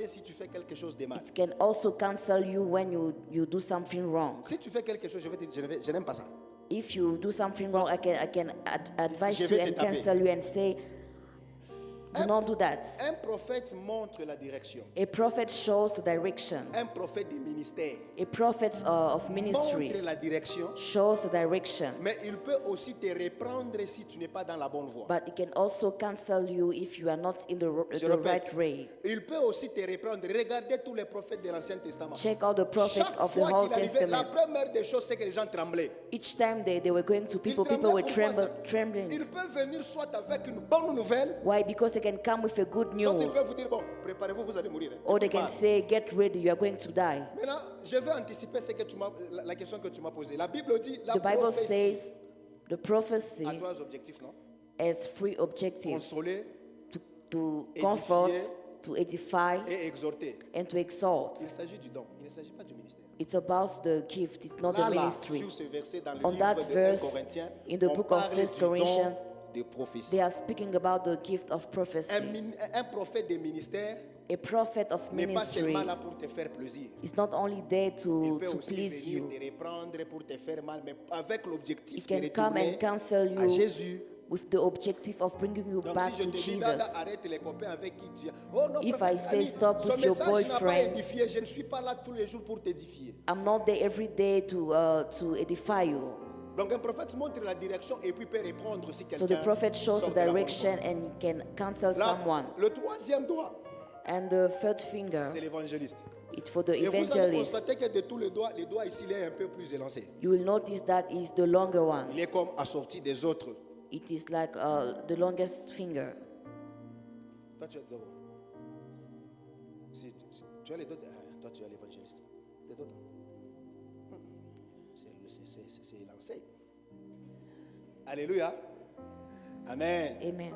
Si tu fais quelque chose de mal. It can also cancel you when you do something wrong. Si tu fais quelque chose, je n'aime pas ça. If you do something wrong, I can advise Je you vais te and taper. cancel you and say, do not do that. Un prophète montre la direction. A prophet shows the direction. Un prophète du ministère A prophet of ministry montre la direction, shows the direction. mais il peut aussi te reprendre si tu n'es pas dans la bonne voie. But it can also cancel you if you are not in the Je right répète, way. il peut aussi te reprendre. Regardez tous les prophètes de l'Ancien Testament. Check out the prophets Chaque of the fois Old qu'il arrivait, la Testament. première des choses, c'est que les gens tremblaient. Each time they were going to Ils people tremblaient were pourquoi ça? trembling. Ils peuvent venir soit avec une bonne nouvelle, Why? Because they can come with a good soit news. ils peuvent vous dire, bon, préparez-vous, vous allez mourir. Or they can say, get ready, you are going to die. Maintenant, je vais anticiper la question que tu m'as posée. La Bible dit, la The Bible prophétie says the prophecy a trois objectifs, non? has three objectives: Consoler to édifier, comfort, to edify, et exhorter. and to exalt. Il s'agit du don, il ne s'agit pas du ministère. It's about the gift, it's not the Là, ministry. sur ce verset dans le On livre that de 1 verse, Corinthiens, in the on book of parle 1 du Corinthians, don de prophétie. They are speaking about the gift of prophecy. Un prophète de ministère A prophet of n'est pas ministry seulement là pour te faire plaisir. is not only there Il to peut aussi please venir you. te reprendre pour te faire mal, mais avec l'objectif It de can come retourner and cancel à you Jésus. with the objective of bringing you Donc back si je to te dis, Jesus. Dada, arrête les copains avec qui tu es. Oh non, If prophète I say Ali, stop ce with your message n'a pas boyfriend, édifié. Je ne suis pas là tous les jours pour t'édifier. I'm not there every day to edify you. Donc un prophète montre la direction et puis peut répondre si So the quelqu'un prophet shows sort the de la bonne direction and he can cancel voie. Là, someone. le troisième doigt, And the third finger, c'est l'évangéliste. it's for the Et vous allez evangelist. constater que de tous les doigts ici, il est un peu plus élancé. You will notice that is the longer one. Il est comme assorti des autres. It is like the longest finger. Toi, tu as d'abord. Si tu as les doigts, toi, tu as l'évangéliste. Tes doigts. C'est lancé. Alléluia. Amen. Amen.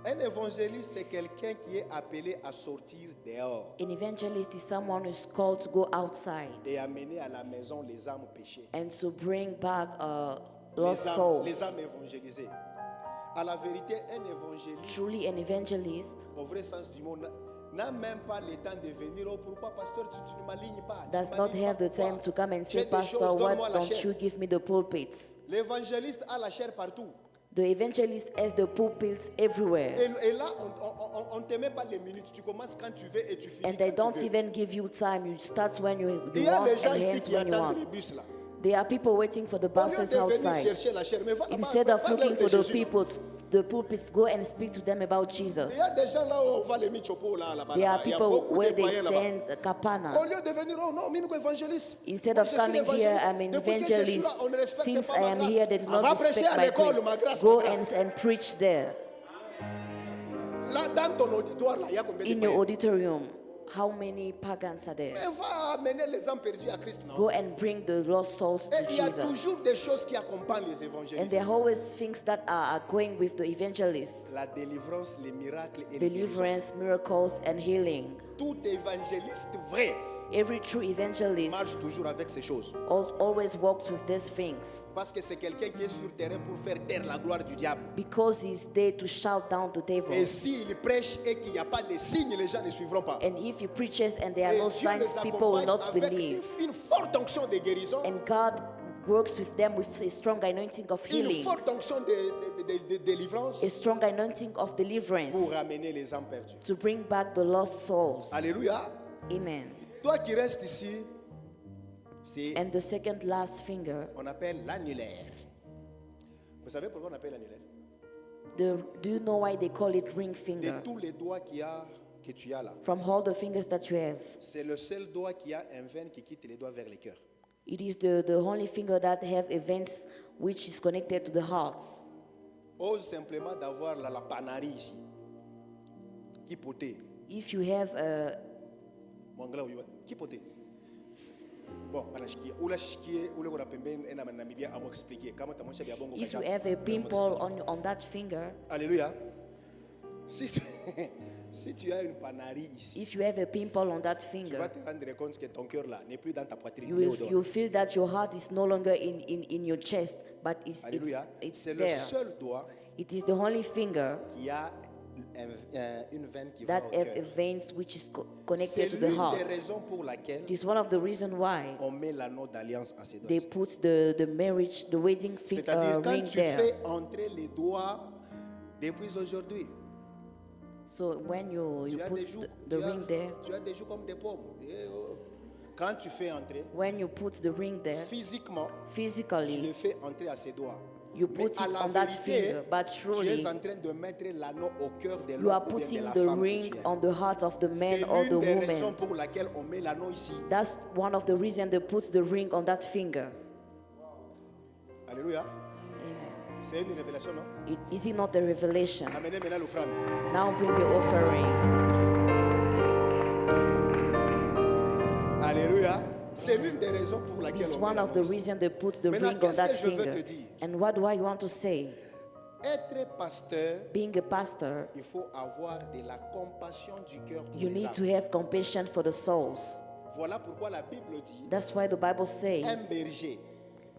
Un évangéliste, c'est quelqu'un qui est appelé à sortir dehors An evangelist is someone who is called to go outside et amener à la maison les âmes péchées. and to bring back Les lost âmes, souls. les âmes évangélisées. À la vérité, un évangéliste, Truly, an evangelist au vrai sens du mot, n'a même pas le temps de venir. Oh, pourquoi, pasteur, tu ne m'alignes pas? Tu does ne not m'alignes have pas, the time pourquoi? to come and Tu as say, des Pastor, choses, what donne-moi la don't chair. you give me the pulpits? L'évangéliste a la chair partout. The evangelist has the pulpits everywhere. Et là, on ne te met pas les minutes. Tu commences quand tu veux et tu finis And they quand don't tu veux. even give you time. You start when you Il y a want des gens and ici ends qui when you attendent les want. bus là. There are people waiting for the Au lieu buses de venir outside. chercher la chair, mais va là-bas, Instead of parle-leur looking de for the Jésus. people, the pulpits, go and speak to them about Jesus. Il y a des gens là où on va les michopo là-bas. There are Il y a people beaucoup where de they païens là-bas. send a kapana. Au lieu de venir, oh non, minouko évangéliste. Instead Moi, of je suis coming here, l'évangéliste. I'm an Depuis que je suis evangelist. là, on ne respecte Since pas I ma am grâce. here, they do On not va prêcher respect à my l'école, ma grace. grâce, Go ma grâce. and preach there. Là, dans ton auditoire, là, il y a combien de In your païens? auditorium, how many pagans are there? Mais va amener les âmes perdues à Christ, non? Go and bring the lost souls to Et il y a Jesus. toujours des choses qui accompagnent les And évangélistes. there are always things that are going with the evangelist. La délivrance, les miracles et les guérisons. Deliverance, miracles, and healing. Tout évangéliste vrai Every true evangelist marche toujours avec ces choses. always walks with these things Parce que c'est quelqu'un qui est sur terrain pour faire taire la gloire du diable. because he's there to shout down the devil. Et s'il prêche et qu'il n'y a pas de signes, les gens ne suivront pas. And if he preaches and there are Et no Dieu signs, les people will accompagne not avec believe. une forte onction de guérison, And God works with them with a strong anointing of une healing, forte onction de délivrance a strong anointing of deliverance pour ramener les âmes perdues. to bring back the lost souls. Alléluia. Amen. Toi qui restes ici, c'est And the second last finger, on appelle l'annulaire. Vous savez pourquoi on appelle l'annulaire? do you know why they call it ring De finger? tous les doigts que tu as là, From all the fingers that you have, c'est le seul doigt qui a un veine qui quitte les doigts vers les cœurs. it is the only finger that have events which is connected to the hearts. Ose simplement d'avoir la panarie ici. Qui poté. If you have Mon anglais, oui, qui poté. Bon, ou la chiquier, ou le qu'on appelle un Namibien à m'expliquer. Comment tu as mon chef à bon if you have a pimple on that finger, Alléluia. Si tu, si tu as une panarie ici, if you have a pimple on that tu vas finger, te rendre compte que ton cœur là n'est plus dans ta poitrine. you il est will au dos. you feel that your heart is no longer in your chest, but Alléluia. it's C'est le there. seul doigt It is the only finger qui a une veine qui that va au have a cœur. veins which is C'est connected to the l'une heart. des raisons pour laquelle It is one of the reasons why on met l'anneau d'alliance à ses doigts. they put the marriage, the wedding C'est-à-dire quand ring tu there. fais entrer les doigts depuis aujourd'hui, So when you tu as put des joues, the ring there, tu as des joues comme des pommes. Eh, oh. Quand tu fais entrer, when you put the ring there, physiquement, tu physically, le fais entrer à ses doigts. you Mais put à it la on that vérité, finger, but tu truly, es en train de mettre l'anneau au cœur de you l'homme are ou bien de putting la the femme que ring tu es. on the heart of the man C'est or the l'une des raisons woman. pour laquelle on met l'anneau ici. That's one of the reasons they put the ring on that finger. Alléluia. Amen. C'est une révélation, non? Is it not a revelation? Amenez maintenant l'offrande. Now bring your offering. Alléluia. C'est l'une des raisons pour laquelle It's on met one of the l'anneau ici. reasons they put the Maintenant, ring on qu'est-ce that que je veux finger. te dire? And what do I want to say? Être pasteur, Being a pastor, il faut avoir de la compassion du cœur pour you les need to âmes. have compassion for the souls. Voilà pourquoi la Bible dit That's why the Bible un says berger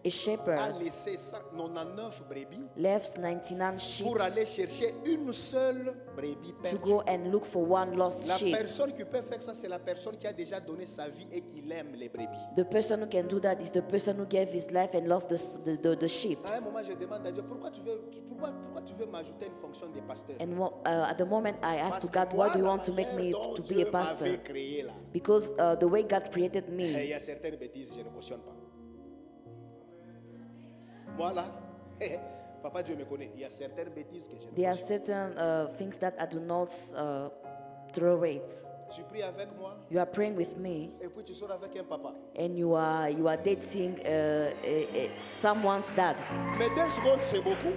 a a shepherd laissé 99 brebis left 99 sheep pour aller chercher une seule brebis to perdue. go and look for one lost La sheep. personne qui peut faire ça, c'est la personne qui a déjà donné sa vie et qui aime les brebis. The person who can do that is the person who gave his life and loved the sheep. À un moment, je demande à Dieu, pourquoi tu veux m'ajouter une fonction de pasteur? And at the moment I asked Parce to que God, moi, why do you la want to make me manière dont to be Dieu a pastor? m'avait créé là, Because the way God created il me, y a certaines bêtises, je ne cautionne pas. Moi là, Papa Dieu me connaît, il y a certaines bêtises que je ne there are cautionne pas. certain things that I do not tolerate. Tu pries avec moi You are praying with me, et puis tu sors avec un papa. and you are dating someone's dad. Mais 2 secondes c'est beaucoup.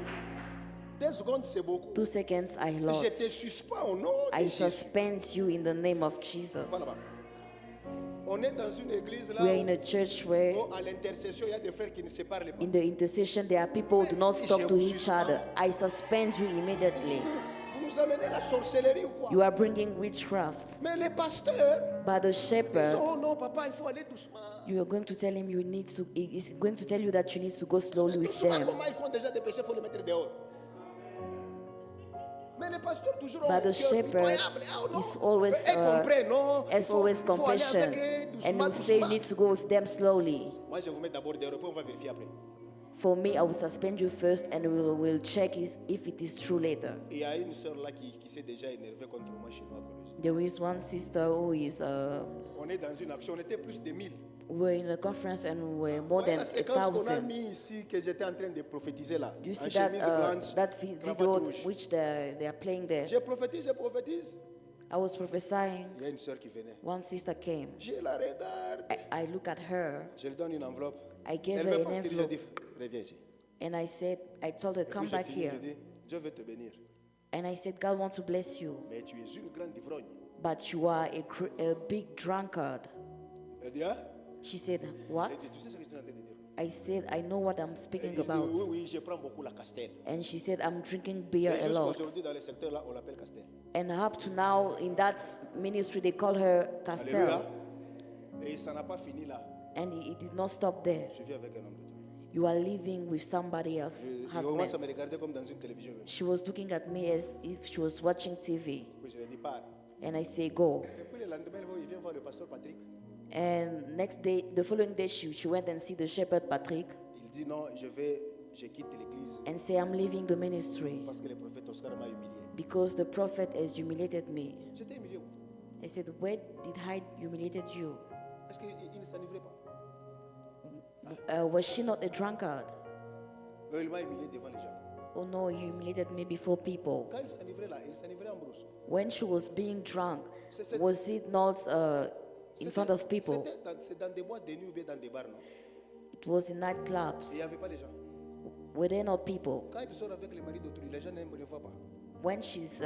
2 secondes c'est beaucoup. 2 seconds, I Je lost. te suspends au nom de I Jésus. suspend you in the name of Jesus. Voilà. On est dans une église là We are in a church where, où à l'intercession, il y a des frères qui ne se parlent pas. in the intercession, there are people who do not talk to each suspends. other. I suspend you immediately. Vous nous amenez la sorcellerie ou quoi? You are bringing witchcraft. Mais les pasteurs, But the ils shepherd, disent, oh non, papa, il faut aller doucement. you are going to tell him you need to. He's going to tell you that you need to go slowly with Doucement, them. comment ils font déjà des péchés, il faut les mettre dehors. Mais les pasteurs toujours ont But un the cœur shepherd pitoyable. Ah, non. is always, Eux comprennent, non? Il has faut, always il faut aller compassion, avec eux and doucement, will say you doucement. need to go with them slowly. Moi, je vous mets d'abord dehors, puis on va vérifier après. For me, I will suspend you first, and we'll check if it is true later. Et il y a une sœur là qui s'est déjà énervée contre moi chez nous à Colosse. There is one sister who is. On est dans une action, on était plus de 1000. We're in a conference and we're more Voilà than la séquence qu'on a 1,000. mis ici, que j'étais en train de prophétiser là. Do you En see that chemise blanche, that cravate video rouge. which they are playing there? Je prophétise. I was prophesying. Il y a une sœur qui venait. One sister came. Je la regarde. I look at her Je lui donne une enveloppe. I gave Elle her veut an partir. Je envelope. dis, reviens ici. and I told her, Et come puis j'ai back fini, here. je dis, Dieu veut te bénir. And I said, God wants to bless you, Mais tu es une grande ivrogne. but you are a big drunkard. Elle dit, hein? She said, J'ai what? dit, tu sais ce que je suis en train de dire? I said, I know what I'm Et speaking il dit, about. oui, oui, je prends beaucoup la castelle. And she said, I'm drinking beer Et a lot. jusqu'aujourd'hui, dans le secteur là, on l'appelle castelle. And up to now, in that ministry, they call her Alléluia. Castel. Et ça n'a pas fini là. And it did not stop there. Je vis avec un homme de Dieu. You are living with somebody else's Il commence à me husband. regarder comme dans une télévision. She was looking at me as if she was watching TV. Puis je lui ai dit, pars. And I say, go. Et puis le lendemain, il vient voir le pasteur Patrick. And next day, the following day, she went and see the shepherd Patrick Il dit, non, je quitte l'église and say, I'm leaving the ministry parce que le prophète Oscar m'a humilié. because the prophet has humiliated me. J'étais humilié. I said, where did I humiliated you? Est-ce qu'il ne s'enivrait pas? Was she not a drunkard? Il m'a humilié devant les gens. Oh no, he humiliated me before people. Quand il s'enivrait là, il s'enivrait en brousse. When she was being drunk, C'est- was it not in front of people? C'est dans des boîtes de nuit ou bien dans des bars, non? It was in nightclubs. Et il n'y avait pas de gens. Were there not people? Quand il sort avec les maris d'autrui, les gens ne voient pas. When she's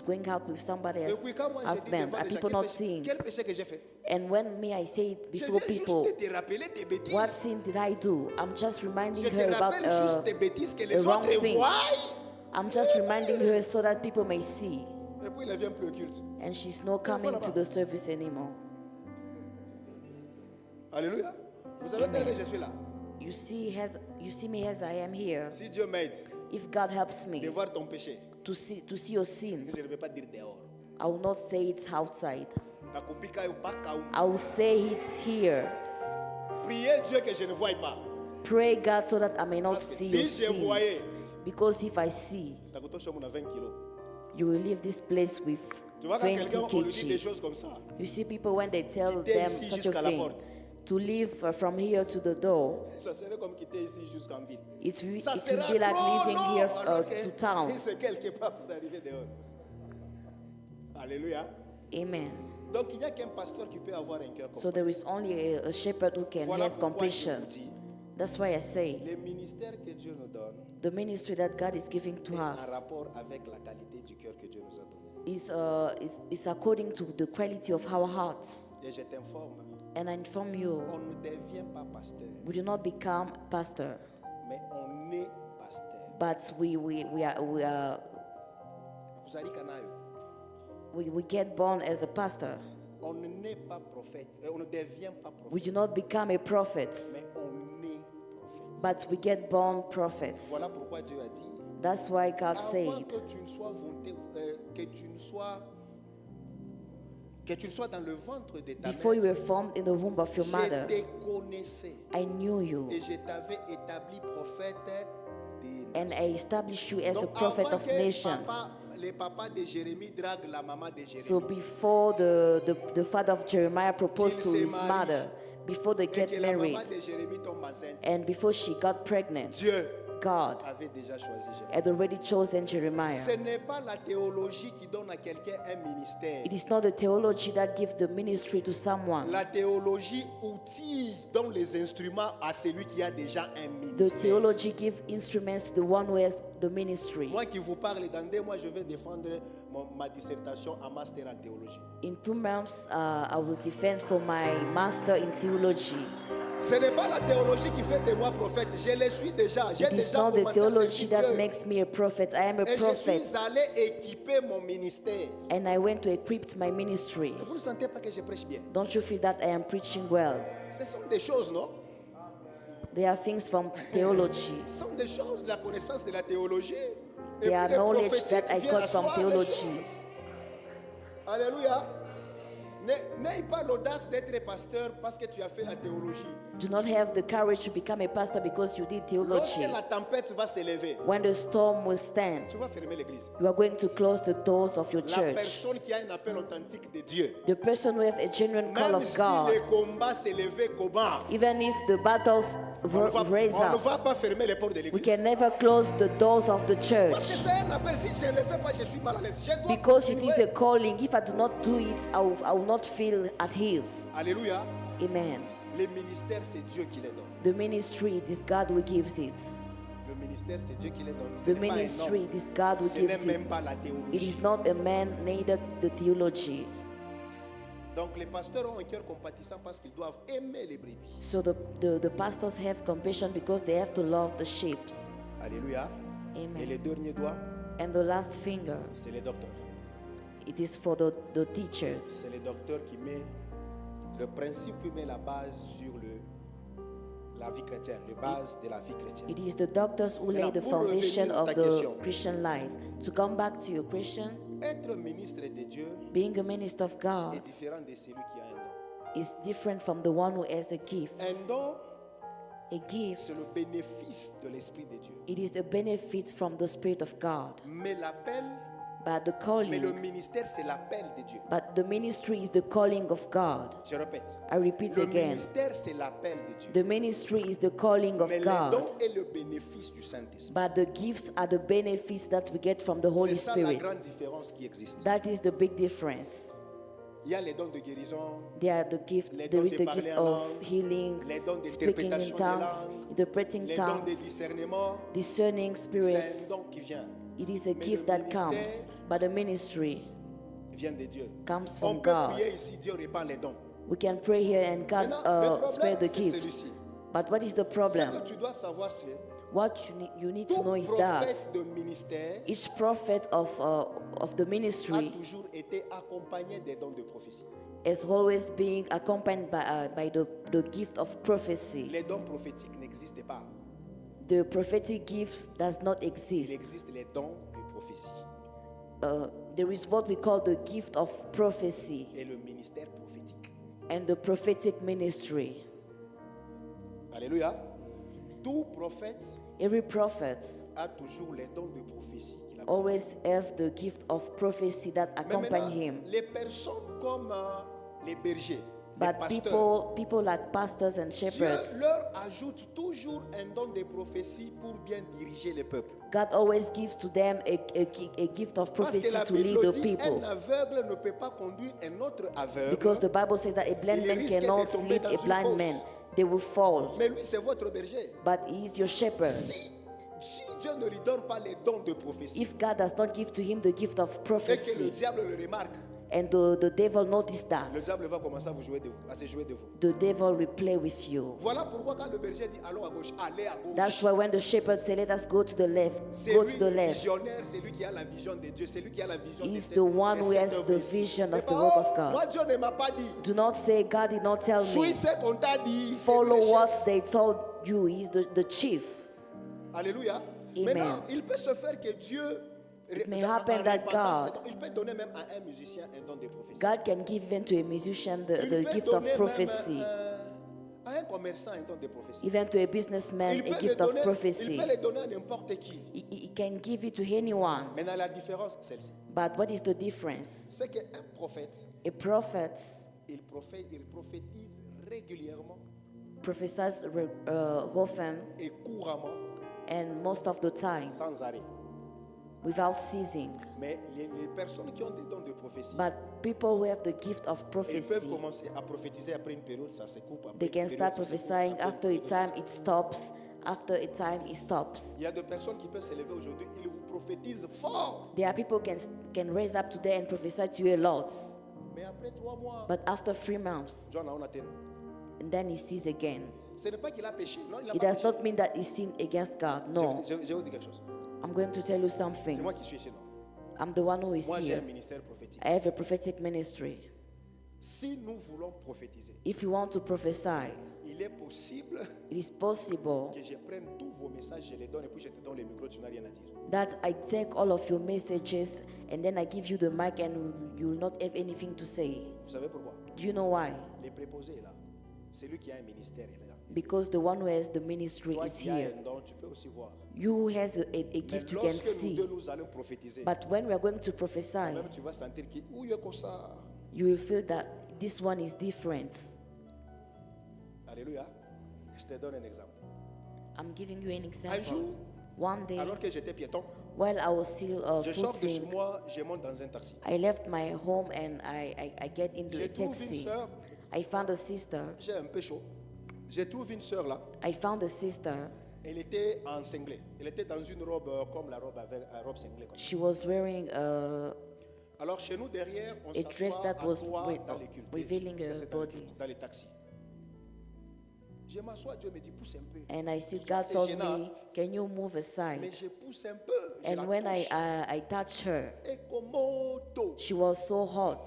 going out with somebody Et else's puis quand moi j'ai dit husband, devant are les gens, people not seeing? quel péché que j'ai fait? And when me, I say it Je before viens people, juste de te rappeler tes bêtises. what sin did I do? I'm just reminding Je te her about. rappelle juste tes bêtises que les a wrong autres thing. voient. I'm just reminding her so that people may see, Et puis il ne vient plus au culte. and she's not coming to the service anymore. Alléluia. Vous savez tel que je suis là. You see me as I am here. Si Dieu m'aide If God helps de me voir ton péché, to see your sin. Je ne vais pas dire dehors. I will not say it's outside. Takupika yo paka um. I will say it's here. Priez Dieu que je ne voie pas. Pray God so that I may not Parce que see your si je voyais, sins. Because if I see, takutosha muna 20 kilos. you will leave this place with Tu vois quand 20 quelqu'un on lui dit des kg. choses comme ça, You see people when they tell quitter them ici such jusqu'à a la thing, porte. to leave from here to the door, ça serait comme quitter ici jusqu'en ville. it will Ça be sera like trop leaving long, here alors to town. que c'est quelque part pour arriver dehors. Alléluia. Amen. Donc il n'y a qu'un pasteur qui peut avoir un cœur comme So there is only a shepherd who can Voilà have pourquoi je compassion. vous dis, That's why I say les ministères que Dieu nous donne the ministry that God is giving to est us en rapport avec la qualité du cœur que Dieu nous a donné. is according to the quality of our hearts. Et je t'informe, And I inform you, on ne devient pas pasteur, we do not become pastor, mais on est pasteur. but Kuzalika nayo. we get born as a pastor. On n'est pas prophète, on ne devient pas We prophète, do not become a prophet, mais on est prophète. but we get born prophets. Voilà pourquoi Dieu a dit, That's why God avant said, que tu ne sois que tu ne sois dans le ventre de ta before you mère, were formed in the womb of your je mother, te connaissais I knew you, et je t'avais établi prophète des and I established you as a Donc prophet avant of que nations. les papas de Jérémie draguent la maman de Jérémie, So before the father of Jeremiah proposed to Qu'il se his marie. mother, before they et get que la married, maman de Jérémie tombe enceinte, and before she got pregnant, Dieu God avait déjà choisi Jérémie. had already chosen Jeremiah. Ce n'est pas la théologie qui donne à quelqu'un un ministère. It is not the theology that gives the ministry to someone. La théologie outille, donne les instruments à celui qui a déjà un The ministère. theology gives instruments to the one who has the ministry. Moi qui vous parle, dans 2 mois, je vais défendre ma dissertation en master en théologie. In 2 months, I will defend for my master in theology. Ce n'est pas la théologie qui fait de moi prophète. Je le suis déjà. J'ai It is déjà not the commencé à theology servir that Dieu. makes me a prophet. I am a Et je prophet, suis allé équiper mon ministère. and I went to equip my ministry. Vous ne sentez pas que je prêche bien? Don't you feel that I am preaching well? Ce sont des choses, non? There are things from theology. Ce sont des choses, la connaissance de la théologie. Et There are puis le knowledge prophétique that I vient got from asseoir les theology. choses. Alléluia. N'aie pas l'audace d'être pasteur parce que tu as fait la théologie. Do not have the courage to become a pastor because you did Lorsque theology. la tempête va s'élever, When the storm will stand, tu vas fermer l'église. you are going to close the doors of your La church. personne qui a un appel authentique de Dieu, The person who have a genuine call même of si God, les combats s'élevaient comment, even if the battles raise on ne up, va pas fermer les portes de we l'église. can never close the doors of the Parce que church. c'est un appel, si je ne le fais pas, je suis mal à l'aise. Je dois Because it is a continuer. calling. If I do not do it, I will not feel at ease. Alléluia. Amen. Les ministères, c'est Dieu qui les donne. The ministry, it is God who gives it. Le ministère, c'est Dieu qui les donne. Ce The n'est pas un ministry, homme. it is God who Ce n'est gives même it. pas la It théologie. is not a man, neither the theology. Donc les pasteurs ont un cœur compatissant parce qu'ils doivent aimer les brebis. So the pastors have compassion because they have to love the sheep. Alléluia. Et Amen. le dernier doigt, And the last finger, c'est les docteurs. it is for the teachers. C'est les docteurs qui met le principe, qui met la base sur la vie chrétienne, la base de la vie chrétienne. It is the doctors who lay the Maintenant, pour foundation revenir à of ta the question. Christian life. To come back to your Christian, Être ministre de Dieu being a minister of God est différent de celui qui a un don. is different from the one who has a gift. Un don, A gift, c'est le bénéfice de l'Esprit de Dieu. it is a benefit from the Spirit of God. Mais l'appel, But the mais le calling, ministère, c'est l'appel de Dieu. but the ministry is the calling of God. Je répète. I repeat Le again. ministère, c'est l'appel de Dieu. The ministry is the calling of Mais les God. dons est le bénéfice du Saint-Esprit. But the gifts are the benefits that we get from the Holy C'est ça la Spirit. grande différence qui existe. That is the big difference. Il y a les dons de guérison, There are the gift, Les there dons is de the parler gift en of langue, healing, les dons speaking in d'interprétation des tongues, langues, interpreting les dons de tongues, discernement. discerning C'est spirits. un don qui vient. It is a Mais gift le that comes, ministère but the ministry Vient de Dieu. comes On from peut God. prier ici, Dieu répand les dons. We can pray here and God Maintenant, le spare problème, the c'est gifts. celui-ci. But what is the Ce problem? que tu dois savoir, c'est What you need to tout know is that prophète de ministère each prophet of the a ministry toujours été accompagné des dons de prophétie. is always being accompanied by the gift of prophecy. Les dons prophétiques n'existent pas. The prophetic gifts does not Il exist. existe les dons de prophétie. there is what we call the gift of prophecy et le ministère prophétique. and the prophetic ministry. Alléluia. Tout prophète Every prophet a toujours les dons de prophétie qu'il a. always have the gift of prophecy that Mais accompany maintenant, him. les personnes comme les bergers, les But pasteurs, people like pastors and Dieu shepherds, leur ajoute toujours un don de prophétie pour bien diriger les peuples. God always gives to them a gift of Parce que prophecy la to lead Bible the dit people. un aveugle ne peut pas conduire un autre aveugle. Because the Bible says that a blind Il man risque de cannot tomber lead dans a une blind fosse. man. They will fall. Mais lui, c'est votre berger. But he is your shepherd. Si Dieu ne lui donne pas les dons de prophétie If God does not give to him the gift of et que le prophecy, diable le remarque, and the devil notice that, le diable va commencer à vous jouer de vous, à se jouer de vous. the devil will play with you. Voilà pourquoi quand le berger dit allons à gauche, allez à gauche. That's why when the shepherd say, let us go to the left, C'est go lui to the le left. visionnaire, c'est lui qui a la vision de Dieu, c'est lui qui a la vision de He's cette- the one de who cette has œuvre the ici. vision Mais of the pas, work oh, of God. moi Dieu ne m'a pas dit. Do not say, God did not tell Suis me. ce qu'on t'a dit. c'est lui Follow le what chef. they told you. He's the chief. Alléluia. Amen. Maintenant, il peut se faire que Dieu It may en happen that répandant God- ce don, il peut donner même à un musicien un don de prophétie. God can give even to a musician Il the peut gift of donner prophecy, même à un commerçant un don de prophétie. even to a businessman Il a peut, gift le of donner, il prophecy. peut le donner à n'importe qui. He can give it to anyone. Maintenant, la différence, c'est celle-ci. But what is the difference? C'est qu'un prophète, A prophet il prophétise régulièrement prophesies often et couramment, and most of the time sans arrêt. without ceasing. Mais les personnes qui ont des dons de prophétie, But people who have the gift of ils peuvent prophecy, commencer à prophétiser après une période, ça se coupe. Après they une can période, start ça se coupe, prophesying. après une After a période, ça se time, it stops. After a time, it stops. Il y a des personnes qui peuvent se lever aujourd'hui, ils vous prophétisent fort. There are people can raise up today and prophesy to you a lot. Mais après 3 mois, But after 3 months, John a atteint. and then he sees again. Ce n'est pas qu'il a péché. Non, il n'a It pas does péché. not mean that he sinned against God. No. Je vais vous dire quelque chose. I'm going to tell you C'est something. moi qui suis ici, non? I'm the one who is Moi, j'ai un here. ministère prophétique. I have a prophetic ministry. Si nous voulons prophétiser, If you want to prophesy, il est possible it is possible que je prenne tous vos messages, je les donne et puis je te donne le micro, tu n'as rien à dire. that I take all of your messages and then I give you the mic and you will not have anything to say. Vous savez pourquoi? Do you know why? Les préposés est là. C'est lui qui a un ministère est là. Because the one who has the ministry Toi is qui as here. un don, tu peux aussi voir. You who has a Mais gift you can lorsque nous see. deux nous allons prophétiser, But when we are going to prophesy, même tu vas sentir qu'il où il y a comme ça. you will feel that this one is different. Alléluia. Je te donne un exemple. I'm giving you an Un example. jour, One day, alors que j'étais piéton, while I was still je sors de chez footing, moi, je monte dans un taxi. I left my home and I get into Je a trouve une taxi. sœur, I found a sister. j'ai un peu chaud. Je trouve une sœur là. I found a sister. Elle était en cinglé. Elle était dans une robe comme la robe avec un robe cinglée. Comme ça. She was wearing Alors chez nous derrière, on a dress s'assoit that à was trois dans les cultes. revealing Ça, her c'est dans les body. cultes, dans les taxis. Je m'assois, Dieu me dit pousse un peu. And I said, Ça, God c'est told gênant. me, can you move Mais aside? je pousse un peu. Je la And when touche. I touched her, Et comme moto. she was so hot,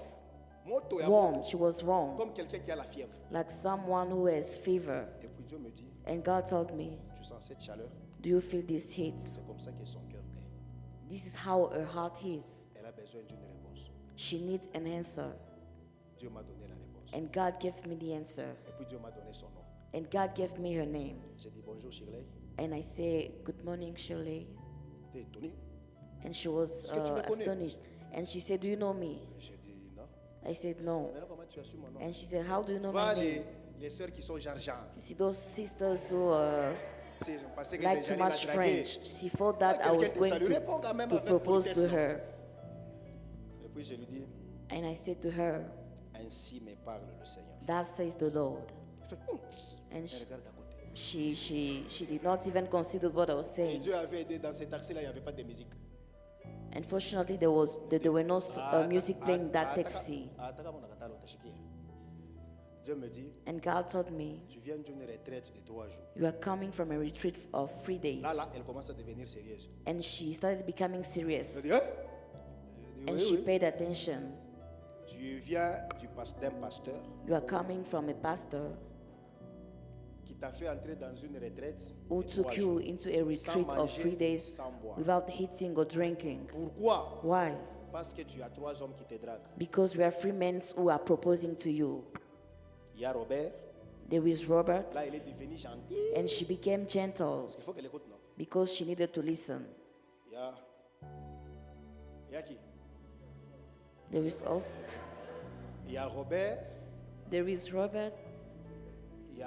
Moto et warm. moto. She was warm, Comme quelqu'un qui a la fièvre. like someone who has fever. Et puis Dieu me dit, And God told me, tu sens cette chaleur? do you feel this heat? C'est comme ça que son cœur est. This is how her heart is. Elle a besoin d'une réponse. She needs an answer. Dieu m'a donné la réponse. And God gave me the answer. Et puis Dieu m'a donné son nom. And God gave me her name. J'ai dit bonjour Shirley. And I say, good morning, Shirley. T'es étonné? And she was Est-ce que tu me connais? astonished. And she said, do you know me? J'ai dit non. I said, no. Maintenant comment tu as su mon nom? And she said, how do you know Vois my name? les sœurs qui sont Jean. You see, those sisters who Si je pensais que like too j'allais la much draguer. French, she thought that I was Quelqu'un te going salue, réponds quand même to avec propose politesse, to non? her. Et puis je lui dis, And I said to her, ainsi me parle le Seigneur. that says the Lord. Elle fait, And elle regarde à côté. she did not even consider what I was Et saying. Dieu avait aidé dans ces taxis-là, il n'y avait pas de musique. Unfortunately, there were no music playing in that taxi. Dieu me dit, And God told me, tu viens d'une retraite de 3 jours. you are coming from a retreat of 3 days. Là, elle commence à devenir sérieuse. And she started becoming Je serious. dis, hein? Je dis, And oui, she oui. paid attention. Tu viens d'un pasteur You are coming from a pastor qui t'a fait entrer dans une retraite who de 3 took you jours. into a retreat of 3 days sans boire. without eating or drinking. Pourquoi? Why? Parce que tu as 3 hommes qui te draguent. because we are three men who are proposing to you. Il y a Robert. There is Robert, Là, il est devenu gentil. and she became gentle Parce qu'il faut qu'elle écoute, non? because she needed to listen. Il y a qui? There is also, Il y a Robert. there is Robert, Il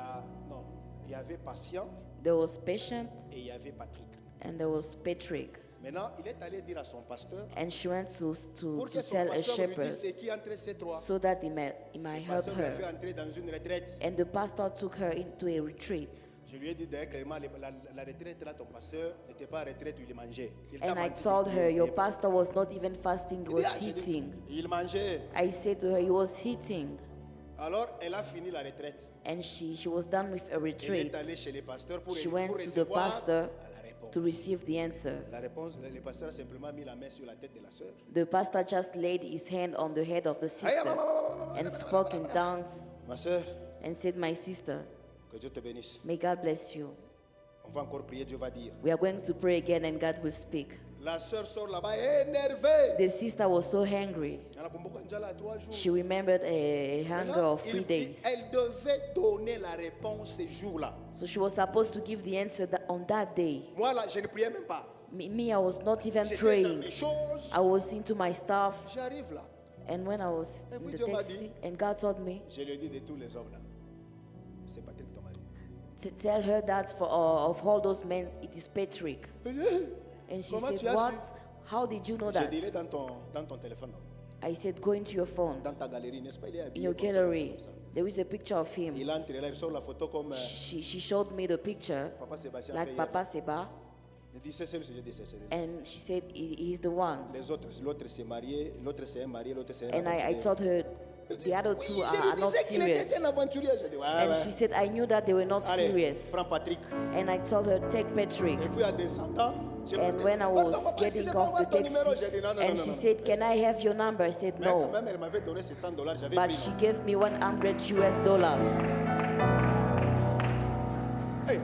y avait Patient there was Patient, et il y avait Patrick. and there was Patrick. Maintenant, il est allé dire à son pasteur And she went pour to que son tell a pasteur lui shepherd dise c'est qui entre ces 3. so that he might Le help pasteur l'a fait her. entrer dans une retraite. And the pastor took her into a retreat. Je lui ai dit d'ailleurs clairement, la retraite là, ton pasteur n'était pas retraite où il mangeait. Il t'a And I menti, told il- her, il- your il- pastor was not even fasting, he il dit, was j'ai dit, eating. il mangeait. I said to her, he was eating. Alors, elle a fini la retraite. And she was done with a Elle retreat. est allée chez les pasteurs pour She went pour to the recevoir pastor la réponse. to receive the answer. La réponse, le pasteur a simplement mis la main sur la tête de la sœur. The pastor just laid his hand on the head of the sister and spoke in tongues Ma sœur, and said, my sister, que Dieu te bénisse. may God bless you. On va encore prier, Dieu va dire. We are going to pray again and God will speak. La sœur sort là-bas énervée. The sister was so hungry. Elle a kumbuka njala 3 jours. She remembered a hunger Maintenant, of 3 days. elle devait donner la réponse ce jour-là. So she was supposed to give the answer on that day. Moi là, je ne priais même pas. Me, I was not even J'étais dans praying. les choses. I was into my stuff. J'arrive là. And when I was Et in puis the Dieu m'a taxi, dit- and God told me Je lui ai dit de tous les hommes là. C'est Patrick ton mari. to tell her that of all those men, it is Patrick. And she Comment said, tu as what? su? How did you know Je that? dirais dans ton téléphone, non? I said, go into your phone. Dans ta galerie, n'est-ce pas? Il est In habillé your comme ça, gallery, comme ça. there is a picture of him. Il entre là, il sort la photo comme She showed me the picture, Papa Sébastien like fait Papa Seba, Il dit c'est celui-ci, j'ai dit c'est celui. and she said, he's the one. Les autres, l'autre s'est marié, l'autre c'est un marié, l'autre c'est un And I aventurier. told her, Elle dit, the other oui, two je are lui not disais qu'il était serious. un aventurier. J'ai dit, ouais, And ouais. she said, I knew that they were not Allez, serious. prends Patrick. And I told her, take Patrick. Et puis en descendant, j'ai And dit, when I pardon, was papa, est-ce que je getting peux off avoir the ton numéro? taxi, J'ai dit, non, non, and non, she non. said, can I have your number? I said, Mais quand no. même, elle m'avait donné ces $100, j'avais But pris. she gave me $100. Hey,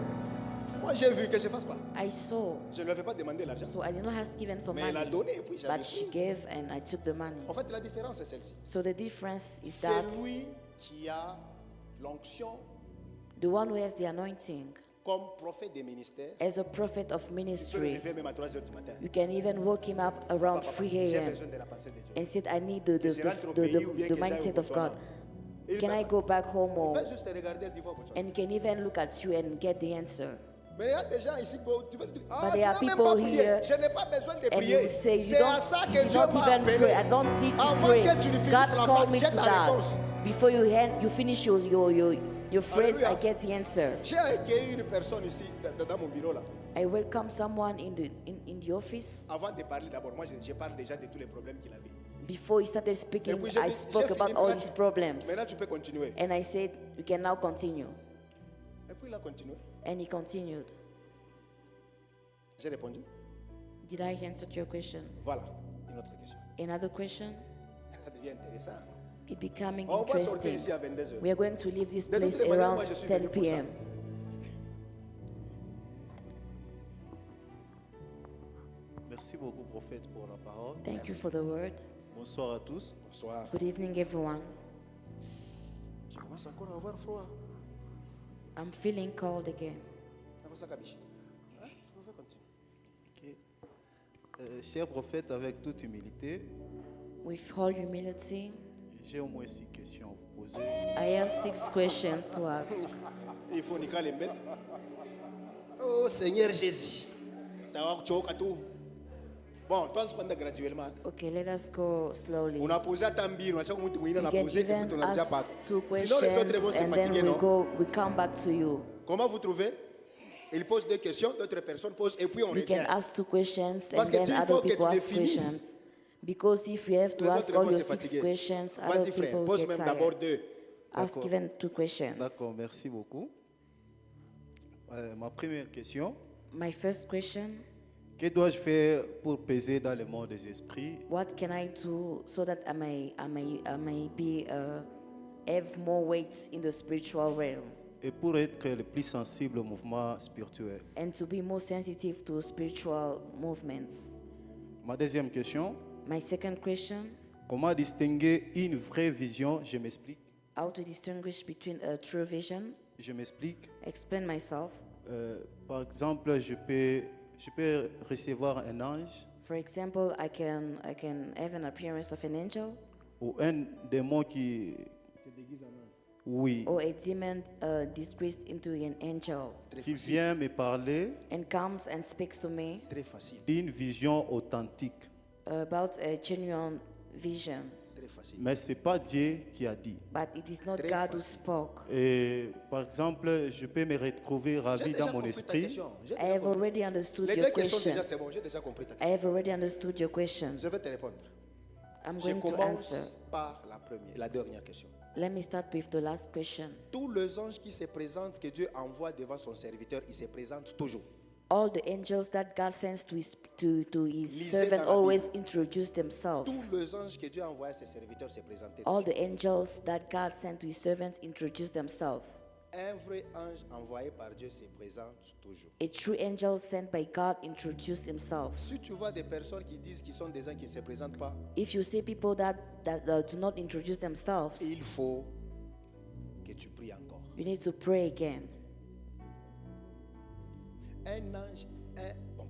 moi j'ai vu que je fasse pas. I saw. Je ne lui avais pas demandé l'argent. So I did not ask even for Mais elle a money. donné et puis j'avais But she pris. gave and I took the money. En fait, la différence est celle-ci. So the difference is C'est that lui qui a l'onction the one who has the anointing comme prophète des ministères. as a prophet of Il peut le ministry, lever même à 3 heures du matin. you can even wake him up around Papa, 3 j'ai a.m. besoin de la pensée de Dieu. and said, I need the, Que je rentre au pays ou bien que j'aille mindset au of God. Botswana. Il Can peut I pas- go back home il or peut juste te regarder, elle dit, va au Botswana. and can even look at you and get the answer? Mais il y a des gens ici, tu peux dire, ah, But tu there are n'as même people pas prié. here Je n'ai pas besoin de And you prier. say, you C'est à ça que don't Dieu not m'a even appelé. pray. I don't need to Avant pray. que tu ne finisses God la called phrase, me j'ai to ta that. réponse. Before you finish your phrase, Alléluia. I get the answer. J'ai accueilli une personne ici, dans mon bureau là. I welcome someone in the office. Avant de parler d'abord, moi je parle déjà de tous les problèmes qu'il avait. Before he started Et speaking, puis j'ai I dit, spoke j'ai about fini, all maintenant his tu- problems. Maintenant tu peux continuer. And I said, we can now continue. Et puis il a continué. And he continued. J'ai répondu. Did I answer to your question? Voilà, une autre question. Another question? Ça devient intéressant. It becoming On va sortir interesting. ici à 22h. We are going to leave this De place toutes les manières, around moi, je suis 10 venu pour ça. p.m. Merci beaucoup, prophète, pour la parole. Thank you Merci. for the word. Bonsoir à tous. Bonsoir. Good evening, everyone. Je commence encore à avoir froid. I'm feeling cold again. C'est pour ça Kabichi. Hein? On va continuer. Ok. Cher prophète, avec toute humilité, With all humility, j'ai au moins 6 questions à vous poser. I have 6 questions to ask. Il faut niquer les mbele. Oh Seigneur Jésus. Tawa kuchoka tu. Bon, toi c'est quand graduellement. Okay, let us go slowly. On a posé à Tambir, on a chaque mtu mwingine You ana can posé que even on a déjà ask pas. 2 Sinon les autres vont questions se and fatiguer, then non? we come back to you. Comment vous trouvez? Il pose 2 questions, d'autres personnes posent et puis on We can revient. ask 2 questions Parce and que then s'il other faut que people tu les ask finisses, questions. Because if you have to Les ask autres all vont your se 6 fatiguer. questions, other Vas-y frère, people pose get même d'abord tired. 2. Ask D'accord. even 2 questions. D'accord, merci beaucoup. Ma première question, My first question, que dois-je faire pour peser dans le monde des esprits what can I do so that I may be have more weight in the spiritual realm et pour être le plus sensible au mouvement spirituel? and to be more sensitive to spiritual movements? Ma deuxième question, My second question, comment distinguer une vraie vision? Je m'explique. how to distinguish between a true vision. Je m'explique. Explain myself. Par exemple, je peux recevoir un ange For example, I can have an appearance of an angel ou un démon qui... Oui, or a demon disguised into an angel Très qui facile. vient me parler and comes and speaks to me Très facile. d'une vision authentique. about a genuine vision. Très facile. Mais ce n'est pas Dieu qui a dit. But it is not Très God who facile. spoke. Et par exemple, je peux me retrouver J'ai ravi déjà dans mon compris ta esprit. question. J'ai I déjà have compris. already understood Les your deux questions question. déjà, c'est bon. J'ai déjà compris ta I question. have already understood your question. Je vais te répondre. I'm Je going to answer. commence par la dernière question. Let me start with the last question. Tous les anges qui se présentent, que Dieu envoie devant son serviteur, ils se présentent toujours. All the angels that God sends to his Lisez servant dans la always introduce themselves. Tous les anges que Dieu a envoyés à ses serviteurs se présentaient All toujours. the angels that God sent to his servants introduce themselves. Un vrai ange envoyé par Dieu se présente toujours. A true angel sent by God introduced himself. Si tu vois des personnes qui disent qu'ils sont des anges qui ne se présentent pas, If you see people that do not introduce themselves, il faut que tu pries encore. you need to pray again. Un ange,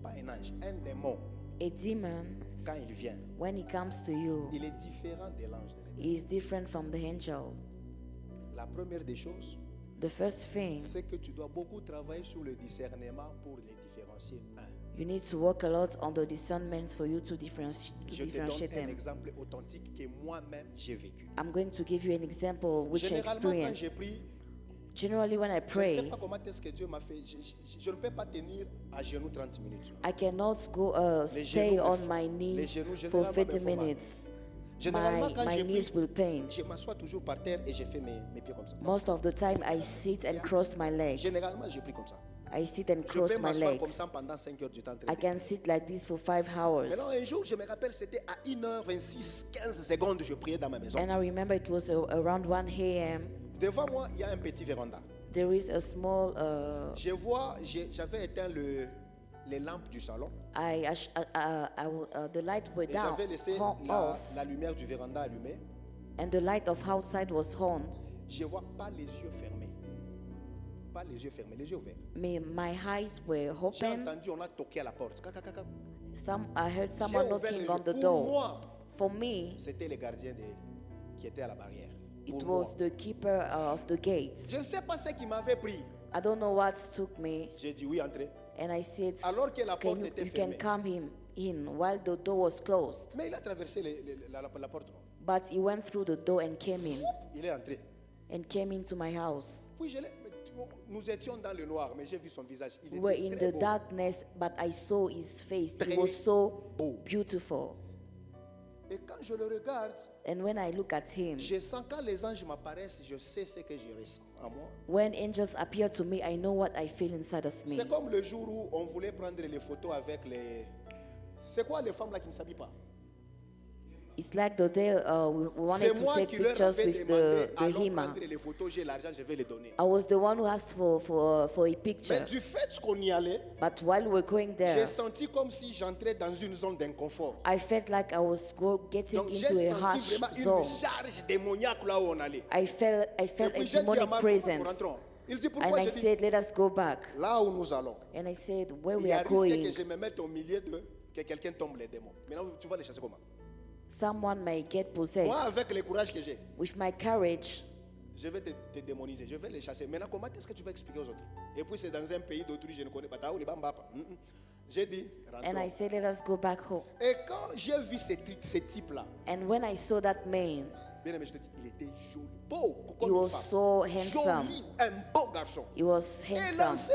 pas un ange, un démon, A demon, quand il vient, when he comes to you, il est différent de l'ange de l'éternel. he is different from the angel. La première des choses, The first thing, c'est que tu dois beaucoup travailler sur le discernement pour les différencier. you need to work a lot on the discernment for you to Je te differentiate donne un them. exemple authentique que moi-même j'ai vécu. I'm going to give you an example which I Généralement, quand experienced. j'ai pris, Generally, when I je ne sais pray, pas comment est-ce que Dieu m'a fait. Je ne peux pas tenir à genoux 30 minutes. I cannot go Les stay genoux me on font- my les knees genoux, for généralement, 30 me font mal. minutes. Généralement, quand My j'ai knees pris, will pain. je m'assois toujours par terre et je fais mes pieds comme ça. Most of the time, I sit and cross my legs. Généralement, j'ai pris comme ça. I sit and Je cross peux my m'asseoir comme legs. ça pendant 5 heures du temps. I can sit like this for 5 hours. Maintenant, un jour, je me rappelle, c'était à 1h26, 15 secondes, je priais dans ma maison. And I remember it was around 1 a.m. Devant moi, il y a un petit véranda. There is a small, J'avais éteint les lampes du salon the light were et down, j'avais laissé off, la lumière du véranda allumée. and the light of outside was on. Je vois pas les yeux fermés. Pas les yeux fermés, les yeux ouverts. My eyes were J'ai open. entendu, on a toqué à la porte. Caca, caca. I heard J'ai someone ouvert les knocking yeux. on the Pour door. moi, For me, c'était les gardiens qui étaient à la barrière. it Pour moi. was the keeper of the gate. Je ne sais pas ce qui m'avait pris. I don't know what took me, J'ai dit oui, entrez. and I said, Alors que la porte you était can fermée. come him in while the door was closed. Mais il a traversé la porte. Non. But he went through the door and came in, Il est entré. and came into my house. Puis nous étions dans le noir, mais j'ai vu son visage. Il We were était in très the beau. darkness, but I saw his face. He Très was so beau. beautiful. Et quand je le regarde, And when I look at him, je sens quand les anges m'apparaissent, je sais ce que je ressens en moi. when angels appear to me, I know what I feel inside of me. C'est comme le jour où on voulait prendre les photos avec les... C'est quoi les femmes là qui ne s'habillent pas? It's like the day we wanted C'est to moi take qui leur pictures avais with demandé, the allons hima. prendre les photos, j'ai l'argent, je vais les donner. I was the one who asked for a Mais picture. du fait qu'on y allait, But while we were going j'ai there, senti comme si j'entrais dans une zone d'inconfort. I felt like I was getting Donc j'ai into a senti harsh vraiment une zone. charge démoniaque là où on allait. I felt Et a puis j'ai dit à demonic Marc, presence. rentrons. Il dit And pourquoi? I J'ai dit, said, let us go back. là où nous allons, And I said, where il we y a are risque que going, je me mette au milieu que quelqu'un tombe les démons. Maintenant, tu vas les chasser comment? someone may get Moi, possessed. avec le courage que j'ai, With my courage, je vais te démoniser, je vais les chasser. Maintenant, comment est-ce que tu vas expliquer aux autres? Et puis, c'est dans un pays d'autrui, je ne connais pas. J'ai dit, and I rentrons. said, let us go back home. Et quand j'ai vu ce type-là, And when I saw that man, bien aimé, je te dis, il était joli, beau, he comme une was femme. so handsome. Joli, un beau garçon. He was handsome Élancé.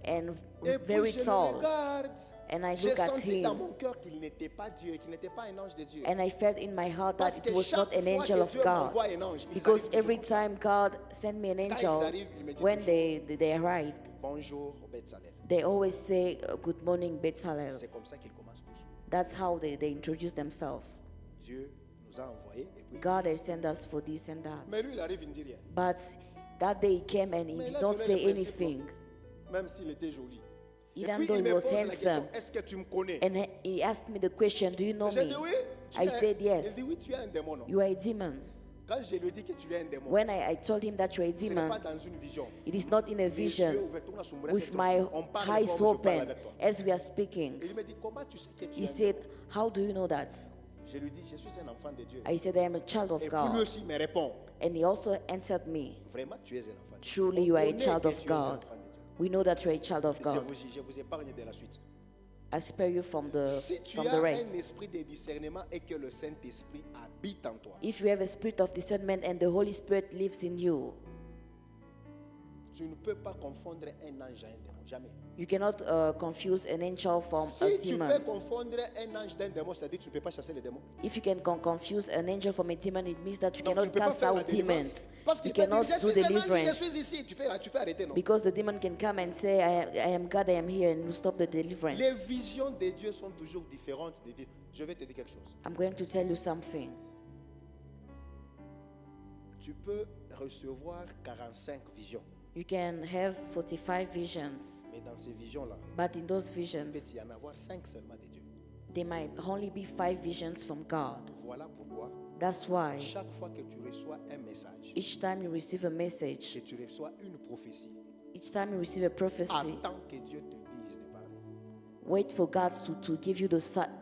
and Et puis, very je le tall. regarde. And I J'ai look at senti dans him, mon cœur qu'il n'était pas Dieu, qu'il n'était pas un ange de Dieu. and I felt in my heart that Parce it que was not chaque an fois angel que of Dieu God. m'envoie un ange, ils Because arrivent every toujours comme ça. time God sent me an ils angel, arrivent, il me dit when bonjour. they arrived, Bonjour, Bethsalel. they always say, good morning, Bezalel. C'est comme ça qu'ils commencent tous. That's how they introduce themselves. Dieu nous a envoyés. Et puis, God has sent us for this and that. mais lui, il arrive, il ne dit rien. But that day he came and he Mais did il a not donné say le principe, anything. Même s'il était joli. Et Even puis though il he me was pose la question, handsome. est-ce que tu me connais? And he asked me the question, do you know J'ai me? dit oui. Tu I es- said, yes. Il dit oui, tu es un démon. Non? You are a demon. Quand je lui dis que tu es un démon, When I told him that you are a ce n'est demon, pas dans une vision. it is not in a Les yeux vision. ouverts, tourne sur moi, With c'est my on parle eyes comme je parle open avec toi. as we are speaking. Et il me dit, comment tu sais que tu He es un said, démon? how do you know that? Je lui dis, je suis un enfant de Dieu. I said, I am a child of Et puis lui God. aussi me répond, And he also answered me, vraiment, tu es un enfant de Dieu. truly On you are a connaît child que of tu es un God. enfant de Dieu. We know that you are a child of Je God. je vous épargne de la suite. I spare you from the Si tu from as the un rest. esprit de discernement et que le Saint-Esprit habite en toi, If you have a spirit of discernment and the Holy Spirit lives in you, tu ne peux pas confondre un ange à un démon. Jamais. you cannot confuse an angel from a Si tu peux demon. confondre un ange d'un démon, c'est-à-dire que tu ne peux pas chasser les démons. If you can confuse an angel from a demon, it means that you Donc, tu cannot ne peux pas cast faire la out délivrance. demons. Parce You qu'il peut dire, cannot je do suis un ange, je deliverance. suis ici. Tu peux arrêter, non? Because the demon can come and say, I am God, I am here, and you stop the Les deliverance. visions de Dieu sont toujours différentes des vies. Je vais te dire quelque chose. I'm going to tell you something. Tu peux recevoir 45 visions. You can have 45 visions, Mais dans ces visions-là, but in those il peut visions, y en avoir 5 seulement de Dieu. there might only be 5 visions from God. Voilà pourquoi, That's why chaque fois que tu reçois un message, each time you receive a message, que tu reçois une prophétie, each time you receive a prophecy, attends que Dieu te dise de parler. wait for God to give you the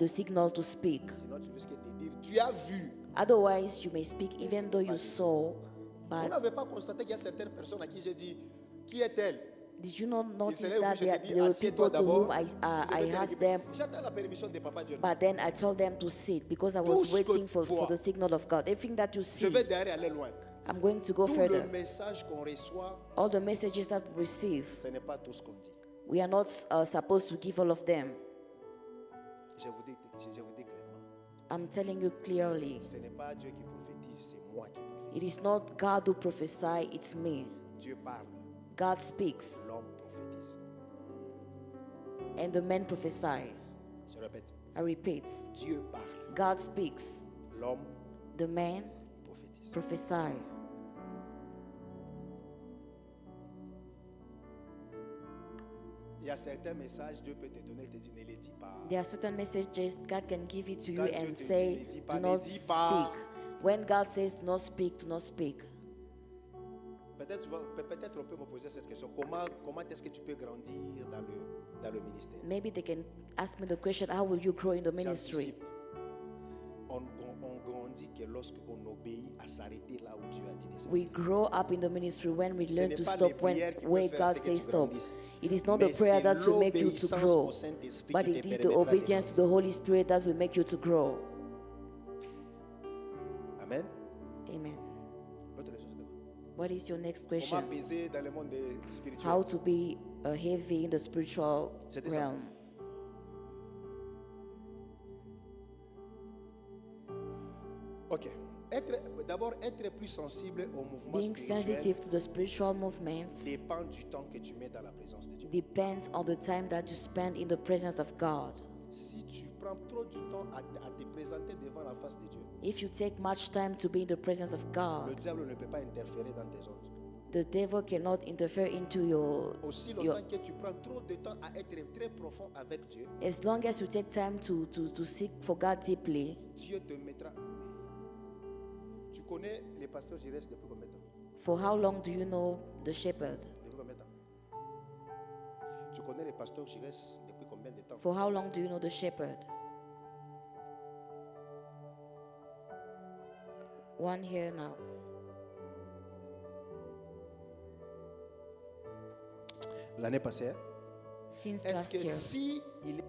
signal to speak. Sinon, tu risques de dire, tu as vu. Otherwise, you may speak even though you saw, Vous but n'avez pas constaté qu'il y a certaines personnes à qui j'ai dit, qui est-elle? did you not notice serait that obligé de dire, there were assieds-toi people to whom d'abord. I asked them, J'attends la permission de Papa Dieu. but then I told them to sit because I Tout was ce que waiting for toi- the signal of God. Everything that you Je see, vais derrière aller loin. I'm going to go Tout further. le message qu'on reçoit, All the messages that we receive, ce n'est pas tout ce qu'on dit. we are not supposed to give all of them. Je vous dis clairement, I'm telling you clearly, ce n'est pas Dieu qui prophétise, c'est moi qui prophétise. it is not God who prophesy, it's me. Dieu parle, God speaks, l'homme prophétise. and the men prophesy. Je répète, I repeat, Dieu parle, God speaks, l'homme the men prophétise. prophesy. Il y a certains messages, Dieu peut te donner, il te dit, ne les dis pas. There are certain messages God can give it to you Quand Dieu and te dit, say, ne dis pas, do ne not dis pas. speak. When God says, do not speak, do not speak. Peut-être on peut me poser cette question. Comment est-ce que tu peux grandir dans le ministère? Maybe they can ask me the question, how will you grow in the ministry? J'anticipe. On grandit que lorsqu'on obéit à s'arrêter là où Dieu a dit de s'arrêter. We grow up in the ministry when we Ce learn n'est to pas stop les when prières qui where peuvent faire God ce que says tu stop. grandisses. It is not Mais the prayer c'est that will make you to l'obéissance grow, au Saint-Esprit but qui it te is the permettra de obedience to the Holy Spirit that will make you to grow. Amen. Amen. L'autre chose, c'est quoi? What is your next Comment question? peser dans le monde spirituel? How to be heavy in the spiritual C'était ça. realm? Ok. D'abord, être plus sensible au mouvement Being spirituel sensitive to the spiritual movements dépend du temps que tu mets dans la présence de Dieu. depends on the time that you spend in the presence of God. Si tu prends trop du temps à te présenter devant la face de Dieu, If you take much time to be in the presence of le God, diable ne peut pas interférer dans tes ondes. the devil cannot interfere into your. Aussi your longtemps que tu prends trop de temps à être très profond avec Dieu, as long as you take time to seek for God deeply, Dieu te mettra. Tu connais les pasteurs Giresse depuis combien de temps? for how long do you know the shepherd? Depuis combien de temps? Tu connais les pasteurs Giresse depuis combien de temps? For how long do you know the shepherd? 1 year now. L'année passée, hein? Since Est-ce last que year.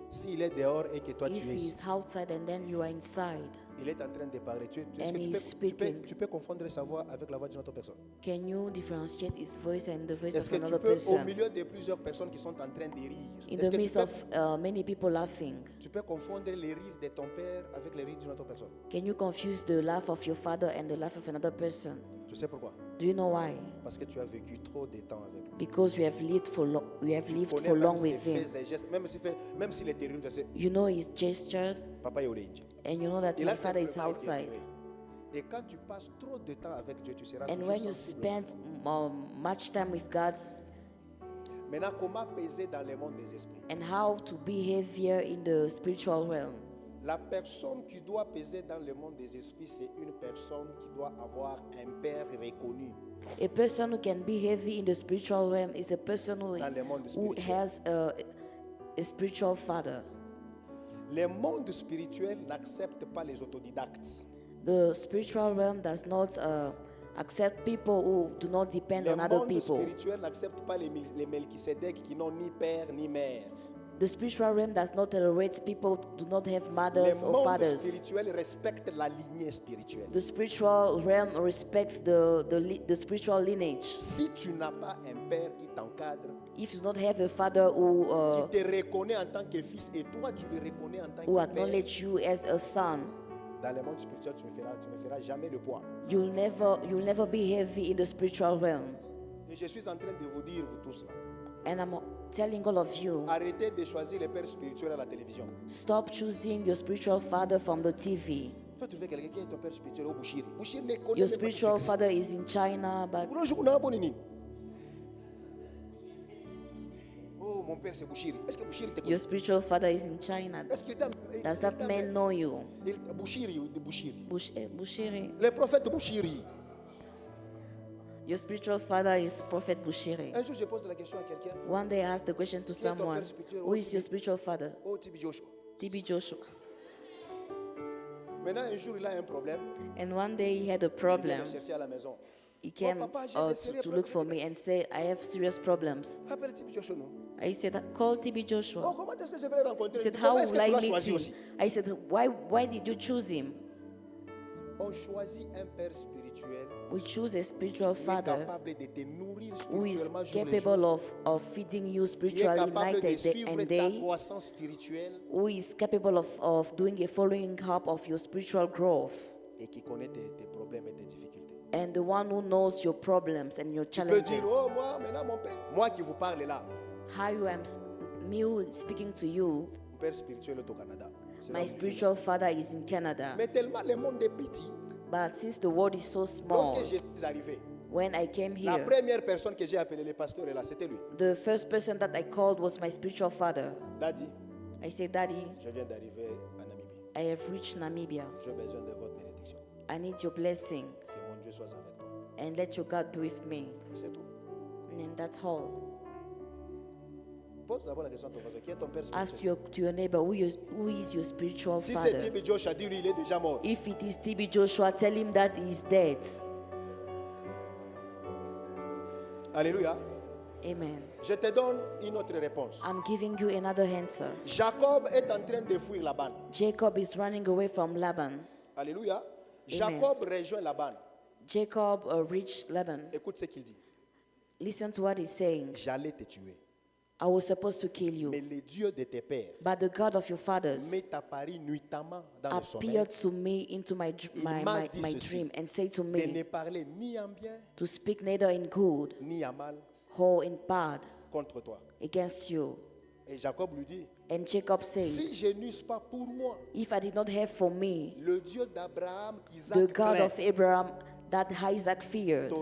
s'il est dehors et que toi If tu es he ici, is outside and then you are inside, il est en train de parler, est-ce And que he's speaking. tu peux confondre sa voix avec la voix d'une autre personne? can you differentiate his voice and the voice Est-ce of que tu another peux, au person? milieu de plusieurs personnes qui sont en train de rire, In est-ce the que midst of many people laughing, tu peux confondre les rires de ton père avec les rires d'une autre personne? can you confuse the laugh of your father and the laugh of another person? Tu sais pourquoi? Do you know why? Parce que tu as vécu trop de temps avec lui. Because you have lived for Tu lived connais for même long ses with him. faits et gestes, même s'il est terrible, tu sais, You know his gestures, papa est au range. and you know that Il my a father is simplement été outside. viré. Et quand tu passes trop de temps avec Dieu, tu seras And toujours when you sensible. spend much time with God, Maintenant, comment peser dans le monde des esprits? and how to behave here in the spiritual realm. La personne qui doit peser dans le monde des esprits, c'est une personne qui doit avoir un père reconnu. A person who can be heavy in the spiritual realm is a person who Dans le monde who spirituel. has a spiritual father. Le monde spirituel n'accepte pas les autodidactes. The spiritual realm does not accept people who do not depend Le on other monde people. spirituel n'accepte pas les Melchisedec qui n'ont ni père ni mère. The spiritual realm does not tolerate people who do not have Le mothers or monde fathers. spirituel respecte la lignée spirituelle. The spiritual realm respects the spiritual lineage. Si tu n'as pas un père qui t'encadre, If you do not have a father qui te reconnaît en tant que fils et toi tu le reconnais en tant who que père, acknowledge you as a son, dans le monde spirituel tu ne feras jamais le poids. you'll never be heavy in the spiritual realm. Et je suis en train de vous dire, vous tous là, And I'm telling all of you, arrêtez de choisir les pères spirituels à la télévision. stop choosing your spiritual father from the TV. Tu peux trouver quelqu'un qui est ton père spirituel au Bouchiri. Bouchiri ne connaît Your même pas spiritual Jésus-Christ. father is in China, but Vous jouez dans Bonini. Oh, mon père c'est Bouchiri. Est-ce que Bouchiri te connaît? your spiritual father is in China. Est-ce qu'il t'a Does that man know you? Bouchiri ou de Bouchiri? Bushiri. Le prophète Bouchiri. Your spiritual father is Prophet Bushiri. Un jour, je pose la question à quelqu'un. One day I asked the question to Qui est ton someone, père spirituel? who is your spiritual father? Oh, Tibi Joshua. TB Joshua. Maintenant, un jour, il a un problème. And one day he had a Il vient problem. me chercher à la maison. He came papa, j'ai des sérieux to look for problèmes. me and said, I have serious problems. Appelle Tibi Joshua, non? I said, call TB Oh, Joshua. comment est-ce que je vais le rencontrer? He said, Comment how est-ce will que tu I l'as meet choisi him? aussi? I said, why did you choose him? On choisit un père spirituel We choose a spiritual qui est father capable de te nourrir who is spirituellement jour le jour, capable of feeding you qui est spiritually capable night de and suivre ta day, croissance spirituelle who is capable of doing a following up of your spiritual growth, et qui connaît tes problèmes et tes difficultés. and the one who knows your problems and your Tu peux challenges. dire, oh, moi, maintenant, mon père, moi qui vous parle là, How you am me who is speaking to you, mon père spirituel est au Canada. C'est là my où je vis. spiritual father is in Canada. Mais tellement le monde est petit, But since the world is so small, lorsque je suis arrivé, when I came la here, première personne que j'ai appelée le pasteur est là, c'était lui. the first person that I called was my spiritual father. Daddy, I said, Daddy, je viens d'arriver en Namibie. I have reached Namibia. J'ai besoin de votre bénédiction. I need your blessing, Que mon Dieu soit avec toi. and let your God be with me. C'est tout. And that's all. Pose d'abord la question à ton voisin. Qui est ton père Ask spirituel? to your neighbor, who is your spiritual Si c'est father? Tibi Joshua, dis-lui, il est déjà mort. If it is TB Joshua, tell him that he's dead. Alléluia. Amen. Je te donne une autre réponse. I'm giving you another answer. Jacob est en train de fuir Laban. Jacob is running away from Laban. Alléluia. Jacob rejoint Laban. Jacob reached Laban. Écoute ce qu'il dit. Listen to what he's saying. J'allais te tuer. I was supposed to kill you, Mais le Dieu de tes pères but the God of your fathers m'est apparu nuitamment dans le sommeil appeared to me into my Il m'a dit my ceci, dream and said to de me ne parler ni en bien to speak neither in good ni en mal or in bad contre toi. against you. Et Jacob lui dit, And Jacob said, si je n'eusse pas pour moi if I did not have for me le Dieu d'Abraham, the qu'Isaac God craint, of Abraham that Isaac feared, tu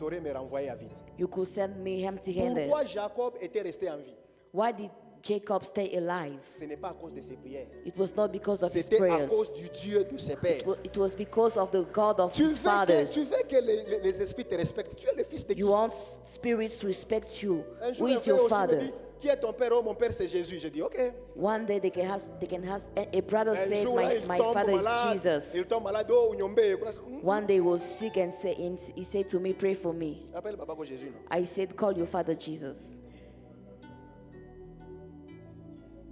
aurais me renvoyé à vide. you could send me empty-handed. Pourquoi Jacob était resté en vie? Why did Jacob stay alive? Ce n'est pas à cause de ses prières. It was not because of his C'était à prayers. cause du Dieu de ses pères. It was because of the God of Tu his veux fathers. que les esprits te respectent. Tu es le fils de qui? You want spirits to respect you. Un jour, Who un is frère your aussi me father? dit, qui est ton père? Oh, mon père c'est Jésus. J'ai dit, ok. One day they can have a brother Un said, jour, là, my il tombe father is malade. Jesus. Il tombe malade. Oh, Unyombe. One day he was sick and he said to me, pray for me. Appelle papa ko Jésus. Non? I said, call your father Jesus.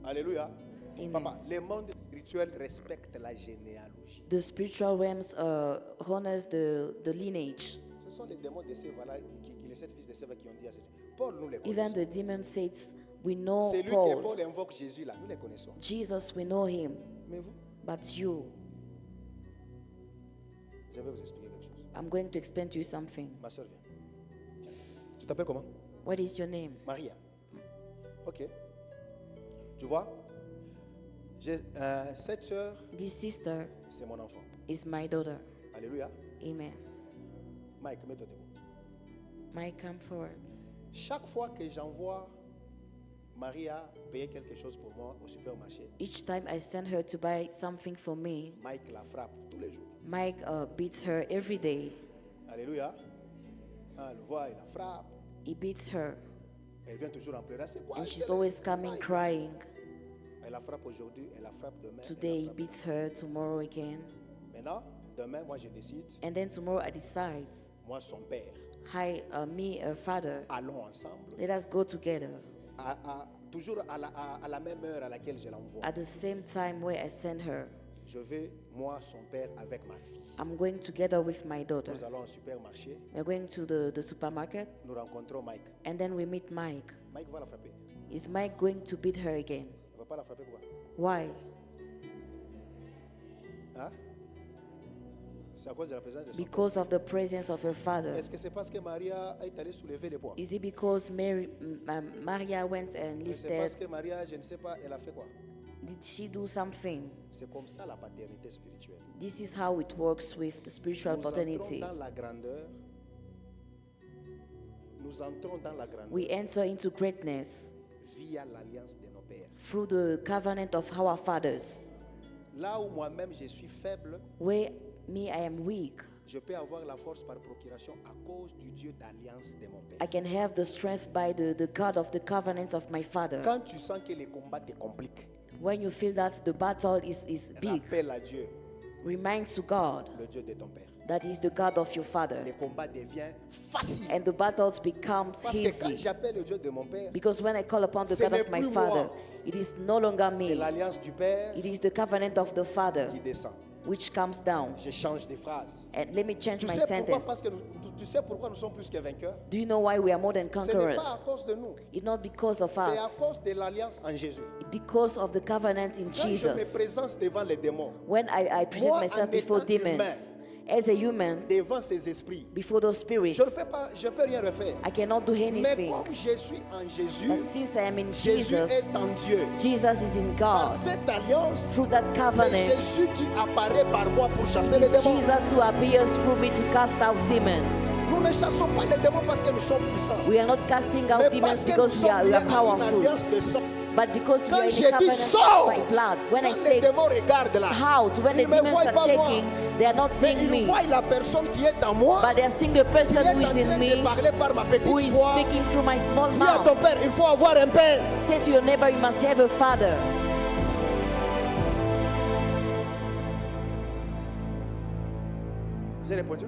Alléluia. Amen. Papa, le monde spirituel respecte la généalogie. The spiritual realms honors the lineage. Ce sont les démons de Séva, les 7 fils de Séva qui ont dit à ceci. Paul, nous les Even connaissons. the demon says, we know C'est lui que Paul. Paul invoque Jésus là. Nous les connaissons. Jesus, we know him. Mais vous, But you, je vais vous expliquer quelque chose. I'm going to explain to you something. Ma soeur, viens. Tu t'appelles comment? What is your name? Maria. Ok. Tu vois, cette sœur, This sister c'est mon enfant. is my daughter. Alléluia. Amen. Mike, mets-toi debout. Mike, come forward. Chaque fois que j'envoie Maria payer quelque chose pour moi au supermarché, Each time I send her to buy something for me, Mike la frappe tous les jours. Mike beats her every day. Alléluia. Ah, le voit, il la frappe. He beats her, Elle vient toujours en pleurs. C'est quoi? and c'est she's le- always coming Mike. crying. Elle la frappe aujourd'hui, elle la frappe demain. elle la Today he frappe beats her, tomorrow again. Maintenant, demain, moi je décide, And then tomorrow I decide, moi son père, hi, me, father, allons ensemble, let us go together toujours à la même heure à laquelle je l'envoie. at the same time where I send her. Je vais, moi, son père, avec ma fille. I'm going together with my daughter. Nous allons au supermarché, We're going to the supermarket, nous rencontrons Mike. and then we meet Mike. Mike va la frapper. Is Mike going to beat her again? Il ne va pas la frapper pourquoi? Why? Hein? C'est à cause de la présence de son père. Because of the presence of her father. Est-ce que c'est parce que Maria est allée soulever les poids? Is it because Maria went and C'est parce lifted? que Maria, je ne sais pas, elle a fait quoi? Did she do something? C'est comme ça la paternité spirituelle. This is how it works with the spiritual Nous entrons paternity. dans la grandeur. Nous entrons dans la grandeur We enter into greatness via l'alliance de nos pères. through the covenant of our fathers. Là où moi-même je suis faible, Where me, I am weak, je peux avoir la force par procuration à cause du Dieu d'alliance de mon père. I can have the strength by the God of the covenant of my father. Quand tu sens que les combats te compliquent, When you feel that the battle is big, rappelle à Dieu, remind to God le Dieu de ton père. that is the God of your father. Les combats deviennent faciles. And the battles becomes Parce que quand easy. j'appelle le Dieu de mon père, Because when I call upon the Ce God n'est of my plus father, moi. it is no longer c'est me. l'alliance du père It is the covenant of the father qui descend. which comes down. Je change des phrases. And let me change Tu my sais pourquoi? sentence. Parce que tu sais pourquoi nous sommes plus que vainqueurs? Do you know why we are more than Ce n'est conquerors? pas à cause de nous. It's not because of C'est à us. cause de l'alliance en Jésus. Because of the covenant in Quand je me Jesus. présente devant les démons, When I present Moi, myself en before étant demons, humain, as a human, devant ces esprits, before those spirits, je peux rien refaire. I cannot do Mais anything. comme je suis en Jésus, But since I am in Jésus Jesus, est en Dieu. Jesus is in Par God. cette alliance, Through that c'est covenant, Jésus qui apparaît par moi pour chasser les it's démons. Jesus who appears through me to cast out demons. Nous ne chassons pas les démons parce que nous sommes puissants, We are not casting mais out parce demons que nous because we sommes are liés à une powerful, alliance de sang. but because we Quand are in je a dis covenant sors, by blood. When I quand les say démons regardent là, out, when the ils ne me demons voient are pas moi, shaking, they are not mais seeing ils me, voient la personne qui est en moi, but they are seeing the qui person est who en is in train de me, parler par ma petite who is voix. speaking through my small Dis à ton mouth. père, il faut avoir un père. Say to your neighbor, you must have a father. J'ai répondu.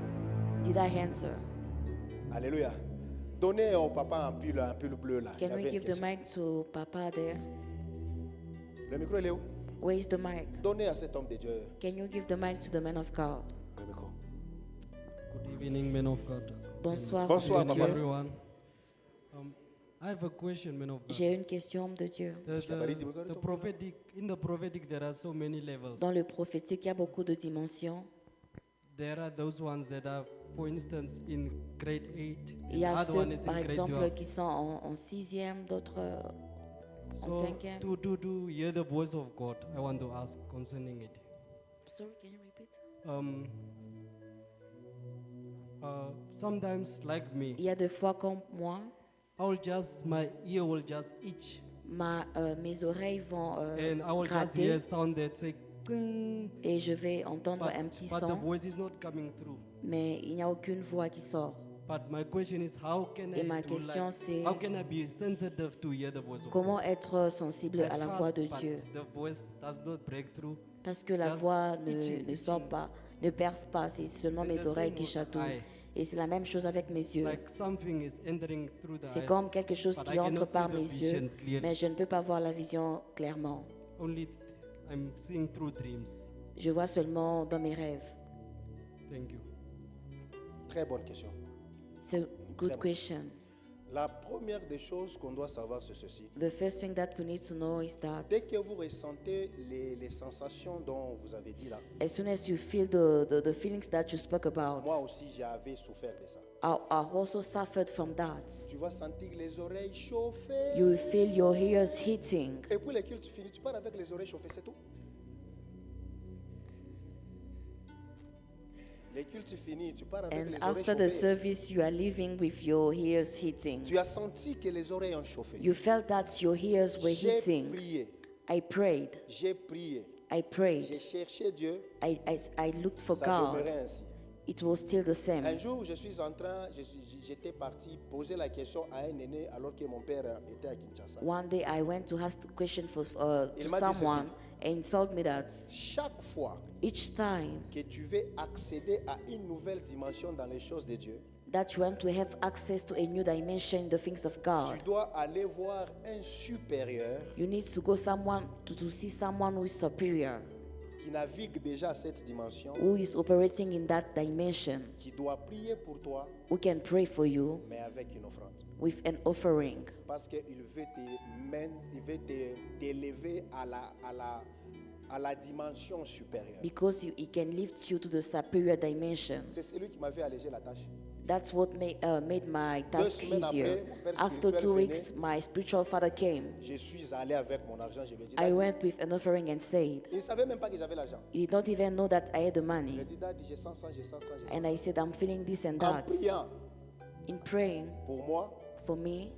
Did I answer? Alléluia. Donnez au papa un pull bleu là. Il Can we avait une give the question. mic to Papa there? Le micro il est où? Where is the mic? Donnez à cet homme de Dieu Can you give the mic to the man of God? le micro. Good evening, men of God. Bonsoir, Bonsoir, homme de papa. Dieu. Everyone. I have a question, men of God. J'ai une question, homme de Dieu. In the prophetic, there are so many levels. Dans le prophétique, il y a beaucoup de dimensions. There are those ones that are, for instance, in grade 8. Il y a Other one ceux, is in par grade exemple, 12. qui sont en sixième, d'autres en So, cinquième. to hear the voice of God, I want to ask concerning it. Sorry, can you repeat? Sometimes, like me, Il y a des fois comme moi, my ear will just itch, mes oreilles vont and I will just hear gratter sound that say, "Ting," et je vais entendre un petit but the son, voice is not coming through. mais il n'y a aucune voix qui sort. But my question is, how can Et ma question, c'est how can I be sensitive to hear the voice of comment God? être sensible I à la fast, voix de but Dieu. the voice does not break through. Parce que la Just voix itching, ne sort itching. pas, ne perce pas, c'est seulement And mes the oreilles same qui with chatouillent. eye. Et c'est la même chose avec mes yeux. Like something is entering through the C'est eyes, comme quelque chose but qui I entre cannot see par the mes vision yeux, clearly. mais je ne peux pas voir la vision clairement. Only I'm seeing through dreams. Je vois seulement dans mes rêves. Thank you. Très bonne question. It's a good bon. question. La première des choses qu'on doit savoir, c'est ceci. The first thing that we need to know is that Dès que vous ressentez les sensations dont vous avez dit là, as soon as you feel the feelings that you spoke about, moi aussi j'avais souffert de ça. I also suffered from that. Tu vas sentir les oreilles chauffées. You will feel your ears hitting. Et puis les cultes finis, tu pars avec les oreilles chauffées, c'est tout. Les cultes finis, tu pars avec And les oreilles after the chauffées. service, you are leaving with your ears hitting. Tu as senti que les oreilles ont chauffé. You felt that your ears were J'ai hitting. prié, I prayed. j'ai prié, I prayed. j'ai cherché Dieu, I looked for ça God. demeurait ainsi. It was still the Un same. jour, j'étais parti poser la question à un aîné alors que mon père était à Kinshasa. One day I went to ask the question to Il m'a dit someone, and he told me that Chaque fois each time que tu veux accéder à une nouvelle dimension dans les choses de Dieu, that you want to have access to a new dimension in the things of tu God, dois aller voir un supérieur you need to go someone to see someone who is superior, qui navigue déjà à cette dimension, who is operating in that dimension, qui doit prier pour toi, who can pray for you mais avec une offrande. with an offering, Parce qu'il veut t'élever à la dimension supérieure. because he can lift you to the superior dimension. C'est celui qui m'avait allégé la tâche. That's what made my task semaines easier. après, mon père After spirituel 2 venait. weeks, my spiritual father came. Je suis allé avec mon argent, je lui ai dit, I Daddy, went with an offering and said, il ne savait même pas que j'avais l'argent. he did not even know that I had the Je lui money. ai dit, Daddy, j'ai 100, j'ai 100, j'ai 100. And I said, I'm feeling this and En that. priant In praying pour moi, for me,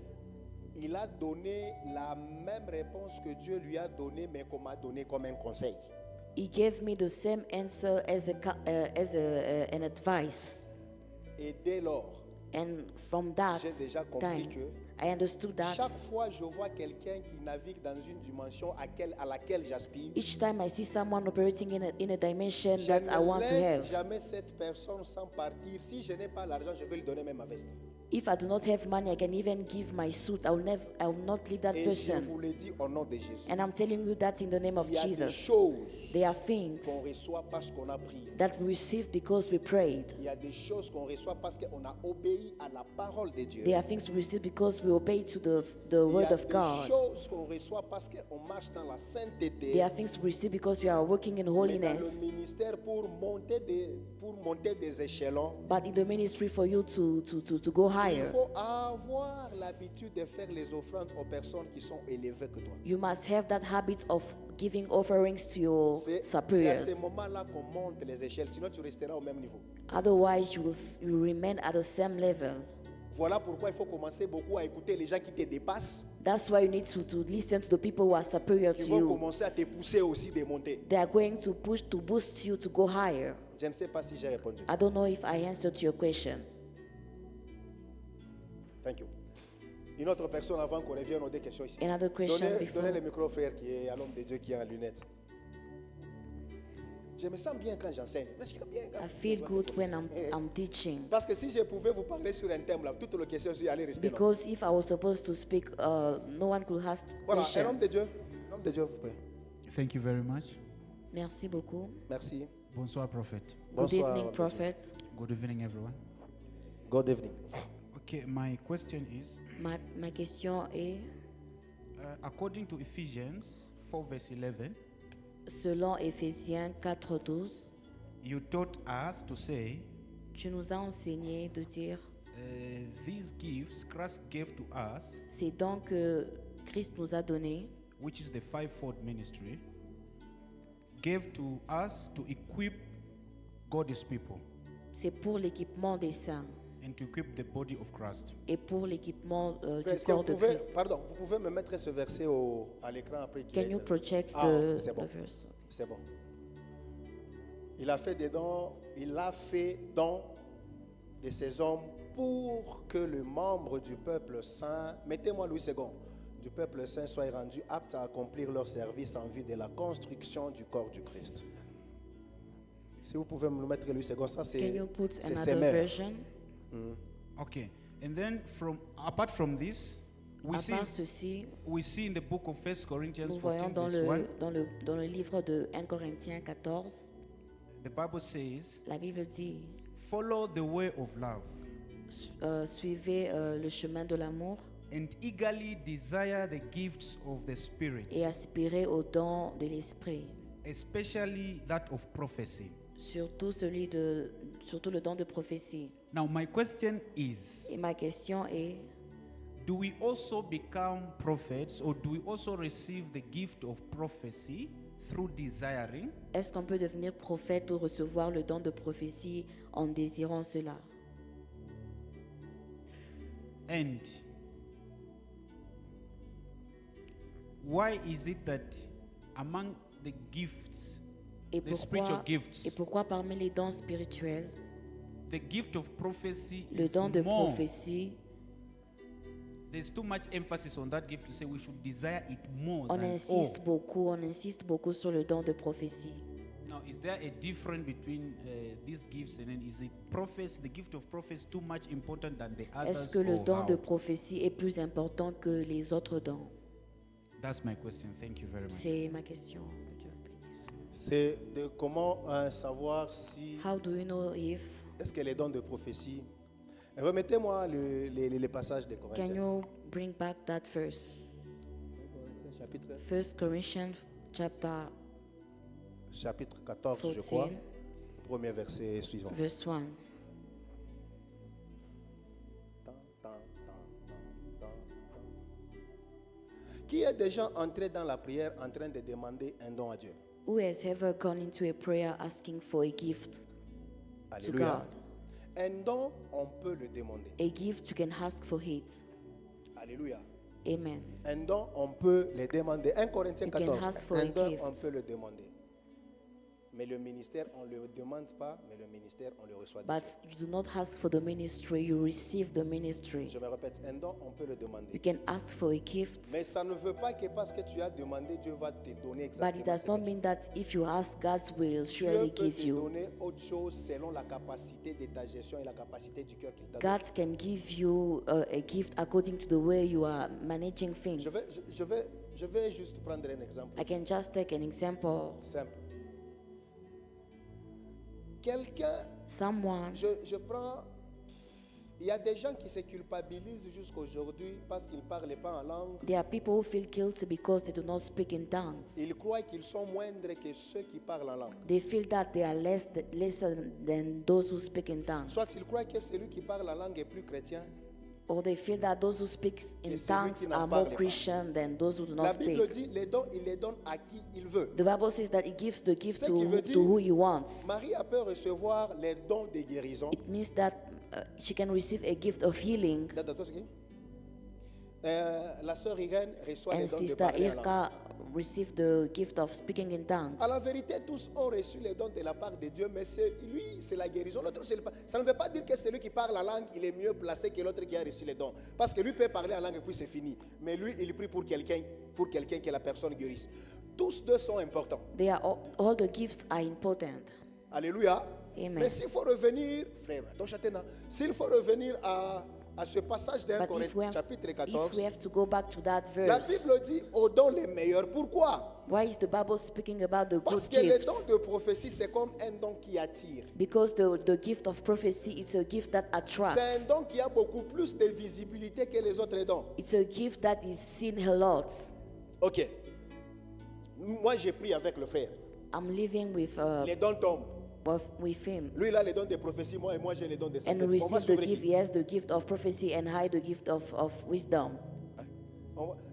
il a donné la même réponse que Dieu lui a donnée, mais qu'on m'a donné comme un conseil. he gave me the same answer as an advice. Et dès lors, And from that j'ai déjà compris time, que I understood that chaque fois je vois quelqu'un qui navigue dans une dimension à laquelle j'aspire, each time I see someone operating in a dimension je that I ne want to laisse have, jamais cette personne sans partir. Si je n'ai pas l'argent, je vais lui donner même ma veste. if I do not have money, I can even give my suit. I will not leave that Et je person. vous le dis au nom de Jésus. And I'm telling you that in the name of Il y a des Jesus. choses There are things qu'on reçoit parce qu'on a prié. that we received because we prayed. Il y a des choses qu'on reçoit parce qu'on a obéi à la parole de Dieu. There are things we receive because we obey to the Il y word a of des God. choses qu'on reçoit parce qu'on marche dans la sainteté. There are things we receive because we are working in Mais dans le holiness. ministère pour monter des échelons, But in the ministry, for you to go il higher, faut avoir l'habitude de faire les offrandes aux personnes qui sont élevées que toi. you must have that habit of giving offerings to your C'est à superiors. ce moment-là qu'on monte les échelles, sinon tu resteras au même niveau. Otherwise, you will remain at the same level. Voilà pourquoi il faut commencer beaucoup à écouter les gens qui te dépassent, That's why you need to listen to the people who are superior qui to vont you. commencer à te pousser aussi de monter. They are going to push to boost you to go higher. Je ne sais pas si j'ai répondu. I don't know if I answered your question. Thank you. Une autre personne avant qu'on revienne aux deux questions ici. Another question before. Donnez le micro au frère qui est à l'homme de Dieu qui est en lunettes. Je me sens bien quand j'enseigne. Je me sens bien quand I feel good when I'm teaching. Parce que si je pouvais vous parler sur un thème là, toutes les questions aussi allaient rester là. Because if I was supposed to speak, no one could ask Voilà, un homme de questions. Dieu. Un homme de Dieu, vous pouvez. Thank you very much. Merci beaucoup. Merci. Bonsoir, Prophet. Good Bonsoir, evening, homme de Dieu. Prophet. Good evening, everyone. Good evening. Okay, my question is Ma question est, according to Ephesians 4, verse 11, selon Éphésiens 4:12, you taught us to say, tu nous as enseigné de dire, these gifts Christ gave to us, ces dons que Christ nous a donnés, which is the fivefold ministry, gave to us to equip God's people c'est pour l'équipement des saints and to equip the body of Christ. et pour l'équipement du Est-ce que corps de Christ. vous pouvez me mettre ce verset à l'écran après qu'il Can ait- you project Ah, the c'est bon. verse? C'est bon. Il a fait des dons, il a fait don de ces hommes pour que le membre du peuple saint, mettez-moi Louis II, du peuple saint soit rendu apte à accomplir leur service en vue de la construction du corps du Christ. Si vous pouvez me le mettre Louis II, ça Can you put c'est another sémère. version? Okay, and then apart from this, À part ceci, we see in the book of 1 Corinthians nous 14, voyons dans verse 1, dans le livre de 1 Corinthiens 14, the Bible says, la Bible dit, follow the way of love suivez le chemin de l'amour and eagerly desire the gifts of the Spirit, et aspirez aux dons de l'esprit, especially that of prophecy. surtout le don de prophétie. Now, my question is, Et ma question est, do we also become prophets or do we also receive the gift of prophecy through desiring, Est-ce qu'on peut devenir prophète ou recevoir le don de prophétie en désirant cela? and why is it that among the gifts, Et the spiritual pourquoi, gifts, et pourquoi parmi les dons spirituels, the gift of prophecy le is don de more? prophétie, There's too much emphasis on that gift to say we should desire it more on than insiste beaucoup sur le don de prophétie. Now, is there a difference between these gifts, and then is it prophecy, the gift of prophecy, too much important than the others? Est-ce que le or don how? de prophétie est plus important que les autres dons? That's my question. Thank you very much. C'est ma question. Que Dieu le bénisse. C'est de comment savoir si How do you know if, est-ce que les dons de prophétie. Remettez-moi les passages de can Corinthiens. you bring back that verse? Chapitre, 1 Corinthians chapter chapitre 14, je crois. 14, Premier verset suivant. verse 1. Qui est déjà entré dans la prière en train de demander un don à Dieu? Who has ever gone into a prayer asking for a gift to Alléluia. God? Un don, on peut le demander. A gift, you can ask for it. Alléluia. Amen. Un don, on peut le demander. 1 Corinthiens You can 14. ask for Un a don, gift. on peut le demander. Mais le ministère, on ne le demande pas, mais le ministère, on le reçoit de But Dieu. you do not ask for the ministry, you receive the ministry. Je me répète, un don, on peut le You demander. can ask for a gift, Mais ça ne veut pas que parce que tu as demandé, Dieu va te donner but exactement it does ce not que tu mean that if you ask, God will Dieu surely peut give te you. donner autre chose selon la capacité de ta gestion et la capacité du cœur qu'il t'a donné. God can give you a gift according to the way you are managing things. Je vais juste prendre un exemple I can just take an example. simple. Quelqu'un, Someone, je prends, il y a des gens qui se culpabilisent jusqu'aujourd'hui parce qu'ils ne parlent pas en langue. there are people who feel guilty because they do not speak in tongues. Ils croient qu'ils sont moindres que ceux qui parlent en langue. They feel that they are lesser than those who speak in tongues. Soit ils croient que celui qui parle en langue est plus chrétien. Or they feel that those who speak in Et celui tongues qui n'en are parle more pas. Christian than those who do La not Bible speak. dit, les dons, il les donne à qui il veut. The Bible says that it gives the gift Ce qui veut to who he dire, wants. Marie a pu recevoir les dons de guérison. It means that she can receive a gift of healing, La sœur Irène reçoit les and dons de Sister parler en langue. Irka received the gift of speaking in tongues. À la vérité, tous ont reçu les dons de la part de Dieu, mais lui, c'est la guérison. L'autre, c'est ça ne veut pas dire que celui qui parle en langue, il est mieux placé que l'autre qui a reçu les dons. Parce que lui peut parler en langue et puis c'est fini. Mais lui, il prie pour quelqu'un que la personne guérisse. Tous deux sont importants. They are all the gifts are important. Alléluia. Amen. Mais s'il faut revenir, frère, donc Chatena, s'il faut revenir à ce passage d'un But Corinthiens, chapitre if 14, we have to go back to that la verse, Bible dit aux dons les meilleurs. Pourquoi? why is the Bible speaking about the Parce good que le gifts? don de prophétie, c'est comme un don qui attire. Because the gift of prophecy is a gift that C'est un attracts. don qui a beaucoup plus de visibilité que les autres dons. It's a gift that is seen a lot. Ok. Moi, j'ai pris avec le frère. I'm living Les dons tombent. with him. Lui, il a les dons de prophétie, moi j'ai les dons de And sagesse. On va receive the suivre gift. qui? He has the gift of prophecy and I the gift of wisdom.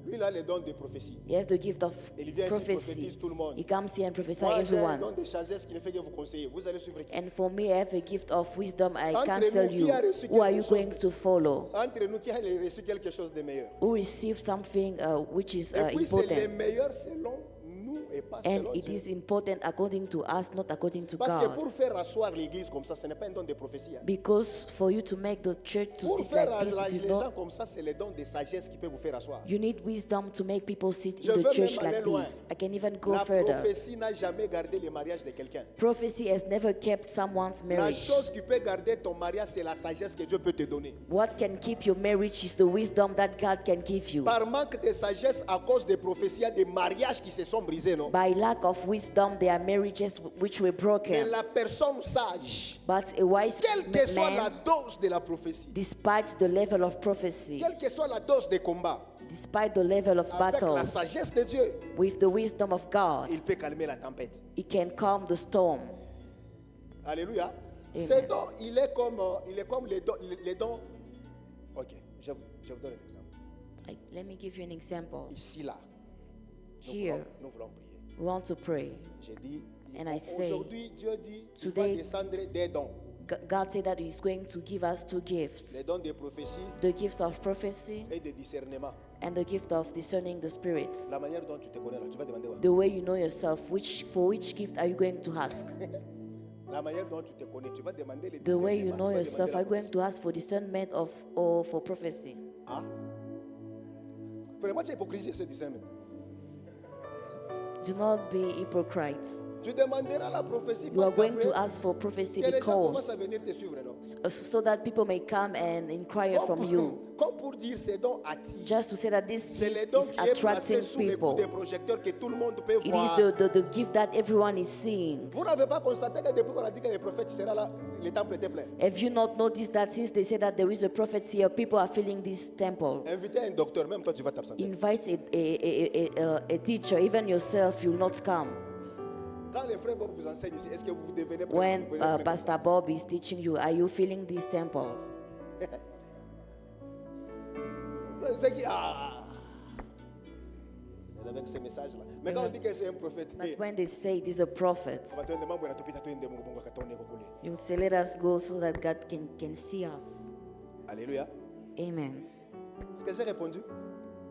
Lui, il a les dons de prophétie. He has the gift of Et il vient ici, prophecy. prophétise tout le monde. He comes here and prophesies Moi, j'ai un everyone. don de sagesse qui ne fait que vous conseiller. Vous allez suivre qui? And for me, I have a gift of wisdom. I Entre counsel nous, you. qui a reçu Who are quelque you chose going de- to follow? Entre nous, qui a reçu quelque chose de meilleur. Who receive something which is Et puis, c'est les important? meilleurs selon nous et pas And selon it Dieu. is important according to us, not according to Parce que God. pour faire asseoir l'église comme ça, ce n'est pas un don de prophétie. hein. Because for you to make the church to Pour sit faire like this, les it is gens not, comme ça, c'est les dons de sagesse qui peuvent vous faire asseoir. you need wisdom to make people sit Je in veux the church même aller like loin. this. I can even go La further. prophétie n'a jamais gardé le mariage de quelqu'un. Prophecy has never kept someone's La marriage. chose qui peut garder ton mariage, c'est la sagesse que Dieu peut te donner. What can keep your marriage is the wisdom that God can give you. Par manque de sagesse, à cause des prophéties, il y a des mariages qui se sont brisés, non? By lack of wisdom, there are marriages which were Mais broken. la personne sage, But a wise quelle que soit la man, dose de la prophétie, despite the level of prophecy, quelle que soit la dose de combat, despite the level of avec la battles, sagesse de Dieu, with the wisdom of God, il peut calmer la tempête. it can calm the storm. Alléluia. Ce don, il est comme les dons. Ok, je vous donne un exemple. Let me give you an example. Ici, là, Here, nous voulons prier. We want to pray. J'ai dit, And I say, aujourd'hui, Dieu dit, il va today- descendre des dons. God said that He's going to give us two gifts: Les dons de prophétie the gift of prophecy et de discernement. and the gift of discerning the spirits. La manière dont tu te connais là, tu vas demander. The way you know yourself, for which gift are you going to ask? La manière dont tu te connais, tu vas demander les The way you discernements, know tu vas yourself, demander are la you going prophétie. to ask for discernment or for prophecy? Ah. Vraiment, tu es hypocrisie, ce discernement. Do not be hypocrites. Tu demanderas la prophétie You are parce going to qu'après, ask for prophecy que les gens commencent à because venir te suivre, non? so that people may come and inquire from you. Comme pour dire, ces dons attirent. Just to say that this C'est les gift dons is qui est placé attracting sous les coups people. des projecteurs que tout le monde peut It is voir. the gift that everyone is seeing. Vous n'avez pas constaté que depuis qu'on a dit que les prophètes seraient là, les temples étaient pleins. Have you not noticed that since they say that there is a prophet here, people are filling this temple? Invitez un docteur, même toi tu vas t'absenter. Invite a teacher, even yourself, you will not come. Quand les frères Bob vous enseignent ici, est-ce que vous devenez prêt? When Vous devenez prêt comme ça? Pastor Bob is teaching you, are you filling this temple? C'est qui avec ces messages-là. Mais quand on dit que c'est un prophète, But when they say it is a prophet, on va te demander, "Mbona tupita tuende Mungu Mungu akatone kukule." you say, let us go so that God can see us. Alléluia. Amen. Est-ce que j'ai répondu?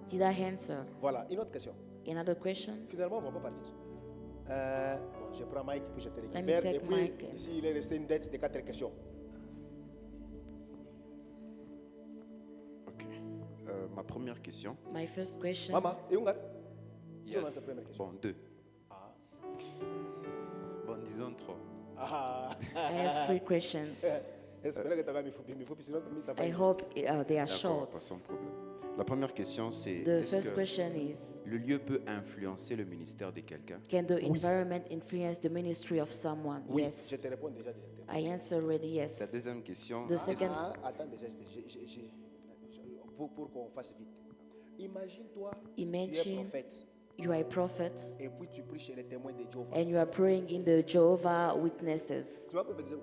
Did I answer? Voilà, une autre question. Another question? Finalement, on ne va pas partir. Bon, je prends Mike, puis je te me récupère. take Et puis, Mike. ici, il est resté une dette de 4 questions. Ok. Ma première question. My first question. Maman, et où il y Tu a- lances la première question. Bon, 2. Bon, disons 3. Ah, I have three questions. j'espère que tu vas me faut, puis sinon, tu vas I faire hope injustice. they are D'accord, short. pas sans problème. La première question, c'est The est-ce first que question is, le lieu peut influencer le ministère de quelqu'un? can the environment influence the ministry of someone? Oui, je Yes. te réponds déjà directement. I answer already La yes. deuxième question, The second, Attends déjà, pour qu'on fasse vite. Imagine-toi, tu es Imagine- prophète, you are a prophet et puis tu pries chez les témoins de Jéhovah. and you are praying in the Jehovah Witnesses. Tu vas prophétiser où?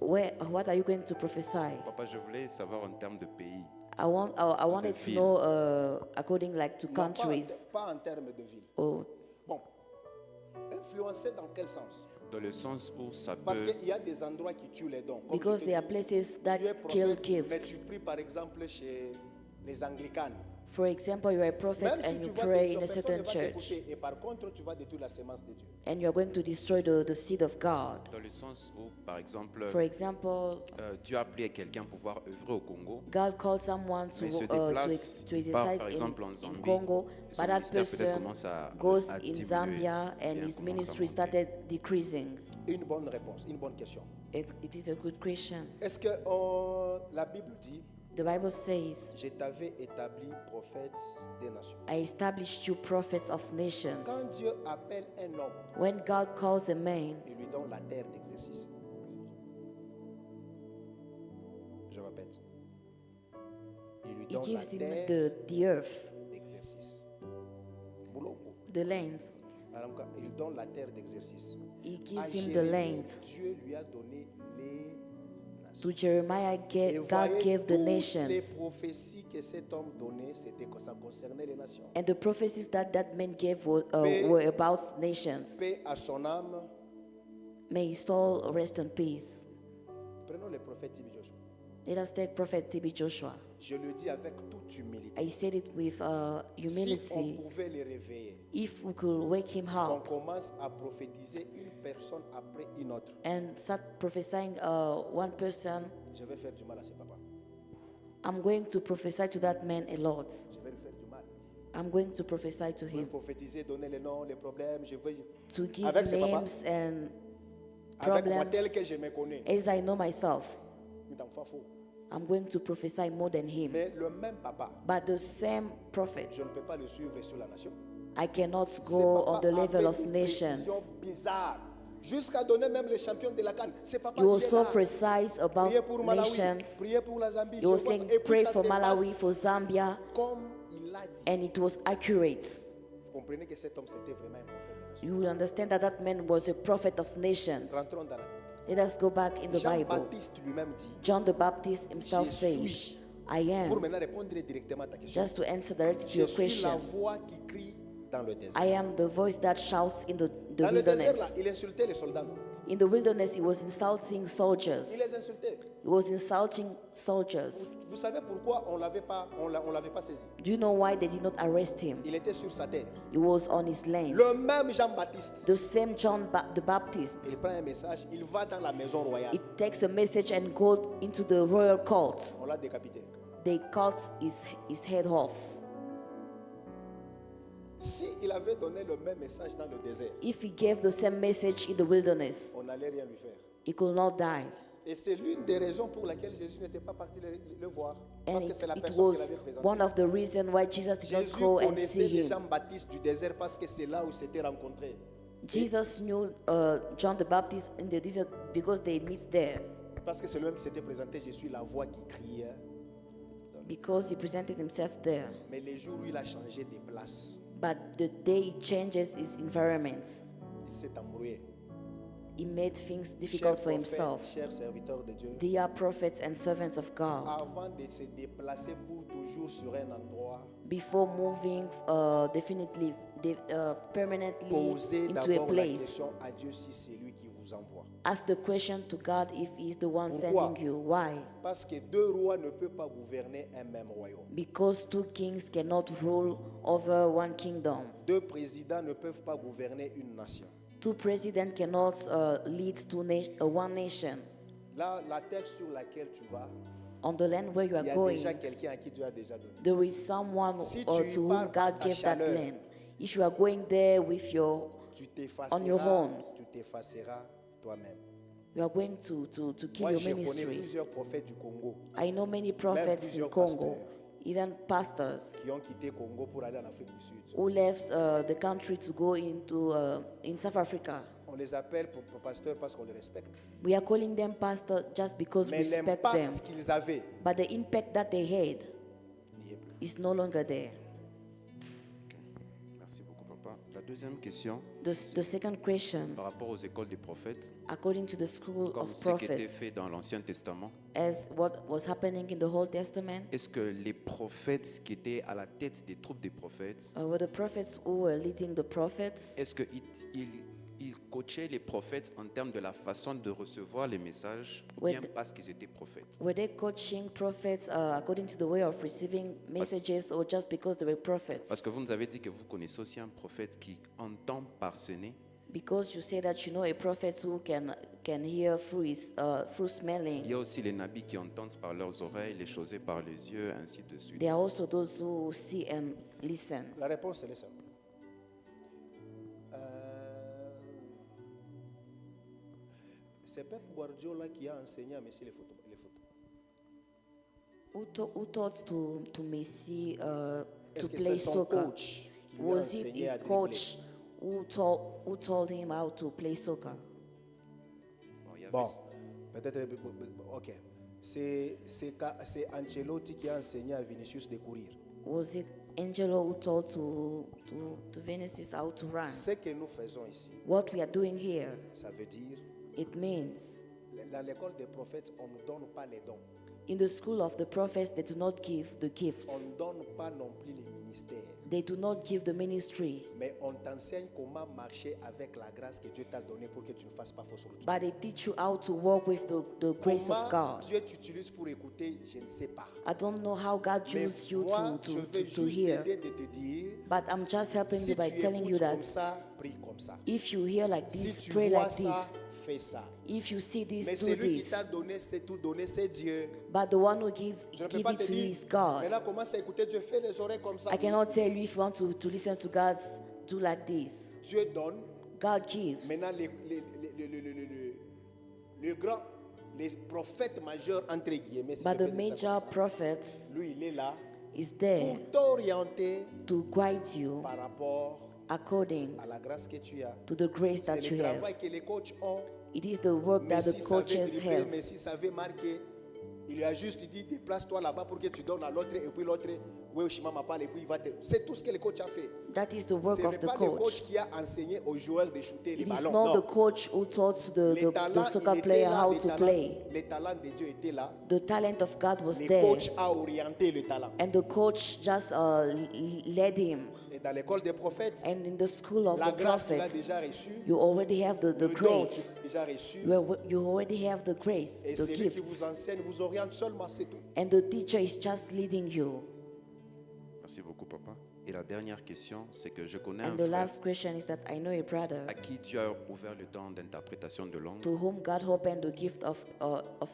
What are you going to prophesy? papa, je voulais savoir en termes de pays. I wanted to ville. know according like to Non, pas en countries. pas en termes de ville. Or Bon, influencer dans quel sens? Dans le sens où ça Parce peut... qu'il y a des endroits qui tuent les dons. Comme because je te there are dis, places that tu es kill prophète, mais gifts. tu pries par exemple chez les anglicanes. For example, you are a prophet Même si and tu you vois pray des in a personnes, certain ne va church, t'écouter. Et par contre, tu vas détruire la sémence de Dieu. and you are going to destroy the seed of God. Dans le sens où, par exemple, For example, Dieu a appelé quelqu'un pour pouvoir œuvrer au Congo, God called someone to mais se to déplace, part reside par exemple en in Zambie, Congo, et son but that ministère peut-être person commence à goes à in diminuer, Zambia et and elle his commence à ministry monter. started decreasing. Une bonne réponse, une bonne question. It is a good question. Est-ce que la Bible dit, The Bible says, je t'avais établi prophète des nations? I established you prophets of nations. Quand Dieu appelle un homme, When God calls a man, il lui donne la terre d'exercice. Je répète. Il lui He donne la gives him terre the earth, d'exercice. Boulongo. the land. Alors, il donne la terre d'exercice. He À gives him the Jérémie, land. Dieu lui a donné les nations. To Jeremiah, Et God voyez, gave the toutes les nations. prophéties que cet homme donnait, ça concernait les nations. And the prophecies that man gave Paix- were about nations. Paix à son âme. May his soul rest in peace. Prenons le prophète Tibi Joshua. Let us take Prophet T.B. Joshua. Je le dis avec toute humilité. I said it with Si on humility. pouvait les réveiller, If we could wake him on up commence à prophétiser une personne après une autre. and start prophesying one person, Je vais faire du mal à ce papa. I'm going to prophesy to that man a lot. Je vais lui faire du mal. I'm going to prophesy to Je vais him, prophétiser, donner les noms, les problèmes. Je vais to give Avec ses papas. names and avec moi problems. tel que je me connais. As I know myself, Mais t'en fais faux. I'm going to prophesy more than him. Mais le même papa, But the same prophet, je ne peux pas le suivre sur la nation. I cannot Ce go papa on the level avait of une nations. précision bizarre. Jusqu'à donner même les champions de la CAN. C'est papa He was qui est so là. precise about Priez pour Malawi, nations. priez pour la Zambie. He Je was pense- saying, et puis pray ça for se Malawi, passe for Zambia, comme il l'a dit. and it was accurate. Vous comprenez que cet homme c'était vraiment un prophète des nations. You will understand that that man was a prophet of nations. Rentrons dans la Bible. Let us go back in the Bible. Jean-Baptiste lui-même dit, John the Baptist himself Je said, suis. I pour am. maintenant répondre directement à ta question, Just to answer directly to je your suis la question, voix qui crie dans le désert. I am the voice that shouts in the Dans le désert, là, wilderness. il insultait les soldats. Non? In the wilderness, he was insulting soldiers. Il les insultait. He was insulting soldiers. Vous savez pourquoi on l'avait pas saisi? Do you know why they did not arrest him? Il était sur sa terre. He was on his land. Le même Jean-Baptiste, The same John the Baptist. il prend un message, il va dans la maison royale. It takes a message and goes into the royal court. On l'a décapité. They cut his head off. Si il avait donné le même message dans le désert, If he gave the same message in the wilderness, on n'allait rien lui faire. he could not die. Et c'est l'une des raisons pour laquelle Jésus n'était pas parti le voir. And Parce que c'est la it personne qu'il was avait présentée. one of the reasons why Jesus did not Jésus go and connaissait see les him. Jean-Baptiste du désert parce que c'est là où ils s'étaient rencontrés. Jesus knew John the Baptist in the desert because they meet there. Parce que c'est lui-même qui s'était présenté, je suis la voix qui criait. Because he presented himself there. Mais les jours où il a changé de place, But the day he changes his environment, il s'est embrouillé. he made things difficult Chers for prophètes, himself. chers serviteurs de Dieu, They are prophets and servants of God. avant de se déplacer pour toujours sur un endroit, Before moving permanently posez into a d'abord la place, question à Dieu si c'est lui qui vous envoie. ask the question to God if he is the one Pourquoi? sending you. Why? Parce que deux rois ne peuvent pas gouverner un même royaume. Because two kings cannot rule over one kingdom. Deux présidents ne peuvent pas gouverner une nation. Two presidents cannot lead one nation. Là, la terre sur laquelle tu vas, On the land where you il y are a going, déjà quelqu'un à qui Dieu a déjà donné. there is someone Si or tu y to whom pars par God ta gave that chaleur, land. If you are going there with your, Tu On your own. t'effaceras toi-même. you are going to kill Moi, your je connais ministry. plusieurs prophètes du Congo I know many prophets in plusieurs Congo, pasteurs. even pastors, qui ont quitté Congo pour aller en Afrique du Sud. who left the country to go into in South Africa. On les appelle pour pasteurs parce qu'on les respecte. We are calling them pastor just because we Mais respect them. l'impact qu'ils avaient But the impact that they had n'y est plus. is no longer there. Merci beaucoup, papa. La deuxième question, The second question, par rapport aux écoles des prophètes, according to the school comme of ce qui était prophets, fait dans l'Ancien Testament, as what was happening in the Old Testament, est-ce que les prophètes qui étaient à la tête des troupes des prophètes, were the prophets who were leading the prophets? est-ce qu'ils coachaient les prophètes en termes de la façon de recevoir les messages, Ouais, bien parce qu'ils étaient prophètes? Were they coaching prophets according to the way of receiving messages or just because they were prophets? Parce que vous nous avez dit que vous connaissez aussi un prophète qui entend par ce nez. Because you say that you know a prophet who can hear through Il smelling. y a aussi les nabis qui entendent par leurs oreilles, les choses par les yeux, ainsi de suite. There are also those who see and listen. La réponse, elle est simple. C'est Pep Guardiola qui a enseigné à Messi les photos. Who taught to Messi Est-ce to que play c'est son soccer? coach qui lui a Was it enseigné à his dribbler? coach who told him how to play soccer? Bon, il y avait- Bon, peut-être. Ok. C'est Ancelotti qui a enseigné à Vinicius de courir. Was it Angelo who told to Vinicius how to run? Ce que nous faisons ici, What we are doing here, ça veut dire, it means dans l'école des prophètes, on ne donne pas les dons. in the school of the prophets, they do not give the On gifts. ne donne pas non plus les ministères. They do not give the ministry, Mais on t'enseigne comment marcher avec la grâce que Dieu t'a donnée pour que tu ne fasses pas fausse route. but they teach you how to walk with the grace of Comment God. Dieu t'utilise pour écouter, je ne sais pas. I don't know how God Mais used you moi, to je veux to juste hear, t'aider de te dire, but I'm just helping si you by tu telling you écoutes comme that ça, prie comme ça. if you hear like Si this, tu pray vois like ça, this. fais ça. If you see this, Mais do celui qui this. t'a donné, c'est tout donné, c'est Dieu. But the one who Je ne peux give pas it te to you dire, is God. maintenant commence à écouter Dieu, fais les oreilles comme ça. I cannot tell you if you want to listen to God, do like this. Dieu donne. God gives. Maintenant, le grand, les prophètes majeurs, entre guillemets, si But je the peux dire ça major comme ça, prophets lui, il est là is there pour t'orienter to guide you par rapport according à la grâce que tu as. to the grace C'est that le you have. travail que les coachs ont. It is the work that Messi the savait coaches dribbler, have. Messi savait marquer. Il lui a juste dit, déplace-toi là-bas pour que tu donnes à l'autre, et puis l'autre, oui, Oshima m'appelle, et puis il va te... C'est tout ce que le coach a fait. That is the work Ce n'est of the pas le coach. coach qui a enseigné aux joueurs de shooter les It is ballons. not Non. the coach who taught the Les talents, soccer il était player là, how les to talents- play. Les talents de Dieu étaient là. The talent of God was Le there. coach a orienté le talent. And the coach just led him. Et dans l'école des prophètes, And in the school of la the grâce tu l'as prophets, déjà reçue, you already have the le don tu grace. l'as déjà reçu, You already have the grace, et the celui qui vous gifts. enseigne vous oriente seulement, c'est tout. And the teacher is just leading you. Merci beaucoup, papa. Et la dernière question, c'est que je connais un And the frère last question is that I know a brother à qui tu as ouvert le don d'interprétation de langue. to whom God opened the gift of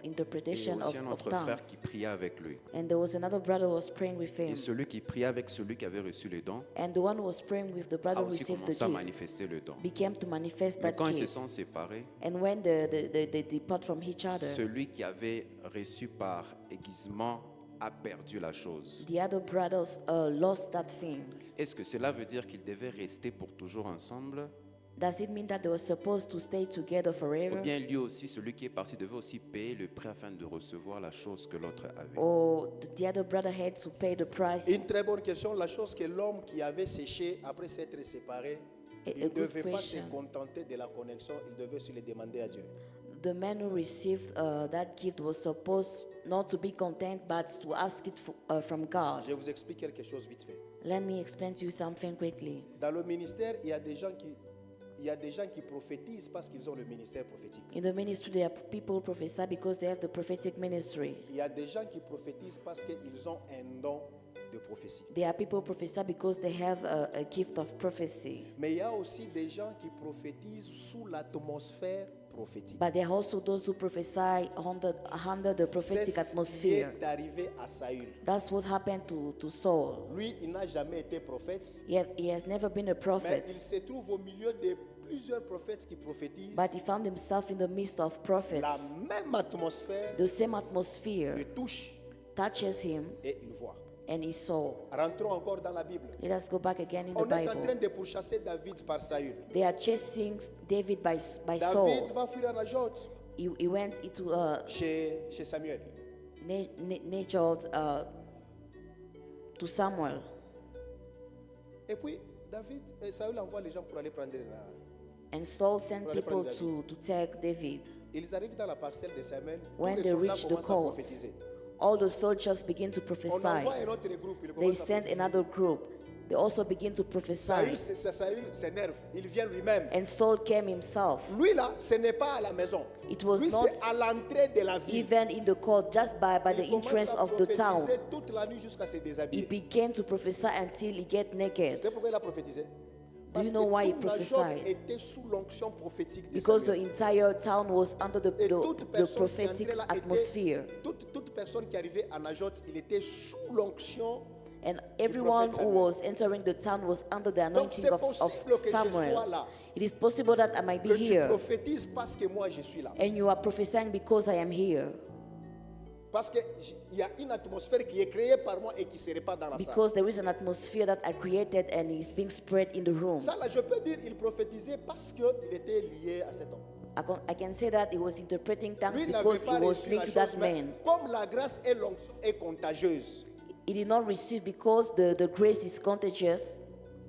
Et interpretation aussi un of autre frère tongues. qui priait avec lui. And there was another brother who was praying with him. Et celui qui priait avec celui qui avait reçu le don And the one who was praying with the a brother who aussi received the commencé à gift manifester le don. became to manifest Mais that quand ils se gift. sont séparés, And when they depart from each other, celui qui avait reçu par aiguisement a perdu la chose. the other brothers lost that thing. Est-ce que cela veut dire qu'ils devaient rester pour toujours ensemble? Does it mean that they were supposed to stay together Ou forever? bien lui aussi, celui qui est parti, devait aussi payer le prix afin de recevoir la chose que l'autre avait? Or the other brother had to pay the price? Une très bonne question. La chose que l'homme qui avait séché après s'être séparé, A il ne good devait pas se question. contenter de la connexion, il devait se le demander à Dieu. The man who received that gift was supposed not to be content, but to ask it from God. Je vous explique quelque chose vite fait. Let me explain to you something quickly. Dans le ministère, il y a des gens qui prophétisent parce qu'ils ont le ministère prophétique. In the ministry, there are people who prophesy because they have the prophetic ministry. Il y a des gens qui prophétisent parce qu'ils ont un don de prophétie. There are people who prophesy because they have a gift of prophecy. Mais il y a aussi des gens qui prophétisent sous l'atmosphère prophétique. But there are also those who prophesy under the C'est prophetic ce qui atmosphere. est arrivé à Saül. That's what happened to Saul. Lui, il n'a jamais été prophète, He has never been a mais prophet, il se trouve au milieu de plusieurs prophètes qui prophétisent. but he found himself in the midst of prophets. La même atmosphère The same atmosphere le touche touches him, et il voit. and he saw. Rentrons encore dans la Bible. Let us go back again in the On est en train Bible. de pourchasser David par Saül. They are chasing David by David Saul. va fuir à Najot He went into chez Samuel. Najoth to Samuel. Et puis, Saül envoie les gens pour aller prendre la... And Saul sent Pour aller people prendre to take David. Ils arrivent dans la parcelle de Samuel. When Tous les they soldats reach the commencent à court, prophétiser. all the soldiers begin to On prophesy. envoie un autre groupe. Ils They commencent à sent prophétiser. another group. They also begin to prophesy. Saül s'énerve. Il vient lui-même. And Saul came himself. Lui là, ce n'est pas à la maison. It was Lui, not c'est à l'entrée de la ville. even in the court, just by the Il commence entrance à of the town. prophétiser toute la nuit jusqu'à se He déshabiller. began to prophesy until he get Vous naked. savez pourquoi il a prophétisé? Parce you know why he que tout Najot prophesied? était sous l'onction prophétique de Because the Samuel. entire town was under Et toute the personne qui prophetic entrait là atmosphere. toute personne qui arrivait à Najot, il était sous l'onction. And everyone who Samuel. was entering the town was under the Donc anointing c'est of possible que je sois Samuel. là, It is possible that I might be que tu here. prophétises parce que moi je suis là. And you are prophesying because I am here. Parce qu'il y a une atmosphère qui est créée par moi et qui ne serait pas dans la salle. Because there is an atmosphere that I created and is being spread in the room. Ça là, je peux dire, il prophétisait parce qu'il était lié à cet homme. I can say that he was interpreting tongues Lui n'avait because pas he was reçu la linked to that chose, mais man. comme la grâce et l'onction est contagieuse, He did not receive because the grace is contagious.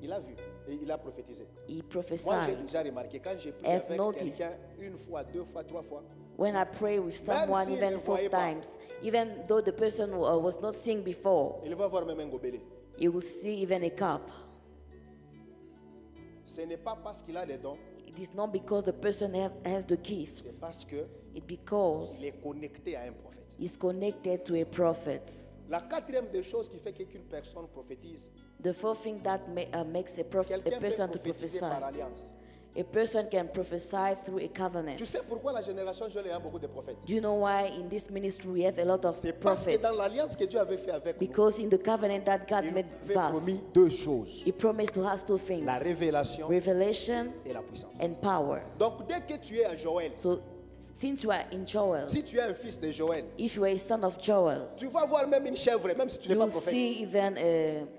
il a vu et il a prophétisé. He Moi, j'ai prophesied. déjà remarqué, quand j'ai prié I've avec noticed. quelqu'un une fois, deux fois, trois fois, When I pray with someone, s'il even ne 4 voyait pas. times, even though the person was not seeing before, il va voir même un gobelé. he will see even a cup. Ce n'est pas parce qu'il a les dons, It is not because the person has the c'est gift. parce qu'il It's because est connecté à un prophète. he's connected to a prophet. La quatrième des choses qui fait qu'une personne prophétise, The fourth thing that makes a quelqu'un peut person to prophétiser prophesy. par alliance. A person can prophesy through a covenant. Tu sais pourquoi la génération jeune a beaucoup de prophètes? Do you know why in this ministry we have a lot of C'est parce que prophets? dans l'alliance que Dieu avait fait avec nous, Because in the covenant that God il made nous with avait us, promis deux choses, He promised to us two things: la révélation revelation et la puissance. and power. Donc dès que tu es à Joël, So, since you are in Joel, si tu es un fils de Joël, if you are a son of Joel, tu vas voir même une chèvre, même si tu n'es you pas will prophète. see even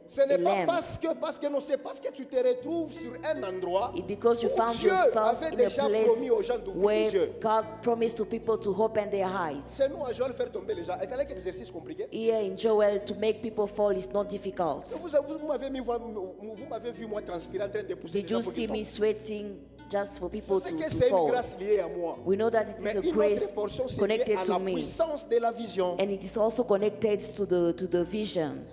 Ce a n'est pas lamb. parce que non, c'est parce que tu te retrouves sur un endroit It's because you où found Dieu yourself avait in a déjà promis aux gens place d'ouvrir where les yeux. God promised to people to open their eyes. C'est nous à Joël faire tomber les gens. Et quel est l'exercice compliqué? Here in Joel, to make people fall is not difficult. Vous m'avez vu moi transpirer en train de pousser les Did gens you pour see qu'ils me tombent. sweating just for people C'est to que c'est une fall? grâce liée à moi. We know that it Mais is a une autre grace portion, c'est lié connected à to la me, puissance de la vision. and it is also connected to the vision.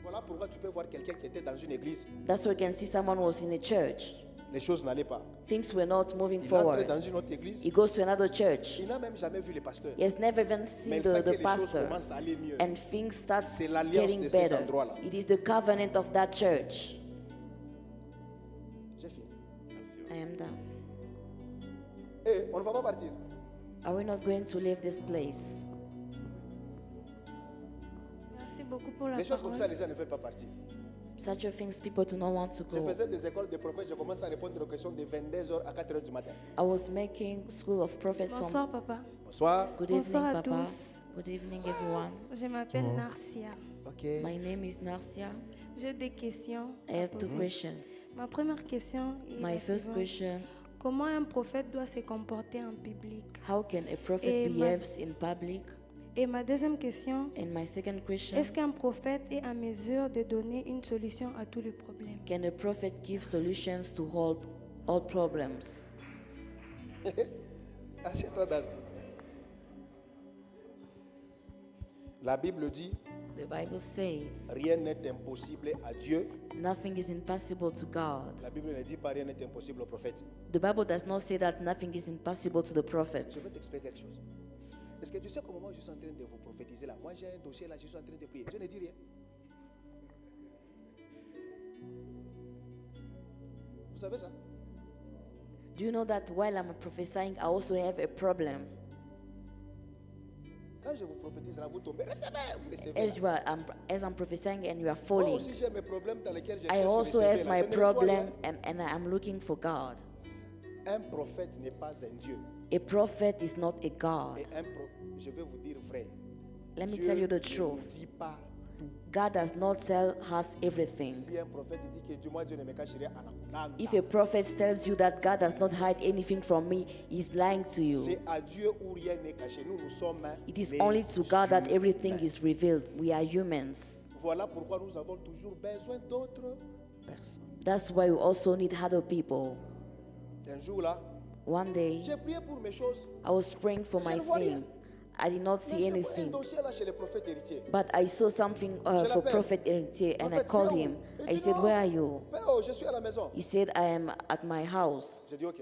Voilà Voilà pourquoi tu peux voir quelqu'un qui était dans une église, That's why you can see someone was in a church. les choses n'allaient pas. Things were not moving Il entre forward. dans une autre église, He goes to another church. il n'a même jamais vu les pasteurs. He has never even Mais seen il sent que the les choses pastor. commencent à aller mieux. And things start C'est l'alliance getting de cet better. endroit-là. It is the covenant of that church. J'ai fini. I am done. Et on ne va pas partir. Are we not going to leave this place? Merci beaucoup pour la Les choses comme ça, parole. les gens ne veulent pas partir. Such a things people do not want to Je go. faisais des écoles de prophètes, je commençais à répondre aux questions de 22h à 4h du matin. I was making school of prophets from. Bonsoir papa. Bonsoir. Good Bonsoir evening, à Papa. tous. Good evening, everyone. Je m'appelle Narcia. Ok. My name is Narcia. J'ai des questions. I have two à poser. questions. Ma première question est My la first suivante. question: Comment un prophète doit se comporter en public? how can a prophet Et ma- behaves in public? Et ma deuxième question, And my second question: est-ce qu'un prophète est en mesure de donner une solution à tous les problèmes? can a prophet give solutions to all problems? Assieds-toi dans. La Bible dit, The Bible says rien n'est impossible à Dieu. nothing is impossible to God. La Bible ne dit pas rien n'est impossible au prophète. The Bible does not say that nothing is impossible to the Je prophets. vais t'expliquer quelque chose. Est-ce que tu sais qu'au moment où je suis en train de vous prophétiser là, moi j'ai un dossier là, je suis en train de prier. Je ne dis rien. Vous savez ça? Do you know that while I'm prophesying, I also have a problem? Quand je vous prophétise là, vous tombez. Recevez, vous recevez. As I'm prophesying and you are Moi falling, aussi j'ai mes problèmes dans lesquels je I cherche also recevez, have là. my Je ne reçois problem rien. and I'm looking for God. Un prophète n'est pas un Dieu. A prophet is not a God. Et je vais vous dire vrai. Let me Dieu tell you the ne truth. nous dit pas tout. God does not tell us everything. Si un prophète dit que du moins Dieu ne me cache rien, If a prophet tells you that God does not hide anything from me, he's lying to you. c'est à Dieu où rien n'est caché. Nous sommes It is les only to God that everything humains. is revealed. We are humans. Voilà pourquoi nous avons toujours besoin d'autres personnes. That's why we also need other people. Un jour là, One day, j'ai prié pour mes choses. I was praying for Je my ne vois rien. things. I did not Mais see j'ai un anything. dossier là chez le prophète héritier. But I saw something Je for l'appelle. Prophet Héritier and I Prophète, called tu es où? him. Il I dit, said, non. where are you? Père, oh, je suis à la maison. He said, I am at my house. J'ai dit ok.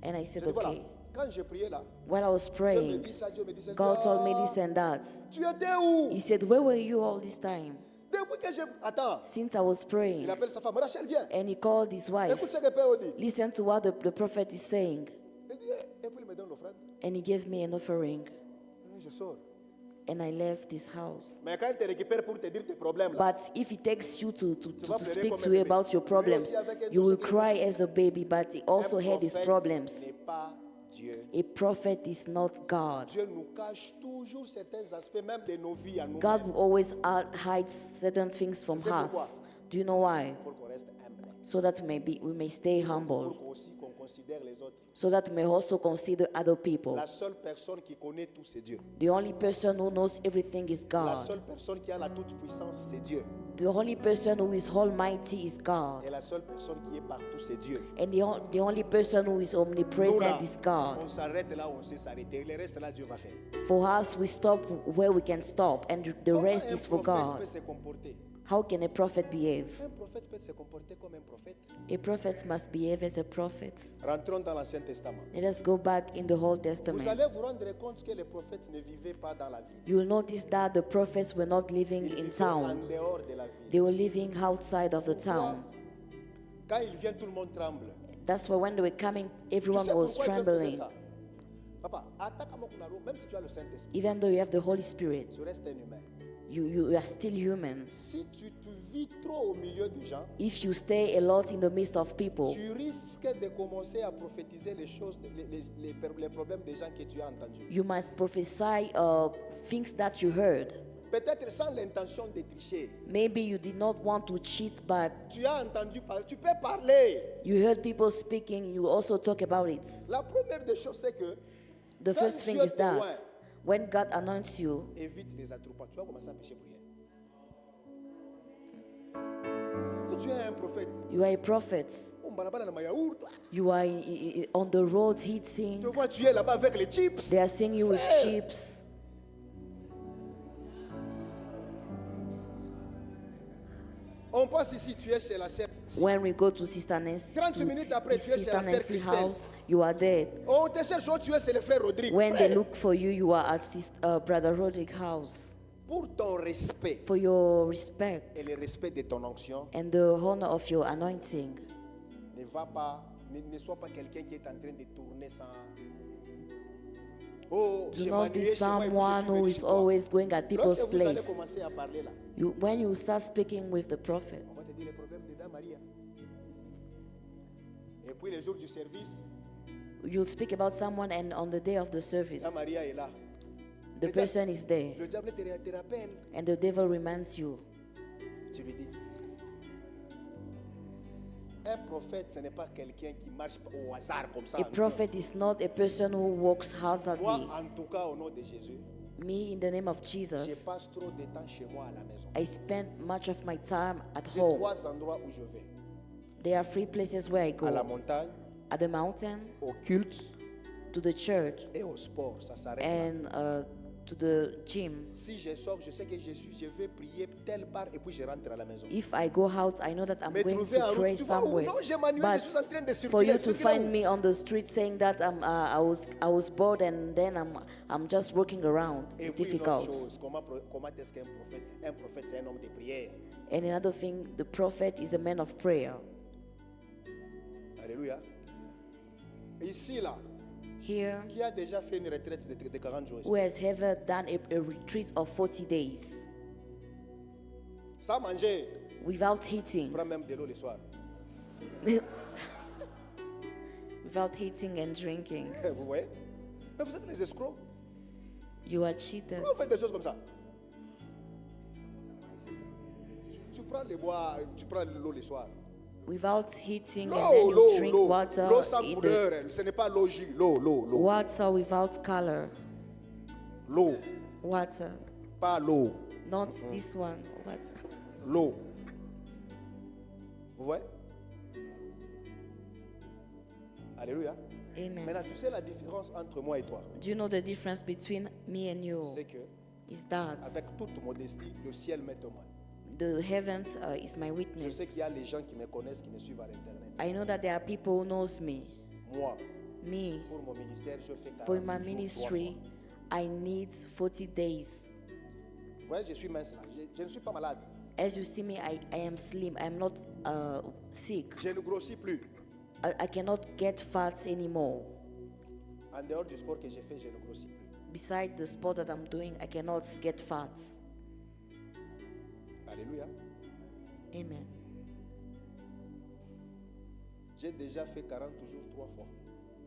And I J'ai said, dit voilà. okay. Quand j'ai prié là, While I was Dieu me praying, dit ça, Dieu me dit ça. God told me Ah, this and that. tu étais où? He said, where were you all this time? Depuis que j'ai. Attends. Since I was Il praying. appelle sa femme. Rachel, viens. And he called his wife. Écoute ce que Père dit. Listen to what the prophet is saying. Il dit, et puis il me donne l'offrande. And he gave me an offering. Et je sors. And I left this house. Mais quand il te récupère pour te dire tes problèmes là, But if he takes you to vas pleurer speak comme to un you bébé. about your Lui problems, aussi avec un you will dossier cry as a baby, but he also had his prophète problems. n'est pas Dieu. A prophet is not God. Dieu nous cache toujours certains aspects, même de nos vies à nous. God will always hide certain things from Tu sais pourquoi? us. Do you know why? Pour qu'on reste humble. So that maybe we may stay Pour humble. qu'aussi qu'on considère les autres. So that we may also consider other people. La seule personne qui connaît tout, c'est Dieu. The only person who knows everything is La God. seule personne qui a la toute puissance, c'est Dieu. The only person who is almighty is God. Et la seule personne qui est partout, c'est Dieu. And the only person who is Nous, là, omnipresent is God. on s'arrête là où on sait s'arrêter. Le reste là, Dieu va faire. For us, we stop where we can stop, and the Comment rest un is for prophète God. peut se comporter? How can a prophet behave? Un prophète peut se comporter comme un prophète. A prophet must behave as a prophet. Rentrons dans l'Ancien Testament. Let us go back in the Old Vous Testament. allez vous rendre compte que les prophètes ne vivaient pas dans la ville. You will notice that the prophets were not living Ils in vivaient en town. dehors de la ville. They were living outside of the Pourquoi? town. Quand ils viennent, tout le monde tremble. That's why when they were coming, Tu everyone sais was pourquoi Dieu faisait trembling. ça? Papa, attaque à Mokunaro, même si tu as le Saint-Esprit, Even though you have the Holy Spirit, tu restes un humain. you are still human. Si tu te vis trop au milieu des gens, If you stay a lot in the midst of people, tu risques de commencer à prophétiser les choses, les problèmes des gens que tu as entendus. you must prophesy things that you heard. Peut-être sans l'intention de tricher. Maybe you did not want to cheat, but Tu as entendu parler, tu peux parler. you heard people speaking, you also talk about it. La première des choses, c'est que The quand first thing Dieu is te that loin, when God anoints you, évite les attroupements. Tu vas commencer à pécher pour rien. Que tu es un prophète. you are a prophet. You are on the road eating. Tu vois, tu es là-bas avec les chips. They are seeing you with Frère. chips. On passe ici, tu es chez la sœur. When we go to Sister Nancy, 30 minutes après, tu es chez la sœur Christelle. house, you are there. On te cherche, tu es chez le frère Rodrigue. When Frère, they look for you, you are at Brother Rodrigue's house. pour ton respect For your respect et le respect de ton onction, and the honor of your anointing, ne sois pas quelqu'un qui est en train de tourner sans. Oh, do j'ai not be m'ennuyé chez moi et puis je someone suis who venu is chez toi. always going at people's Lorsque vous allez place. commencer à parler là, When you start speaking with the prophet, on va te dire les problèmes de Dame Maria. Et puis les jours du service, you'll speak about someone, and on the day of the service, Dame Maria est là. the person is there, Le diable te rappelle. and the devil reminds you. Tu lui dis. Un prophète, ce n'est pas quelqu'un qui marche au hasard comme ça. A prophet is not a person who walks Moi, hazardly. en tout cas, au nom de Jésus, Me, in the name of je Jesus, passe trop de temps chez moi à la maison. I spend much of my time at J'ai home. 3 endroits où je vais. There are 3 places where I À la go: montagne, at the mountain, au culte to the church, et au sport. Ça s'arrête là. and to the gym. Si je sors, je sais que je vais prier telle part et puis je rentre à la maison. If I go out, I know that I'm Me going trouver en to pray route, tu vois, somewhere. non, j'ai manuel, But je suis en train de for you circuler. to Circuler find où? me on the street saying that I was bored and then I'm just walking around, Et it's puis une autre difficult. chose, comment est-ce qu'un prophète, c'est un homme de prière. And another thing, the prophet is a man of prayer. Alléluia. Ici, là, Here, qui a déjà fait une retraite de 40 jours ici? who has ever done a retreat of 40 days Sans manger, without eating, prends même de l'eau le soir. without eating and drinking? Vous voyez? Mais vous êtes des escrocs. You are cheaters. Pourquoi vous faites des choses comme ça? Tu prends le bois, tu prends l'eau le soir. Without eating, and then L'eau, you l'eau, drink l'eau. water L'eau sans in couleur, ce n'est pas l'eau jus. L'eau, l'eau, l'eau. water without color. L'eau, Water, pas l'eau. not this one. Water. L'eau. Vous voyez? Alléluia. Amen. Maintenant, tu sais la différence entre moi et toi. Do you know the difference between me and you? C'est que, Is that avec toute modestie, le ciel m'est témoin. the heavens is my Je witness. sais qu'il y a les gens qui me connaissent, qui me suivent à l'internet. I know that there are people who knows me. Moi, Me, pour mon ministère, je fais 40 for my jours, 3 ministry, fois. I need 40 days. Vous voyez, je suis mince là. Je ne suis pas malade. As you see me, I am slim. I'm not sick. Je ne grossis plus. I cannot get fat anymore. En dehors du sport que j'ai fait, je ne grossis plus. Beside the sport that I'm doing, I cannot get fat. Alléluia. Amen. J'ai déjà fait 40 jours 3 fois.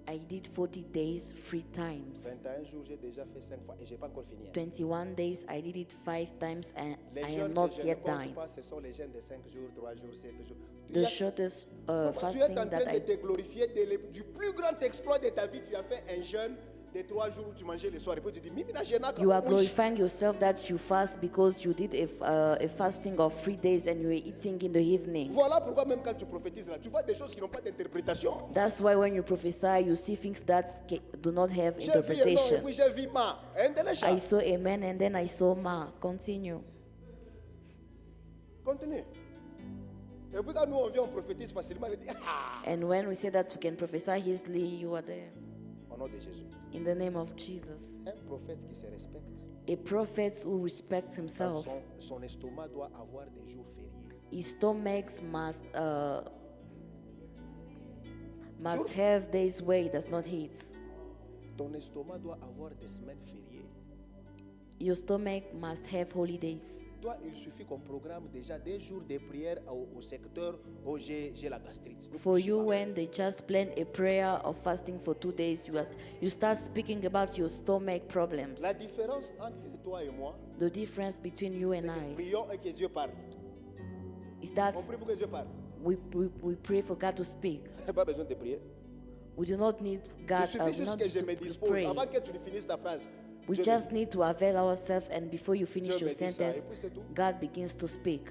I did 40 days 3 times. 21 jours, j'ai déjà fait 5 fois et je n'ai pas encore fini. 21 days, I did it 5 times, and Les I jeûnes am que not je ne yet compte done. pas, ce sont les jeûnes de 5 jours, 3 jours, 7 jours. The shortest Pourquoi tu es fasting en that train de I te glorifier du plus grand exploit de ta vie. Tu as fait un jeûne de 3 jours où tu mangeais le soir. Et puis tu dis, Mimina, je n'ai you are pas glorifying yourself that you fast because you did a fasting of 3 days and you were eating in the evening. Voilà pourquoi même quand tu prophétises là, tu vois des choses qui n'ont pas d'interprétation. That's why when you prophesy, you see things that do not have J'ai vu un nom et interpretation. puis j'ai vu ma. I saw a man and then I saw Ma. Continue. Continue. Et puis quand nous on vient, on prophétise facilement, on dit, ah, And when we say that we can prophesy easily, you are there. au nom de Jésus. In the name of Jesus. Un prophète qui se respecte, A prophet who respects himself, son estomac doit avoir des jours fériés. his stomach must Sure. have days where he does not eat. Ton estomac doit avoir des semaines fériées. Your stomach must have holidays. Toi, il suffit qu'on programme déjà des jours de prière au secteur où j'ai la gastrite. Ne For bouge you, pas. when they just plan a prayer of fasting for 2 days, you start speaking about your stomach problems. La différence entre toi et moi, The difference between you c'est and que I prions et que Dieu parle. is that On prie pour que Dieu parle. we pray for God to speak. Pas besoin de prier. We do not need Il God. suffit We juste not que je need me to dispose. pray. Avant que tu ne finisses ta phrase, We Dieu just need to avail ourselves, and before you finish Dieu your me dit ça, sentence, et puis c'est tout. God begins to speak.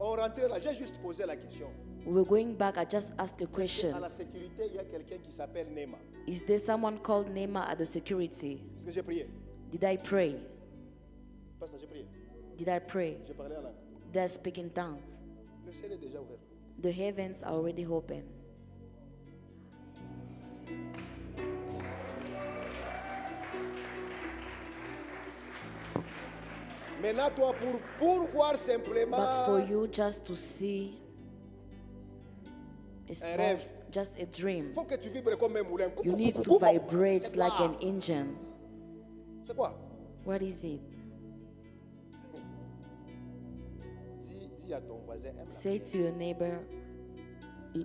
On rentrait là, j'ai juste posé la question. We were going back. I just asked a Est-ce question. qu'à la sécurité, il y a quelqu'un qui s'appelle Nema. Is there someone called Nema at the security? Est-ce que j'ai prié? Did I pray? Pasteur, j'ai prié. Did I pray? J'ai parlé en langue. Did I speak in tongues? Le ciel est déjà ouvert. The heavens are already open. Maintenant, toi, pour voir simplement But for you just to see a small, rêve. just a dream, il faut que tu vibres comme un moulin. you need to vibrate C'est like quoi? an engine. C'est quoi? What is it? Dis à ton voisin, aime la Say prière. to your neighbor,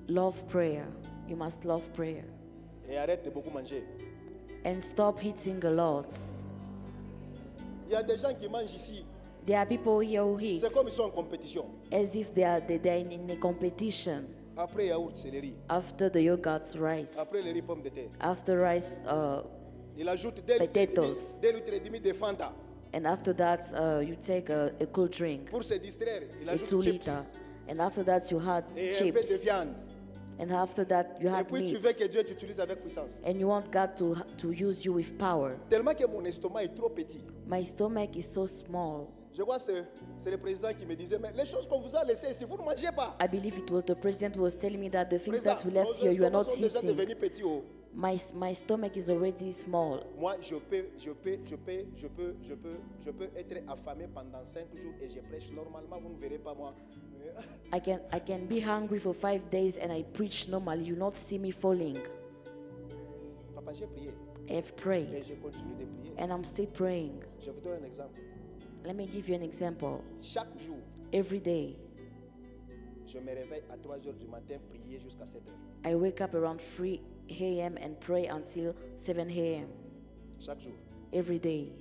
love prayer. You must love prayer. Et arrête de beaucoup manger. And stop eating a lot. Il y a des gens qui mangent ici. There are people here who eat C'est comme ils sont en compétition. as if they're in a competition. Après yaourt, c'est le riz. After the yogurt, rice. Après le riz, pomme de terre. After rice, Il ajoute 2 litres et demi, Potatoes. 2 litres et demi de Fanta. and after that, you take a cool drink, Pour se distraire, il a ajoute 2 chips. liter. And after that, you had Et un peu de chips. viande. And after that, you Et had puis tu meat. veux que Dieu t'utilise avec puissance. And you want God to use you with power. Tellement que mon estomac est trop petit. My stomach is so small. Je crois que c'est le président qui me disait, mais les choses qu'on vous a laissées ici, vous ne mangez pas. I believe it was the president who was telling me that the things Président, that we left nos here, you are estomacs not sont déjà eating. devenus petits. Oh. My stomach is already small. Moi, je peux être affamé pendant 5 jours et je prêche normalement, vous ne verrez pas moi. I can be hungry for 5 days and I preach normally. You not see me falling. Papa, j'ai prié I have et prayed je continue de prier. and I'm still praying. Je vous donne un exemple. Let me give you an example. Chaque jour, Every day, je me réveille à 3 heures du matin, prier jusqu'à 7 heures. I wake up around 3 a.m. and pray until 7 a.m. Chaque jour, Every day,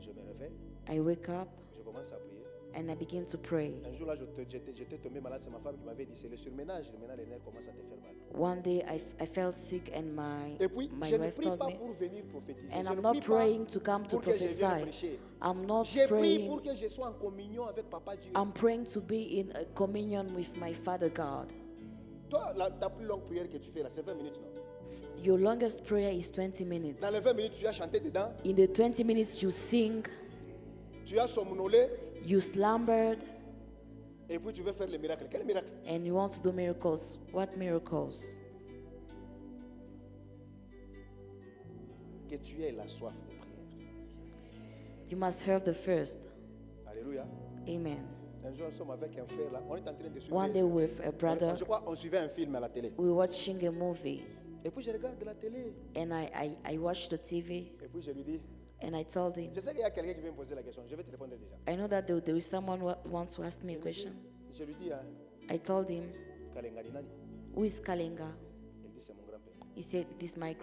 je me réveille, I wake up je commence à prier. and I begin to pray. Un jour là, j'étais tombé malade, c'est ma femme qui m'avait dit, c'est le surménage. Maintenant, les nerfs commencent à te faire mal. One day, I felt sick and Et puis, my je ne wife prie told pas me, pour venir prophétiser. and Je I'm ne not prie pas praying to come to pour que je vienne prophesy. prêcher. I'm not J'ai prié pour praying. que je sois en communion avec Papa Dieu. I'm praying to be in a communion with my Father God. Toi, ta plus longue prière que tu fais là, c'est 20 minutes, non? Your longest prayer is 20 minutes. Dans les 20 minutes, tu as chanté dedans, In the 20 minutes, you sing, tu as somnolé, you slumbered, et puis tu veux faire le miracle. Quel miracle? and you want to do miracles. What miracles? Que tu aies la soif de prière. You must have the first. Alléluia. Amen. Un jour, nous sommes avec un frère là, on est en train de suivre. One day with a brother, Je crois on suivait un film à la télé. we were watching a movie, Et puis je regarde la télé. and I watched the TV, Et puis je lui dis, and I told him, je sais qu'il y a quelqu'un qui vient me poser la question. Je vais te répondre déjà. I know that there is someone who wants to ask me a question. Je lui dis, hein, I told him, Kalenga ni nani? who is Kalinga? Il dit, c'est mon grand-père. He said, this is my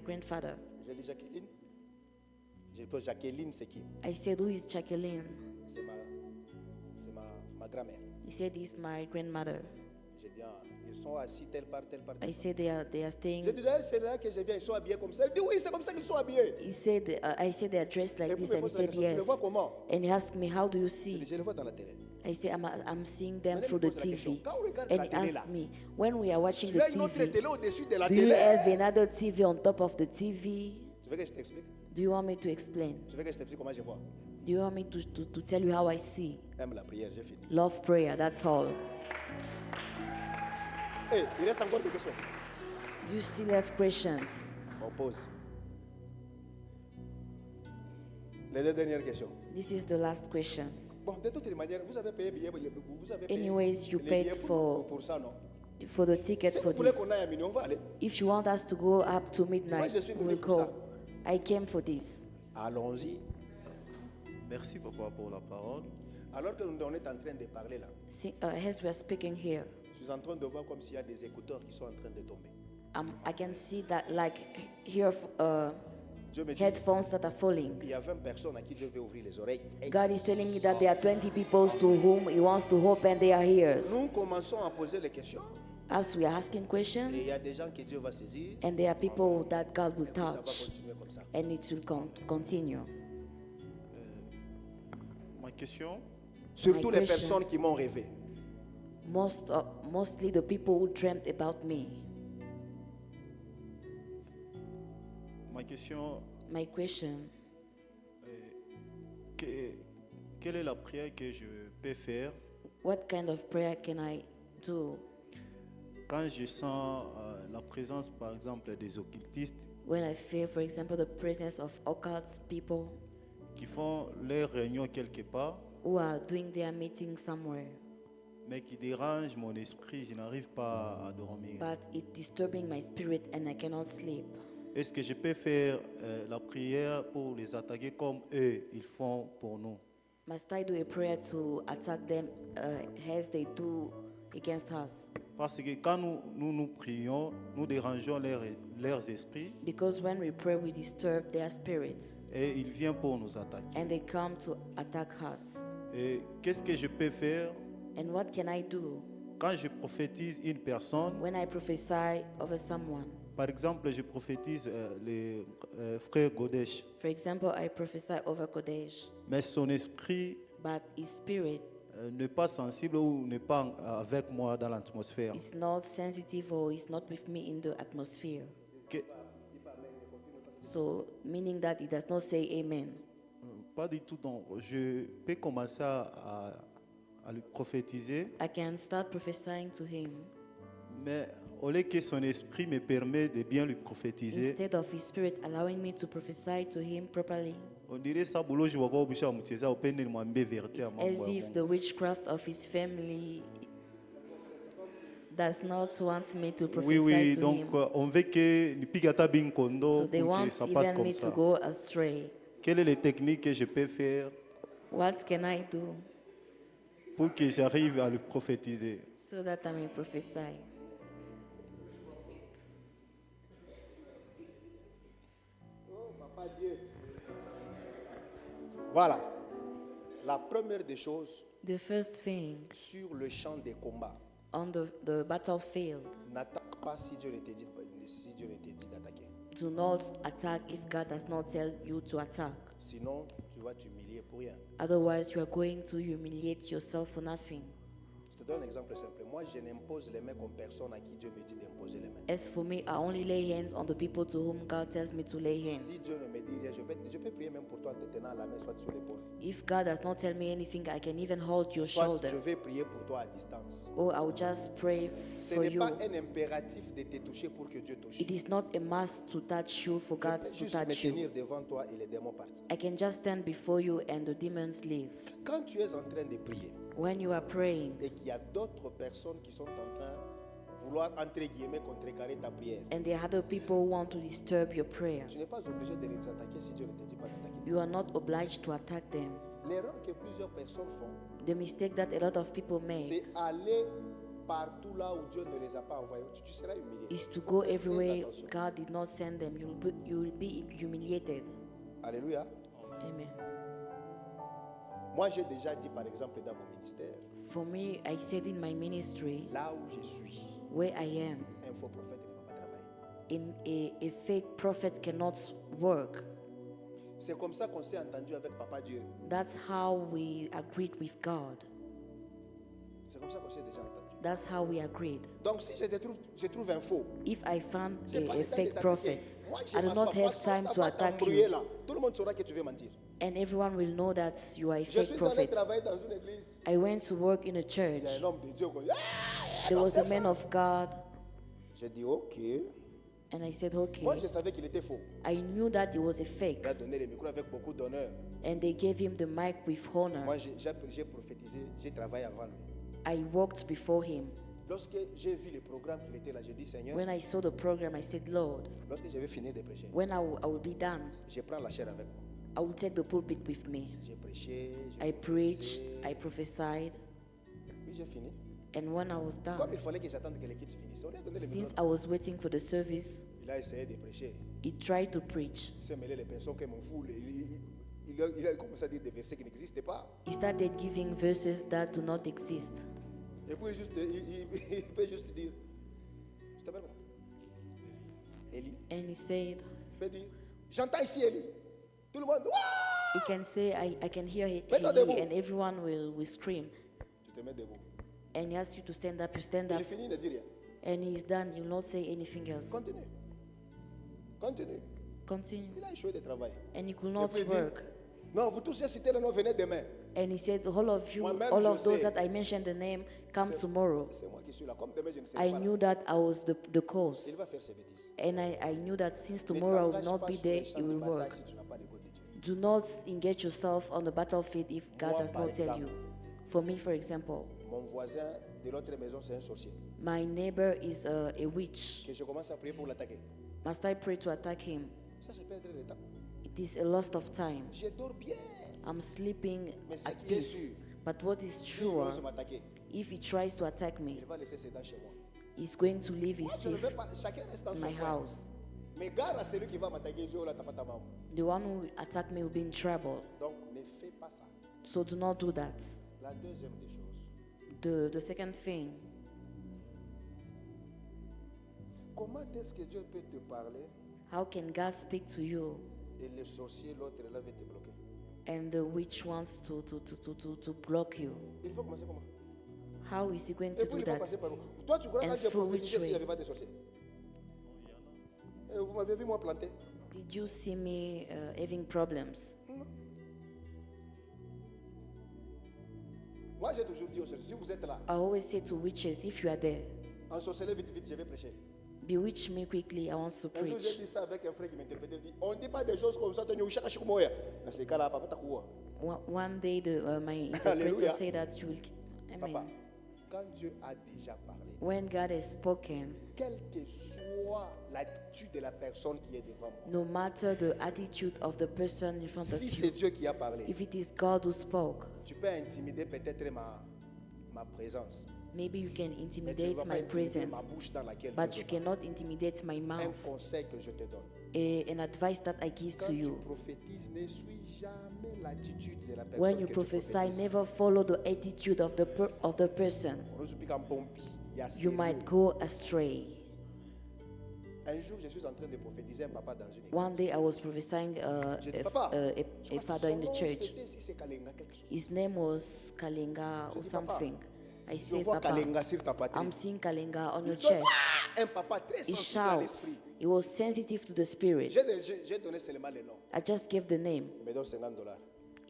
grandfather. Je dis, Jacqueline. Je lui pose, Jacqueline, c'est qui? I said, who is Jacqueline? C'est ma grand-mère. He said, this is my grandmother. J'ai dit, ah, ils sont assis telle part, telle part. I said, they are staying. Je dis, d'ailleurs, c'est là que je viens, ils sont habillés comme ça. Il dit, oui, c'est comme ça qu'ils sont habillés. He said, I said they are dressed like Et puis, this, il me and he pose la said question, tu le yes. vois comment? And he asked me, how do you Je see? dis, je le vois dans la télé. I said, I'm seeing them Maintenant, through il me the pose la question, TV. quand on regarde And la he télé là, asked me, when we are watching tu the as une autre TV, télé au-dessus de la do you télé. have another TV on top of the TV? Tu veux que je t'explique? Do you want me to explain? Tu veux que je t'explique comment je vois? Do you want me to tell you how I see? Aime la prière, j'ai fini. Love prayer, that's all. Hey, il reste encore des questions. Do you still have questions? On pose. Les deux dernières questions. This is the last question. Bon, de toutes les manières, vous avez payé billet, vous avez payé Anyways, you les paid billets for ça, non? for the ticket Si for vous voulez this. qu'on aille à minuit, on va aller. If you want us to go up to midnight, je suis venu we'll pour ça. go. I came for this. Allons-y. Merci papa pour la parole. Alors que nous on est en train de parler là, As we are speaking here, je suis en train de voir comme s'il y a des écouteurs qui sont en train de tomber. I can see that like here Dieu me dit, headphones that are falling. il y a 20 personnes à qui Dieu veut ouvrir les oreilles. Hey, God is telling me that there are 20 people to whom He wants to open their ears. nous commençons à poser les questions As we are asking questions, et il y a des gens que Dieu va saisir and there are people that God will et puis ça va touch, continuer comme ça. and it will continue. Ma question, Surtout les question. personnes qui m'ont rêvé. Mostly the people who dreamt about me. ma question, My question, quelle est la prière que je peux faire What kind of prayer can I do? Quand je sens la présence, par exemple, des occultistes When I feel, for example, the presence of occult people qui font leur réunion quelque part, who are doing their meeting somewhere, mais qui dérangent mon esprit, je n'arrive pas à dormir. but it's disturbing my spirit and I cannot sleep. Est-ce que je peux faire la prière pour les attaquer comme eux, ils font pour nous? Must I do a prayer to attack them as they do against us? Parce que quand nous prions, nous dérangeons leurs esprits Because when we pray, we disturb their spirits et ils viennent pour nous attaquer. and they come to attack us. Et qu'est-ce que je peux faire And what can I do quand je prophétise une personne? when I prophesy over someone? Par exemple, je prophétise le frère Godesh, For example, I prophesy over Kodesh, mais son esprit but his spirit n'est pas sensible ou n'est pas avec moi dans l'atmosphère. is not sensitive or is not with me in the atmosphere. Que- So, meaning that he does not say amen. Pas du tout. Donc, je peux commencer à lui prophétiser, I can start prophesying to him mais au lieu que son esprit me permet de bien lui prophétiser, instead of his spirit allowing me to prophesy to him properly. on dirait ça bouloji wako busha mcheza upende ni mwambie vérité ya As mambo ya if Mungu. the witchcraft of his family does not want me to prophesy Oui, to donc him. on veut que nipige hata binkondo So they pour que want ça passe even comme me ça. to go astray. Quelle est les techniques que je peux faire What can I do pour que j'arrive à lui prophétiser? so that I may prophesy? Papa Dieu. Voilà. La première des choses The first thing sur le champ des combats. on the battlefield, N'attaque pas si Dieu ne te dit, si Dieu ne te dit d'attaquer. do not attack if God does not tell you to attack. Sinon, tu vas t'humilier pour rien. Otherwise, you are going to humiliate yourself for nothing. Je te donne un exemple simple. Moi, je n'impose les mains comme personne à qui Dieu me dit d'imposer les mains. As for me, I only lay hands on the people to whom God tells me to lay hands. Si Dieu ne me dit rien, je peux prier même pour toi en te tenant la main, soit sur l'épaule. If God does not tell me anything, I can even hold your Soit shoulder. je vais prier pour toi à distance. Or I will just pray Ce for n'est you. pas un impératif de te toucher pour que Dieu touche. It is not a must to touch you for Je God peux to juste me touch you. tenir devant toi et les démons partent. I can just stand before you and the demons leave. Quand tu es en train de prier When you are praying et qu'il y a d'autres personnes qui sont en train de vouloir, entre guillemets, contrecarrer ta prière, and there are other people who want to disturb your prayer, tu n'es pas obligé de les attaquer si Dieu ne te dit pas d'attaquer. you are not obliged to attack them. L'erreur que plusieurs personnes font, The mistake that a lot of people make c'est aller partout là où Dieu ne les a pas envoyés. Tu seras humilié. is to Faut go faire très everywhere attention. God did not send them. You will be humiliated. Alléluia. Amen. Moi, j'ai déjà dit, par exemple, dans mon ministère, For me, I said in my ministry, là où je suis, where I am, un faux prophète ne va pas travailler. a fake prophet cannot work. C'est comme ça qu'on s'est entendu avec Papa Dieu. That's how we agreed with God. C'est comme ça qu'on s'est déjà entendu. That's how we agreed. Donc, si je trouve un faux, If I found j'ai pas a le temps de fake t'attaquer. prophet, Moi, I do not have time to attack you. Là. Tout le monde saura que tu veux mentir. And everyone will know that you are a Je fake suis allé prophet. travailler dans une église. I went to work in a Il y a church. un homme de Dieu. There was a man of God, J'ai dit, OK. and I said, okay. Moi, je savais qu'il était faux. I knew that it was a fake, Il a donné le micro avec beaucoup d'honneur. and they gave him the mic with honor. Moi, j'ai prophétisé, j'ai travaillé avant lui. I walked before him. Lorsque j'ai vu le programme qu'il était là, j'ai dit, Seigneur, When I saw the program, I said, Lord, lorsque je vais finir de prêcher, when I will be done, je prends la chair avec moi. I will take the pulpit with me. J'ai prêché, I j'ai preached, prophétisé. I prophesied, Puis j'ai fini. and when I was Comme done, il fallait que j'attende que l'équipe finisse, on lui a donné le since micro. I was waiting for the service, Il a essayé de prêcher. he tried to preach. Il s'est mêlé les personnes qui m'ont fou. Il a commencé à dire des versets qui n'existaient pas. He started giving verses that do not exist. Et puis il peut juste dire, tu t'appelles comment? Élie. And he said, Il peut dire, j'entends ici Élie. Tout le monde, Wouah! he can say, I can hear Mets-toi Eli, debout. and everyone will scream. Tu te mets debout. And he asks you to stand up, you stand Il up, finit, il ne dit rien. and he's done. You'll not say anything else. Continue. Continue. Continue. Il a échoué de travail. And he could Et not puis il dit, work. Non, vous tous, j'ai cité le nom, venez demain. And he said, all of you, Moi-même, all je of those sais. that I mentioned the name, come tomorrow. C'est moi qui suis là. Comme demain, je ne sais I pas. knew that I was the cause. Il va faire ses bêtises. And I knew that since Ne tomorrow I will t'engage not pas be sur there, les champs it de will bataille work. si tu n'as pas l'écho de Dieu. Do not engage yourself on the battlefield if God Moi, does par not tell exemple. you. For me, for example, Mon voisin de l'autre maison, c'est un sorcier. my neighbor is a witch. Que je commence à prier pour l'attaquer. Must I pray to attack him? Ça, c'est perdre le temps. It is a loss of time. Je dors bien. I'm sleeping Mais ce at qui est peace. sûr, But what is s'il sure, ose m'attaquer, if he tries to attack me, il va laisser ses dents chez moi. he's going to leave his Moi, je ne teeth veux pas. Chacun reste dans in son my coin. house. Mais gare à celui qui va m'attaquer. Dieu, là, t'as pas ta maman. The one who attack me will be in trouble. Donc, ne fais pas ça. So do not do that. La deuxième des choses. The second thing, Comment est-ce que Dieu peut te parler how can God speak to you et le sorcier, l'autre, là, va te bloquer? and the witch wants to block you? Il faut commencer comment? How is he going Et to puis, do il faut that? passer par où? Toi, tu crois And que j'ai through which prophétisé s'il n'y way? avait pas de sorcier? Vous m'avez vu, moi, planter. Did you see me having problems? Moi, j'ai toujours dit aux sorciers, si vous êtes là, I always say to witches, if you are there, ensorcelez vite, vite, je vais prêcher. bewitch me quickly, I want to Un jour, j'ai preach. dit ça avec un frère qui m'interprétait. Il dit, on ne dit pas des choses comme ça. Dans ces cas-là, papa, t'as quoi? One day, my interpreter Alléluia. said that you will. Papa, Amen. quand Dieu a déjà parlé, When God has spoken, quelle que soit l'attitude de la personne qui est devant moi, no matter the attitude of the person in front of si you, c'est Dieu qui a parlé, if it is God who spoke, tu peux intimider peut-être ma présence. maybe you can Mais tu ne intimidate vas pas my intimider presence, ma bouche dans laquelle but Dieu you te parle. cannot intimidate my Un mouth. conseil que je te donne. An advice that I give Quand to tu you. prophétises, ne suis jamais l'attitude de la personne When you que tu prophesy, prophétises. never follow the attitude of the person. On nous explique en pompi, il y a You sérieux. might go astray. Un jour, je suis en train de prophétiser un papa dans une église. One day I was prophesying J'ai dit, papa, je a crois que father son in the nom, church. c'était si c'est Kalenga, quelque chose. His name was Kalinga or J'ai dit, papa, something. I Je said, vois Papa, Kalenga sur ta poitrine. I'm seeing Kalinga on your Il fait, chest. Ouah! Un papa très He sensible à shouts. l'esprit. He was sensitive to the spirit. J'ai donné seulement le nom. I just gave the name. Il me donne $50.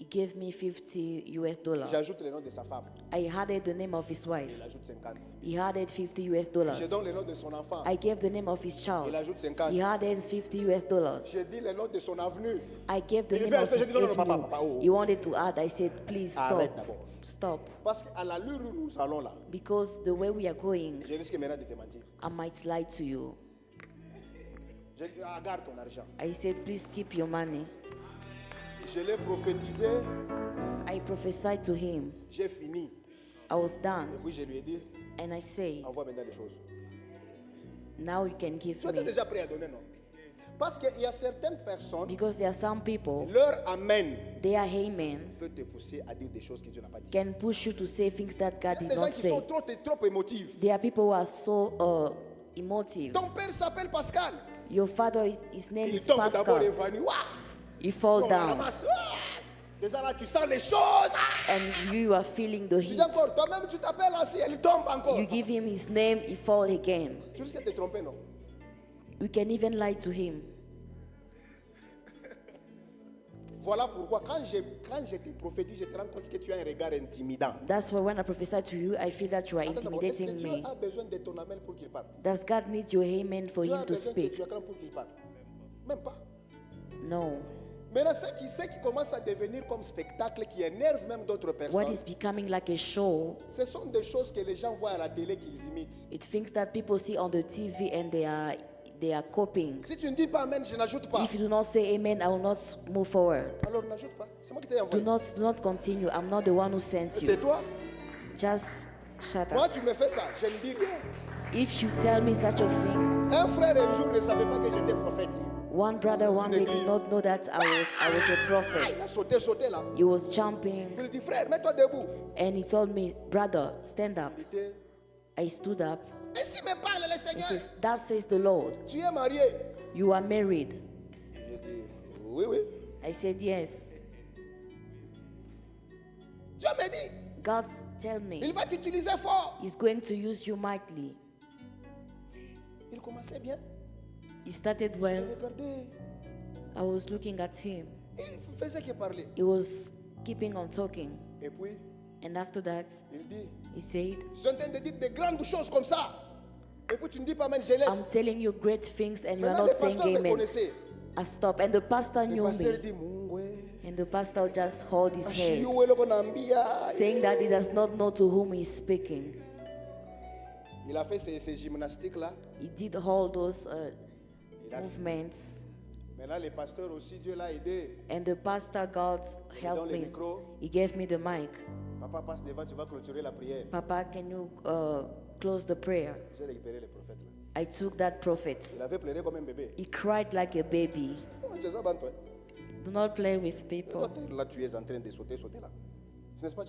He gave me $50. J'ajoute le nom de sa femme. I added the name of his wife. Il ajoute 50. He added $50. Je donne le nom de son enfant. I gave the name of his Il child. ajoute 50. He added $50. Je dis le nom de son avenue. I gave the Il name fait of un peu, his je dis, non, non, papa, avenue. papa, oh. He wanted to add. I said, please Arrête stop. d'abord. Stop. Parce qu'à l'allure où nous allons là, Because the way we are going, je risque maintenant de te mentir. I might lie to you. Je dis, garde ton argent. I said, please keep your money. Je l'ai prophétisé, I prophesied to him. j'ai fini. I was Et done. puis je lui ai dit, And I say, envoie maintenant les choses. now you can give Tu étais me. déjà prêt à donner, non? Parce qu'il y a certaines personnes, Because there are some people, leur amen their amen peut te pousser à dire des choses que Dieu n'a pas dit. can push you to say things that God Il y a did des gens not qui say. sont trop émotifs. There are people who are so emotive. Ton père s'appelle Pascal. Your father, his name Il is tombe d'abord et Pascal. va Waouh! He fall On la down. ramasse. Ah! Déjà là, tu sens les choses. Ah! And you are feeling the Tu dis heat. encore, toi-même, tu t'appelles ainsi, elle tombe encore. You give him his name, he fall again. Tu risques de te tromper, non? We can even lie to him. Voilà pourquoi, quand je te prophétise, je te rends compte que tu as un regard intimidant. That's why when I prophesy to you, I feel that you are Attends d'abord, est-ce que intimidating Dieu me. a besoin de ton amen pour qu'il parle? Does God need your amen for Dieu him a to besoin que speak? tu acclames pour qu'il parle? Même pas. No. Maintenant, ce qui commence à devenir comme spectacle, qui énerve même d'autres What personnes, is becoming like a show, ce sont des choses que les gens voient à la télé qu'ils imitent. it things that people see on the TV and they are copying. Si tu ne dis pas amen, je n'ajoute pas. If you do not say amen, I will not move forward. Alors n'ajoute pas. C'est moi qui t'ai Do envoyé. not continue. I'm not the one who sent you. Tais-toi. Just shut Moi, up. tu me fais ça, je ne dis rien. If you tell me such a thing, Un frère un jour ne savait pas que j'étais prophète. one brother one day did église. not know that I was a Ah, il a prophet. sauté là. He was jumping Il dit, frère, mets-toi debout. and he told me, brother, stand up. Il était, I stood up. ainsi me parle le He Seigneur. says, that says the Lord. Tu es marié. You are married. J'ai dit, oui, oui. I said, yes. Dieu me dit, God tell me il va t'utiliser fort. he's going to use you mightily. Il commençait bien. He started Je well. l'ai regardé. I was looking at him. Il faisait que parler. He was keeping on talking. Et puis, And after that, il dit, he said, je suis en train de dire des grandes choses comme ça. Et puis tu ne dis pas, mais je I'm laisse. telling you great things and you are Maintenant, not le saying pasteur me amen. connaissait. I stopped. And the pastor Le knew pasteur me. dit, Mungwe, And the pastor just hold his head, Ashiyo eloko nambia. saying that he does not know to whom he is speaking. Il a fait ces gymnastiques-là. He did all those Il a fait. movements. Maintenant, les pasteurs aussi, Dieu l'a aidé. And the pastor, God Dans helped le me. micro, He gave me the mic. papa passe devant, tu vas clôturer la prière. Papa, can you close the prayer? J'ai récupéré le prophète là. I took that prophet. Il avait pleuré comme un bébé. He cried like a baby. Oh, c'est ça, toi. Do not play with Toi, people. là, tu es en train de sauter là. N'est-ce pas, I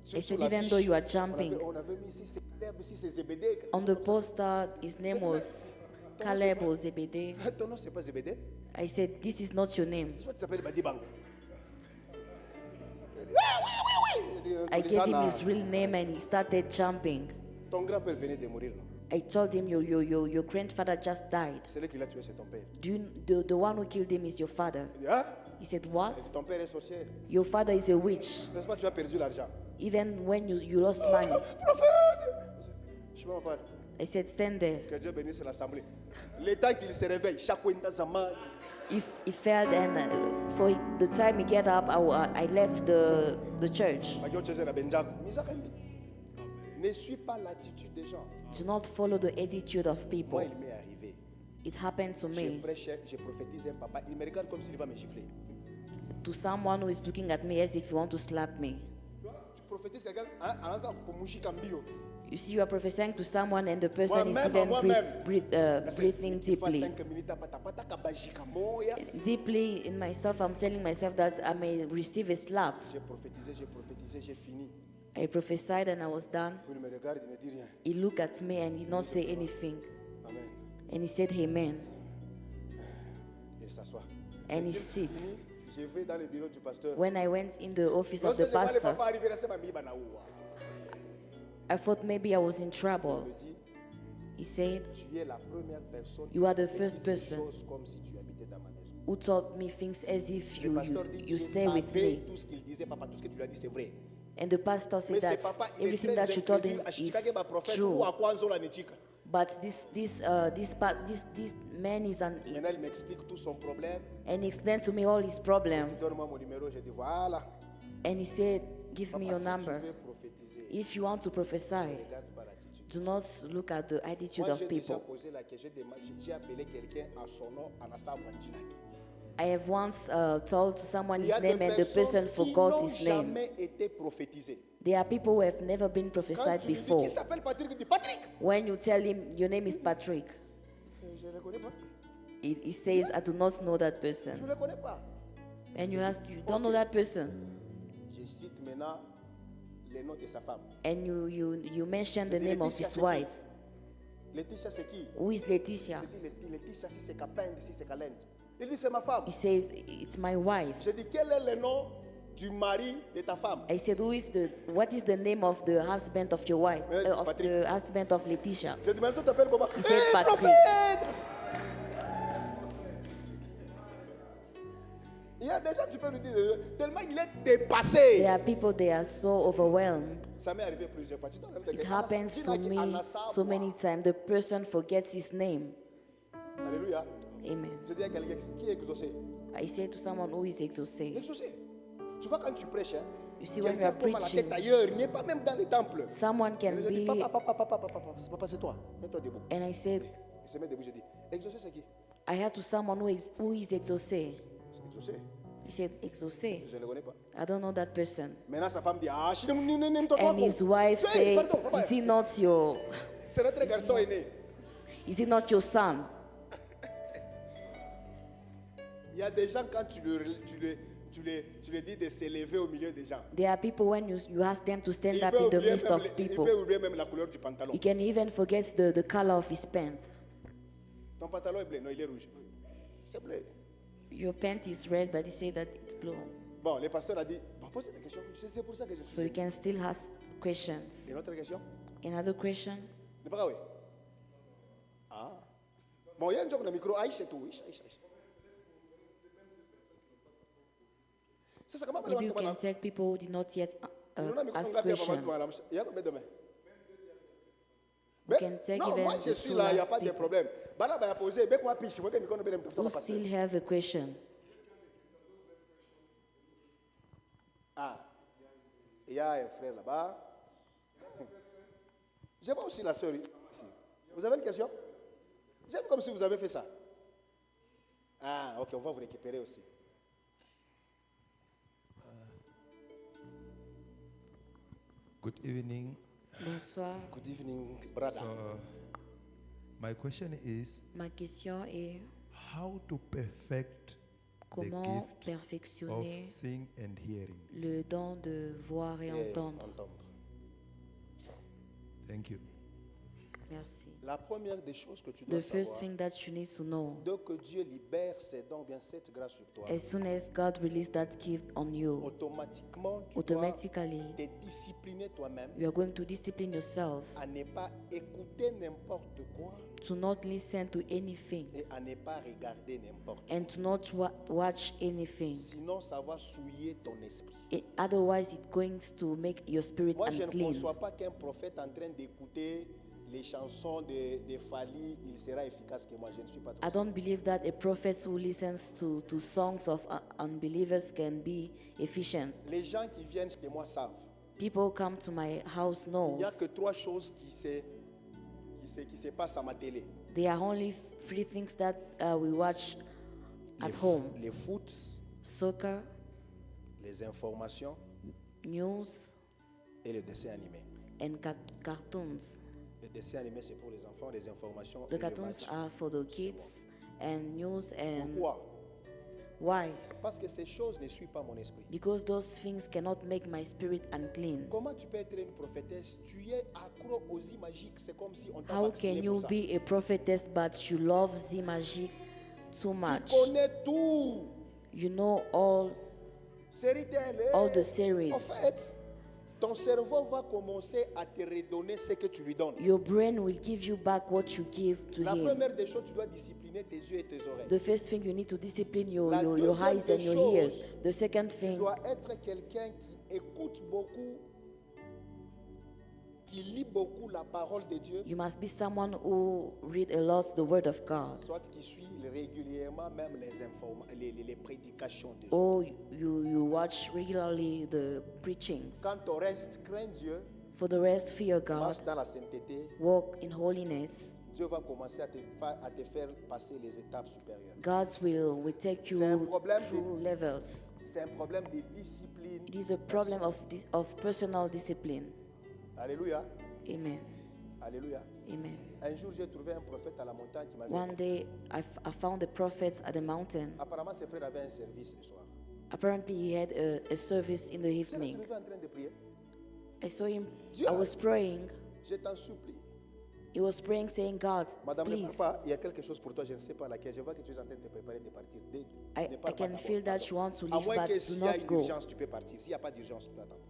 sur said, la even fiche, though you are on jumping, avait mis ici, c'est Caleb, ici, c'est Zébédée. on the poster, his name was Caleb or Zebedee. Ton nom, c'est pas Zébédée. I said, this is not your name. Je sais pas, tu t'appelles Badibang. Il dit, ah, oui, oui, oui. Il dit, I gave him Tolizana, his real name and he started jumping. ton grand-père venait de mourir, non? I told him, your grandfather just died. Celui qui l'a tué, c'est ton père. The one who killed him is your father. Il dit, hein? He said, what? Il dit, ton père est sorcier. Your father is a witch. N'est-ce pas, tu as perdu l'argent. Even when you lost money. Prophète! Je me parle. I said, stand there. Que Dieu bénisse l'assemblée. Le temps qu'il se réveille, chaque fois dans sa main, If he fell and for the time he get up, I left the church. ne suis pas l'attitude des gens. Do not follow the attitude of people. Moi, il m'est arrivé. It happened to Je me, prêchais, je prophétisais un papa. Il me regarde comme s'il va me gifler. to someone who is looking at me as if you want to slap me. Tu vois, tu prophétises quelqu'un en lançant pour moucher comme bio. You see, you are prophesying to someone and the person is Moi-même, even moi-même. breathing Il faut deeply. 5 minutes, tapata kabajika moya. Deeply in myself, I'm telling myself that I may receive a slap. J'ai prophétisé, j'ai fini. I prophesied and I was done. Puis il me regarde, il ne dit rien. He looked at me and did not say anything. Amen. And he said, Amen. Il s'assoit. And he Il sits. finit, je vais dans le bureau du pasteur. When I went in the office of Lorsque the je vois le pastor, papa arriver, là, c'est ma miba na oua. I thought maybe I was in Il trouble. me dit, He said, tu es la première personne You are the qui first fait des person choses comme si tu habitais dans ma maison. who taught me things as if Le pasteur dit, you je stay with savais me. tout ce qu'il disait, papa, tout ce que tu lui as dit, c'est vrai. And the pastor Mais said c'est that papa, il est everything très that you told him incrédule. is Ashikage ba prophète, true. ou à quoi nzola nechika. But this man is an Maintenant, il m'explique tout son problème. and he explained to me all his Il problems. dit, donne-moi mon numéro. Je dis, voilà. And he said, Give me Papa, your si tu number. veux prophétiser, If you want to prophesy, regarde par l'attitude. do not look at the attitude Moi, of j'ai déjà people. posé la question, j'ai appelé quelqu'un à son nom, en Assawa Djinaki. I have once told to someone Il y his a des name and the person personnes qui forgot n'ont his name. jamais été prophétisées. There are people who have never been Quand prophesied tu lui dis before. qu'il s'appelle Patrick, il dit Patrick. When you tell him your name is Patrick, Je ne le connais pas. he says, I do not know that Je person. ne le connais pas. And you ask, you don't know that person. Je cite maintenant le nom de sa femme. And you mention the dis, name of Laetitia, his c'est qui? wife. Laetitia, c'est qui? Who is Laetitia? Je dis, Laetitia, si c'est Capende, si c'est Calente. Il dit, c'est ma femme. He says, it's my wife. Je dis, quel est le nom du mari de ta femme? I said, what is the name of the husband of your wife? Of Patrick. the husband of Laetitia? Je dis, mais tu t'appelles comment? Il s'appelle Patrick. Prophète! Il y a des gens, tu peux lui dire, tellement il est dépassé. There are people, they are so overwhelmed. Ça m'est arrivé plusieurs fois. Tu dois même te It dire, happens to Anna- me Anna so Sawa. many times. The person forgets his name. Alléluia. Amen. Je dis à quelqu'un qui est exaucé. I say to someone who is exhausted. Exaucé. Tu vois, quand tu prêches, hein, You see, when you quelqu'un are tombe à la preaching, tête ailleurs, il n'est pas même dans les temples. someone can Je dis, be, papa, c'est toi. Mets-toi debout. and I said, Il se met debout, je dis, exaucé, c'est qui? I had to someone who is exhausted. C'est exaucé. He said, exhausted. Je ne le connais pas. I don't know that person. Maintenant, sa femme dit, ah, je ne te And his wife said, pardon, papa. is he not your, C'est notre garçon aîné. is he not your son? Il y a des gens, quand tu le dis de s'élever au milieu des gens, There are people when you ask them to stand il up peut, in the oublier midst même, of il people. peut oublier même la couleur du pantalon. He can even forget the color of his pant. Ton pantalon est bleu, non, il est rouge. C'est bleu. Your pant is red, but he said that it's blue. Bon, le pasteur a dit, bah, posez des questions. C'est pour ça que je suis So you venu. can still ask questions. Une autre question? Another question? Ne pas oui. Ah. Bon, il y a un joke dans le micro. Aïcha, tout. Aïcha. C'est ça, comment Maybe you can take people who did not yet ask questions. You can take Non, even moi je the suis two là, il n'y a last pas de people problème. Bala va poser, mais quoi piche, moi que mikono bene mtafuta who pasteur. still have a question. Ah, il y a un frère là-bas. Je vois aussi la sœur ici. Vous avez une question? J'aime comme si vous avez fait ça. Ah, ok, on va vous récupérer aussi. Good evening. Bonsoir. Good evening, brother. So, my question is Ma question est how to perfect the comment gift of perfectionner seeing and hearing. le don de voir et Et entendre. Thank you. Merci. La première des choses que tu dois The first savoir, thing that you need to know, dès que Dieu libère ses dons, bien cette grâce sur toi, as soon as God releases that gift on you, automatiquement, tu automatically dois te discipliner toi-même you are going to discipline yourself à ne pas écouter n'importe quoi to not listen to anything et à ne pas regarder n'importe quoi. and to not watch anything. Sinon, ça va souiller ton esprit. Otherwise, it's going to make your spirit Moi, je ne unclean. conçois pas qu'un prophète en train d'écouter les chansons de Fali, il sera efficace que moi. Je ne suis pas I trop don't believe that a prophet who listens to songs of unbelievers can be efficient. Les gens qui viennent chez moi savent. People come to my house Il knows n'y a que trois choses qui se passent à ma télé. there are only three things that we watch at home: Les foot, soccer, les informations news, et le dessin animé. and cartoons. Le dessin animé, c'est pour les enfants, les informations The et le cartoons match. are for the kids, and news and Pourquoi? why? Parce que ces choses ne suivent pas mon esprit. Because those things cannot make my spirit unclean. Comment tu peux être une prophétesse? Tu es accro aux magiques. C'est comme si on t'a How vacciné can pour you ça. be a prophetess but you love the magic too Tu much? connais tout. You know all Série télé. All the series. En fait, ton cerveau va commencer à te redonner ce que tu lui donnes. your brain will give you back what you give to La him. première des choses, tu dois discipliner tes yeux et tes oreilles. The first thing you need to discipline your, La your deuxième eyes and des your choses, ears. The second Tu thing, dois être quelqu'un qui écoute beaucoup, qui lit beaucoup la parole de Dieu, you must be someone who read a lot the word of God. soit qui suit régulièrement même les prédications de Dieu. Or you watch regularly the preachings. Quand on reste, crains Dieu, For the rest, fear God, marche dans la sainteté, walk in holiness. Dieu va commencer à te faire passer les étapes supérieures. God will take you C'est un problème through levels. C'est un problème de discipline. It is a problem of personal discipline. Alléluia. Amen. Alléluia. Amen. Un jour, j'ai trouvé un prophète à la montagne qui m'avait One day, I found the prophets at the mountain. Apparemment, ses frères avaient un service le soir. Apparently, he had a service in the Je l'ai evening. trouvé en train de prier. I saw him. Dieu I was praying. Je t'en supplie. He was praying, saying, God, Madame, ne please. parle pas. Il y a quelque chose pour toi, je ne sais pas laquelle. Je vois que tu es en train de te préparer de partir. Ne I parle can pas d'abord, feel that pardon. you want to À leave, moins que but s'il do y a not une go. urgence, tu peux partir. S'il n'y a pas d'urgence, tu peux attendre.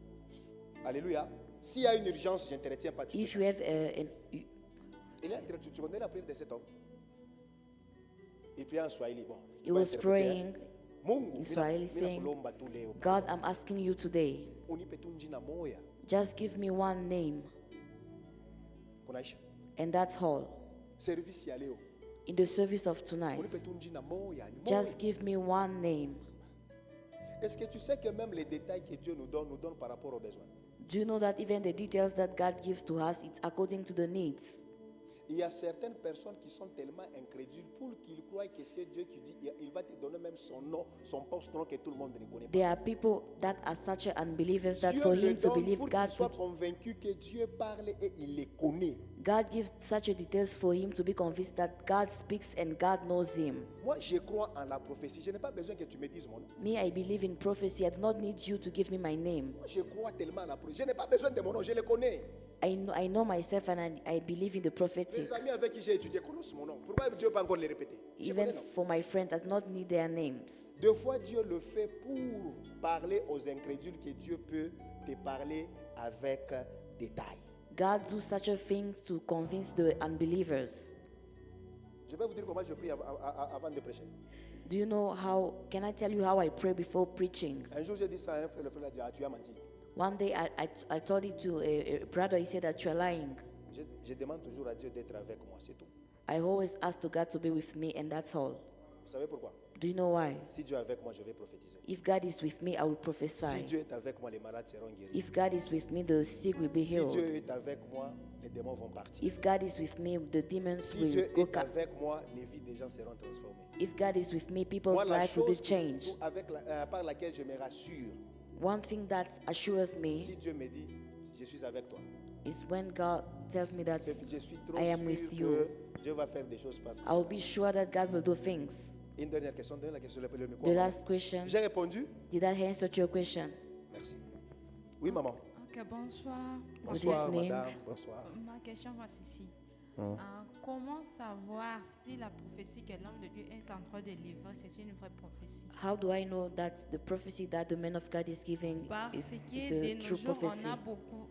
Alléluia. S'il y a une urgence, je ne te retiens pas. Tu If peux you partir. have Il est en train, tu connais la prière de cet homme? Il prie en Swahili. Bon, tu he vas was interpréter, praying hein. Mungu, in Swahili, mina saying, kulomba tu leo. God, I'm asking you today, Unipe tu jina moya. just give me one name, Kunaisha. and that's all. Service ya leo. In the service of tonight, Unipe tu jina moya. Ni moya. just give me one name. Est-ce que tu sais que même les détails que Dieu nous donne par rapport aux besoins? Do you know that even the details that God gives to us, it's according to the needs? Il y a certaines personnes qui sont tellement incrédules pour qu'ils croient que c'est Dieu qui dit, il va te donner même son nom, son post-nom que tout le monde ne connaît pas. There are people that are such unbelievers that Dieu for le him to donne believe pour God, qu'il soit convaincu que Dieu parle et il les connaît. God gives such a details for him to be convinced that God speaks and God knows him. Moi, je crois en la prophétie. Je n'ai pas besoin que tu me dises mon nom. Me, I believe in prophecy. I do not need you to give me my name. Moi, je crois tellement en la prophétie. Je n'ai pas besoin de mon nom, je le connais. I know myself and I believe in the prophetic. Les amis avec qui j'ai étudié connaissent mon nom. Pourquoi Dieu ne peut pas encore les répéter? Je connais Even non. for my friends, I do not need their names. Deux fois, Dieu le fait pour parler aux incrédules que Dieu peut te parler avec détail. God do such a thing to convince the unbelievers. Je vais vous dire comment je prie avant de prêcher. Do you know how, can I tell you how I pray before preaching? Un jour, j'ai dit ça à un frère, le frère a dit, ah, tu as menti. One day I told it to a brother, he said that you're lying. Je demande toujours à Dieu d'être avec moi, c'est tout. I always ask to God to be with me, and that's all. Vous savez pourquoi? Do you know why? Si Dieu est avec moi, je vais prophétiser. If God is with me, I will Si prophesy. Dieu est avec moi, les malades seront guéris. If God is with me, the sick will be Si healed. Dieu est avec moi, les démons vont partir. If God is with me, the demons Si will Dieu go. est avec moi, les vies des gens seront transformées. If God is with me, Moi, people's la life will be chose changed. par laquelle je me rassure, One thing that assures me si Dieu me dit, je suis avec toi, is when God tells me that je suis trop I am sûr with que you. Dieu va faire des choses parce que... I'll be sure that God will do things. Une dernière question, donne la question, le micro. The last question, J'ai répondu? did that answer to your question? Merci. Oui, maman. Ok, bonsoir. Bonsoir, evening. madame. Bonsoir. Ma question va ceci. Comment savoir si la prophétie que l'homme de Dieu est en train de livrer, c'est une vraie prophétie? How do I know that the prophecy that the man of God is giving Parce is que de the nos true jours, prophecy?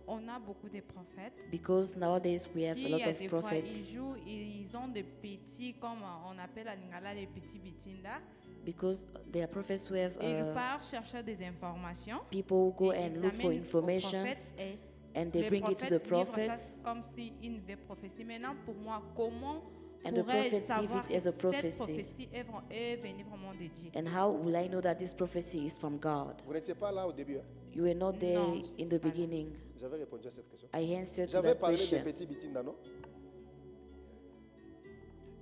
on a beaucoup de prophètes Because nowadays we have a qui, lot of des fois, ils prophets. jouent, ils ont des petits, comme on appelle à Lingala, les petits bitinda. Because there are prophets who have Ils partent chercher des informations. people who go et and ils look for amènent au information prophète et and they le bring it to prophète the livre ça prophets. comme si une vraie prophétie. Maintenant, pour moi, comment And the pourrais-je prophets give savoir it que as a cette prophecy. prophétie est venue vraiment de Dieu? And how will I know that this prophecy is from God? Vous n'étiez pas là au début. Hein? You were not there No, je in sais the pas. beginning. J'avais répondu à cette question. I answered to J'avais that parlé des question. petits bitinda, non?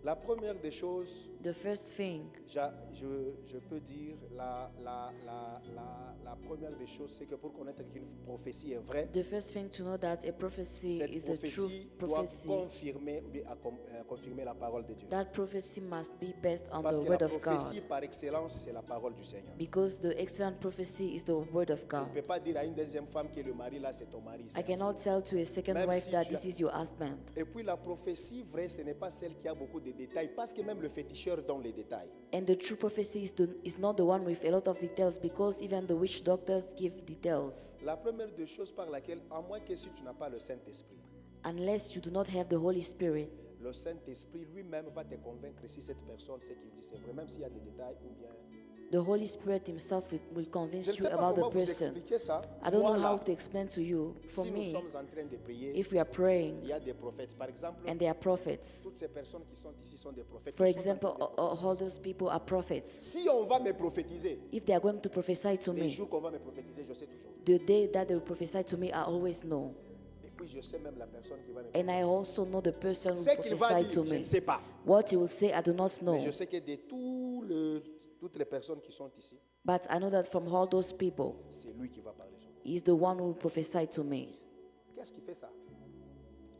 La première des choses, The first thing, je peux dire, la première des choses, c'est que pour connaître qu'une prophétie est vraie, the first thing to know that a prophecy cette is the true prophétie doit prophecy. confirmer, ou bien confirmer la parole de Dieu. That prophecy must be based on Parce the que word la of prophétie God. par excellence, c'est la parole du Seigneur. Because the excellent prophecy is the word of Tu ne God. peux pas dire à une deuxième femme que le mari là, c'est ton mari. c'est I un cannot faux. tell to a second Même wife si that tu as- this is your husband. Et puis la prophétie vraie, ce n'est pas celle qui a beaucoup de détails, parce que même le féticheur donne les détails. And the true prophecy is not the one with a lot of details, because even the witch doctors give details. La première des choses par laquelle, à moins que si tu n'as pas le Saint-Esprit, Unless you do not have the Holy Spirit, le Saint-Esprit lui-même va te convaincre si cette personne, ce qu'il dit, c'est vrai, même s'il y a des détails ou bien... the Holy Spirit himself will Je convince ne you sais pas about comment the vous person. expliquer ça. I don't Moi, know là, how to explain to you. For si nous me, sommes en train de prier, if we are praying il y a des prophètes. Par exemple, and there are prophets, toutes ces personnes qui sont ici sont des prophètes. for Ils sont en example, train de prophétiser. all those people are prophets. Si on va me prophétiser, If they are going to prophesy to les me, jours qu'on va me prophétiser, je sais toujours. the day that they will prophesy to me, I always know. Et puis je sais même la personne qui va me And I prophétiser. also know the person who Ce qu'il va prophesied to dire, je me. ne sais pas. What he will say, I do not know. Mais je sais que de toutes les personnes qui sont ici, But I know that from all those people, c'est lui qui va parler sur moi. he is the one who prophesied to me. Qu'est-ce qui fait ça?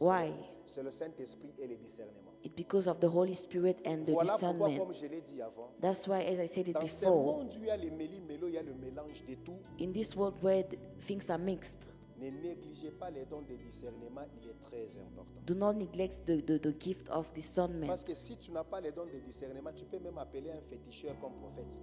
Why? C'est le Saint-Esprit et le discernement. It's because of the Holy Spirit and the Voilà pourquoi, discernment. comme je l'ai dit avant, That's why, as I said it dans ce before, monde où il y a les méli-mélo, il y a le mélange de tout. in this world where things are mixed, Ne négligez pas les dons de discernement, il est très important. do not neglect the gift of discernment. Parce que si tu n'as pas les dons de discernement, tu peux même appeler un féticheur comme prophète.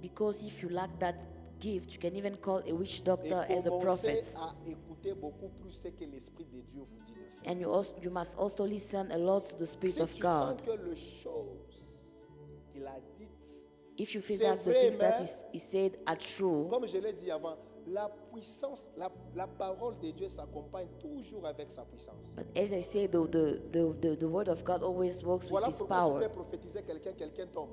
Because if you lack that gift, you can even call a witch Et doctor as a commencez prophet. à écouter beaucoup plus ce que l'Esprit de Dieu vous dit de faire. And you must also listen a lot to the Spirit Si of tu sens God. que les choses qu'il a dites, If you feel c'est that the vrai, things that mais- is said are true, comme je l'ai dit avant, la puissance, la parole de Dieu s'accompagne toujours avec sa puissance. but as I say, the word of God always works with Voilà His pourquoi tu power. peux prophétiser quelqu'un tombe.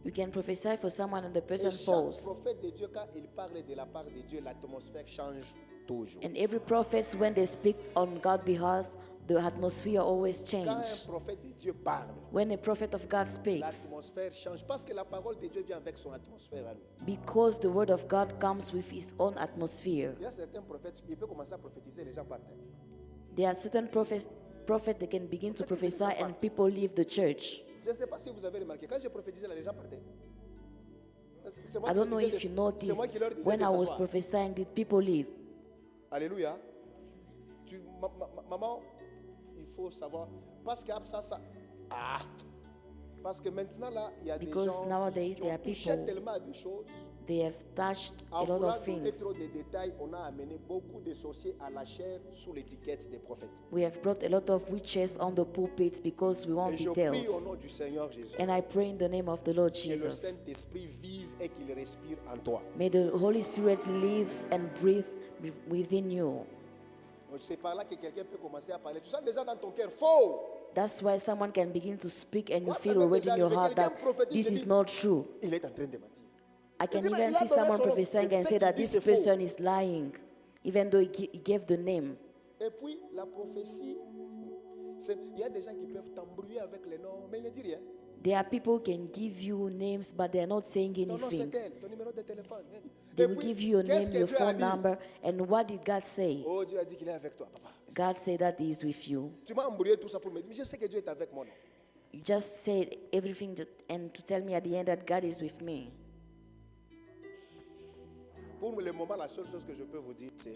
You can prophesy for someone and the Et person chaque falls. prophète de Dieu, quand il parle de la part de Dieu, l'atmosphère change toujours. And every prophet, when they speak on God's behalf, the atmosphere always Quand change. un prophète de Dieu parle, When a prophet of God speaks, l'atmosphère change parce que la parole de Dieu vient avec son atmosphère à lui. because the word of God comes with His own atmosphere. Il y a certains prophètes, il peut commencer à prophétiser, les gens partent. There are certain prophets that can begin to prophesy and people leave the church. Je ne sais pas si vous avez remarqué, quand je prophétisais, là, les gens partaient. Parce que c'est moi I qui don't leur know disais if you de- noticed, c'est moi qui leur disais when de I was s'asseoir. prophesying, did people leave? Alléluia. Maman, il faut savoir. Parce que ça. Parce que maintenant, là, il y a des Because gens nowadays qui there ont are touché people- tellement à des choses. They have touched a En lot voulant of donner things. trop de détails, on a amené beaucoup de sorciers à la chair sous l'étiquette des prophètes. We have brought a lot of witches on the pulpits because we want Et je prie details. au nom du Seigneur Jésus And I pray in the name of the Lord que le Jesus. Saint-Esprit vive et qu'il respire en toi. May the Holy Spirit lives and breathe within you. Donc, c'est par là que quelqu'un peut commencer à parler. Tu sens déjà dans ton cœur, faux. That's why someone can begin to speak and you Moi, ça feel m'est already déjà in your arrivé, heart quelqu'un that prophétise, this je is dis, not true. Il est en train de mentir. I can Il dit, mais even il a see donné someone son nom. prophesying Je and sais say that qu'il dit, this c'est faux. person is lying, even though he gave the name. Et puis, la prophétie, il y a des gens qui peuvent t'embrouiller avec les noms, mais ils ne disent rien. There are people who can give you names, but they are not saying Non, non, c'est anything. elle, ton numéro de téléphone. They Et will puis, give you your qu'est-ce name, que your Dieu a phone dit? number, and what did God say? Oh, Dieu a dit qu'il est avec toi, papa. God said that He is with you. Tu m'as embrouillé tout ça pour me dire, mais je sais que Dieu est avec moi. Non? You just said everything and to tell me at the end that God is with me. Pour le moment, la seule chose que je peux vous dire, c'est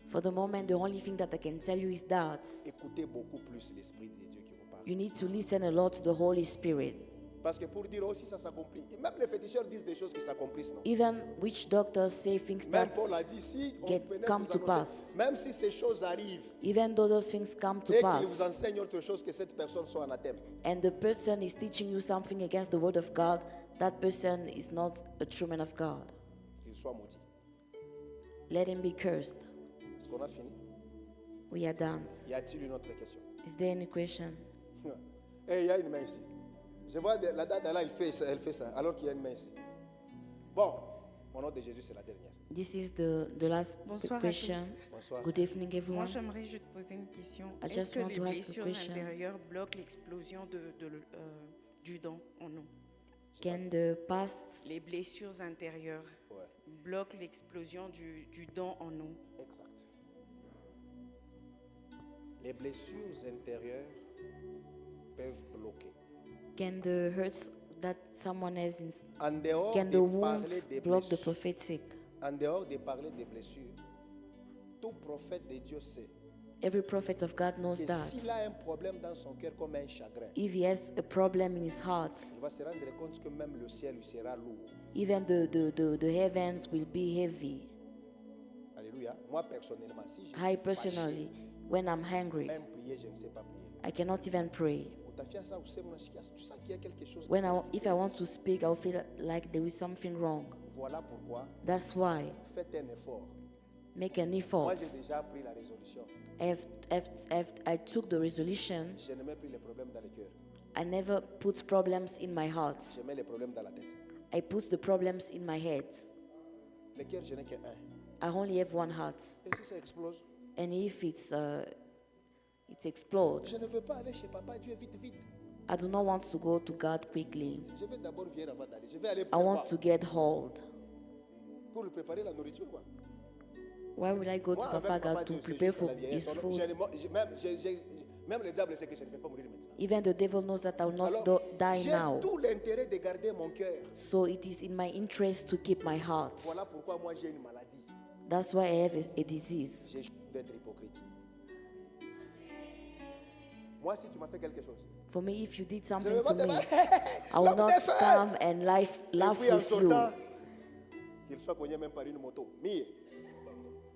For the moment, the only thing that I can tell you is that écoutez beaucoup plus l'Esprit de Dieu qui vous parle. you need to listen a lot to the Holy Spirit. Parce que pour dire aussi, ça s'accomplit. Et même les féticheurs disent des choses qui s'accomplissent, non? Even witch doctors say things Même that, Paul a dit, si on get- venait come vous to annoncer, pass. même si ces choses arrivent, even though those things come to et qu'il vous pass, enseigne autre chose, que cette personne soit anathème. and the person is teaching you something against the word of God, that person is not a true man of God. Qu'il soit maudit. Let him be cursed. Est-ce qu'on a fini? We are done. Y a-t-il une autre question? Is there any question? Eh, il y a une main ici. Je vois la date là, elle fait ça, alors qu'il y a une main ici. Bon, au nom de Jésus, c'est la dernière. This is the last Bonsoir à question. Bonsoir. Good evening, Moi, everyone. j'aimerais juste poser une question. I Est-ce just que want les to ask a blessures question. intérieures bloquent l'explosion du don en nous? Can the past, Les blessures intérieures Ouais, bloquent l'explosion du don en nous? exact. Les blessures intérieures peuvent bloquer. can the hurts that someone has, En dehors can the de wounds parler des block the blessures, prophetic? en dehors de parler des blessures, tout prophète de Dieu sait Every prophet of God knows que that. s'il a un problème dans son cœur comme un chagrin, If he has a problem in his heart, il va se rendre compte que même le ciel lui sera lourd. even the heavens will be heavy. Alléluia. Moi personnellement, si je I suis personally, fâché, when I'm hungry, même prier, je ne sais pas prier. I cannot even pray. Utafia ça, useme unasikia, tu sens qu'il y a quelque chose When qui if I want to speak, I'll feel like there is something wrong. Voilà pourquoi That's why faites un effort. make an Moi, effort. j'ai déjà pris la résolution. I took the resolution. Je n'ai même plus les problèmes dans le cœur. I never put problems in my heart. Je mets les problèmes dans la tête. I put the problems in my head. Le cœur, je n'ai qu'un. I only have one heart. Et si ça explose, And if it explodes, je ne veux pas aller chez Papa Dieu vite, vite. I do not want to go to God quickly. Je vais d'abord venir avant d'aller. Je vais aller I faire want quoi? to get hold. Pour lui préparer la nourriture, quoi. Why will I go to Moi, avec Papa God to Dieu, c'est prepare jusqu'à for la vieillesse. his Je food? ne- moi, même le diable sait que je ne vais pas mourir maintenant. Even the devil knows that I will not Alors, die j'ai now. tout l'intérêt de garder mon cœur. So it is in my interest to keep my heart. Voilà pourquoi moi j'ai une maladie. That's why I have a disease. J'ai choisi d'être hypocrite. Moi, si tu m'as fait quelque chose, For me, if you did je ne something vais pas to te me, dire, I will l'homme not des fêtes. come and laugh Et puis en with you. sortant, qu'il soit cogné même par une moto. Mille.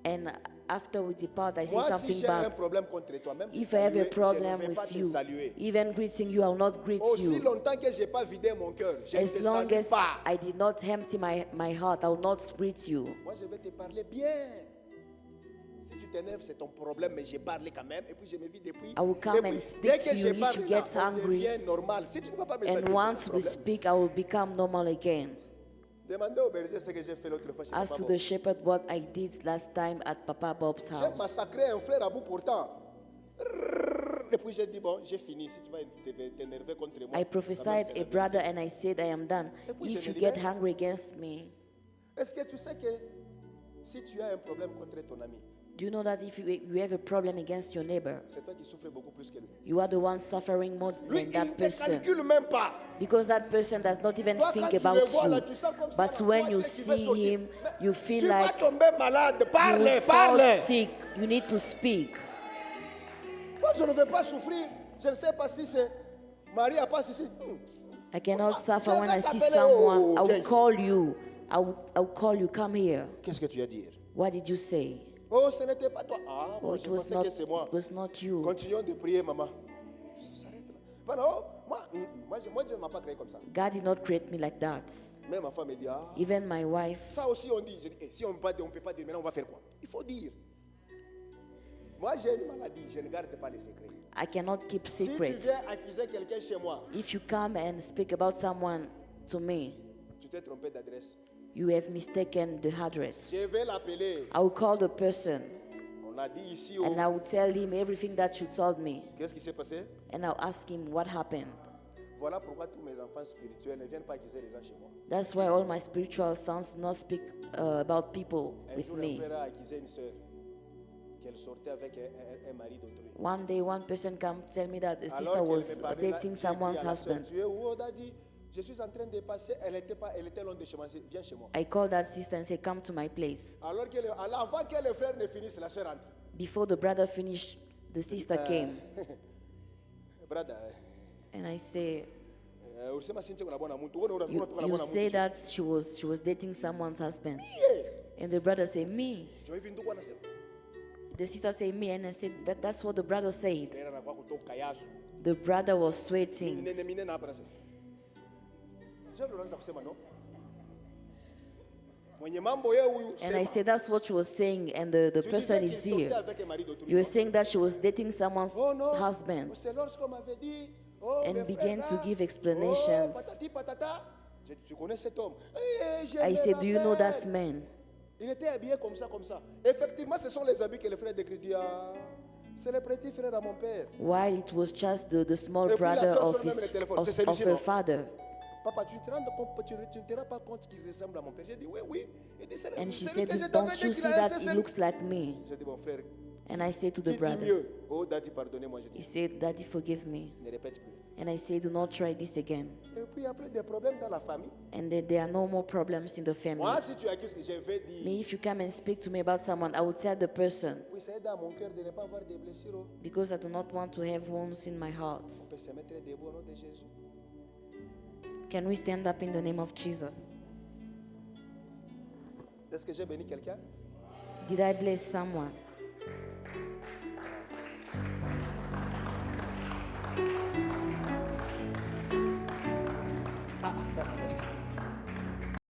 And after we depart, I say Moi, si something j'ai un bad. problème contre toi, même If te I have a saluer, je problem ne vais with pas te you, saluer. even greeting you, I will not greet Aussi you. longtemps que je n'ai pas vidé mon cœur, je ne te As long salue as pas. I did not empty my heart, I will not greet you. Moi, je vais te parler bien. Si tu t'énerves, c'est ton problème, mais j'ai parlé quand même. Et puis, je me vis depuis. I will come depuis- and speak dès to que you je if parle, you là, get on angry. devient normal. Si tu ne vas pas me saluer, And c'est once ton we problème. speak, I will become normal again. Demandez au berger ce que j'ai fait l'autre fois chez As Papa to Bob. the shepherd, what I did last time at Papa Bob's J'ai house. massacré un frère à bout portant. Et puis j'ai dit, bon, j'ai fini. Si tu vas t'énerver contre moi. I quand même, prophesied c'est a la brother and I said, I am done. Et puis je If me you get libère. hungry against me, vérité. Est-ce que tu sais que si tu as un problème contre ton ami, do you know that if you have a problem against your neighbor, c'est toi qui souffres beaucoup plus que lui. you are the one suffering more Lui, than il that ne te person? calcule même pas. Because that person does not even Toi, quand think tu about le vois là, you. tu sens comme ça, But la when boîte you qui veut see sortir. him, Mais you feel tu vas like tomber malade. you Parle, will fall parle. sick. You need to speak. Moi, je ne veux pas souffrir. Je ne sais pas si c'est Marie a pas ici. I cannot suffer Je when vais I see t'appeler, someone. oh, I viens will ici. call you. I'll call you, come here. Qu'est-ce que tu as dit? What did you say? Oh, ce n'était pas toi. Ah, Oh, moi, it je was pensais not, que c'est moi. it was not you. Continuons de prier, maman. Ça s'arrête là. Bah non, moi, Dieu ne m'a pas créé comme ça. God did not create me like that. Même ma femme me dit, ah, Even my wife, ça aussi on dit. Je dis, si on ne peut pas dire, maintenant on va faire quoi? Il faut dire. Moi, j'ai une maladie, je ne garde pas les secrets. I cannot keep Si tu secrets. viens accuser quelqu'un chez moi, If you come and speak about someone to me, tu t'es trompé d'adresse. you have mistaken the address. Je vais l'appeler. I will call the person On a dit ici, and I will tell him everything that you told me. qu'est-ce qui s'est passé? And I'll ask him what happened. Voilà pourquoi tous mes enfants spirituels ne viennent pas accuser les gens chez moi. That's why all my spiritual sons do not speak about people Un with jour, un me. frère a accusé une sœur qu'elle sortait avec un mari d'autrui. One day, one person come tell me that a Alors sister qu'elle was me parlait, là, dating j'ai crié someone's à la sœur, husband. tu es où? On a dit, je suis en train de passer. Elle était loin de chez moi. Elle dit, viens chez moi. I called that sister and said, come to my place. Alors avant que le frère ne finisse, la sœur entre. Before the brother finished, the sister came. Brother, And I say, ulisema sinche kuna bwana mtu. Wewe you, unatoka na you bwana say mtu. that she was dating someone's husband. Yeah. And the brother said, me. Jo hivi ndugu anasema. The sister said, me. And I said, that's what the brother said. Frère anakuwa kutoka yasu. The brother was sweating. Minene hapa nasema. Je vile unaanza kusema no? Mwenye mambo yeye huyu And I sema. said, that's what she was saying. And the Tu person disais is qu'il sortait here. avec un mari d'autrui. You were saying that she was dating someone's Oh non, husband. c'est lorsqu'on m'avait dit, oh, And le began frère to là, give explanations. Oh, patati patata. J'ai dit, tu connais cet homme? Je I me said, do you know that rappelle. man? Il était habillé comme ça, comme ça. Effectivement, ce sont les habits que le frère décrit. Dit, ah, c'est le petit frère à mon père. While it was just the small Et puis la brother sœur of, sonne même le téléphone. of, C'est celui-ci, of her non? father. Papa, tu ne te rends pas compte qu'il ressemble à mon père? J'ai dit, oui, oui. Il dit, c'est And she celui said, que je don't t'avais you dit qu'il see a that un he seul. looks like me? J'ai dit, mon frère, And I said to qui the dit brother, mieux? Oh, daddy, pardonnez-moi. J'ai he dit, said, Daddy, forgive me. ne répète plus. And I said, do not try this again. Et puis après, des problèmes dans la famille. And then there are no more problems in the family. Moi, si tu accuses que je vais dire, Me, if you come and speak to me about someone, I will tell the person, oui, ça aide à mon cœur de ne pas avoir de blessures. Oh. because I do not want to have wounds in my heart. On peut se mettre debout au nom de Jésus. Can we stand up in the name of Jesus? Est-ce que j'ai béni quelqu'un? Did I bless someone?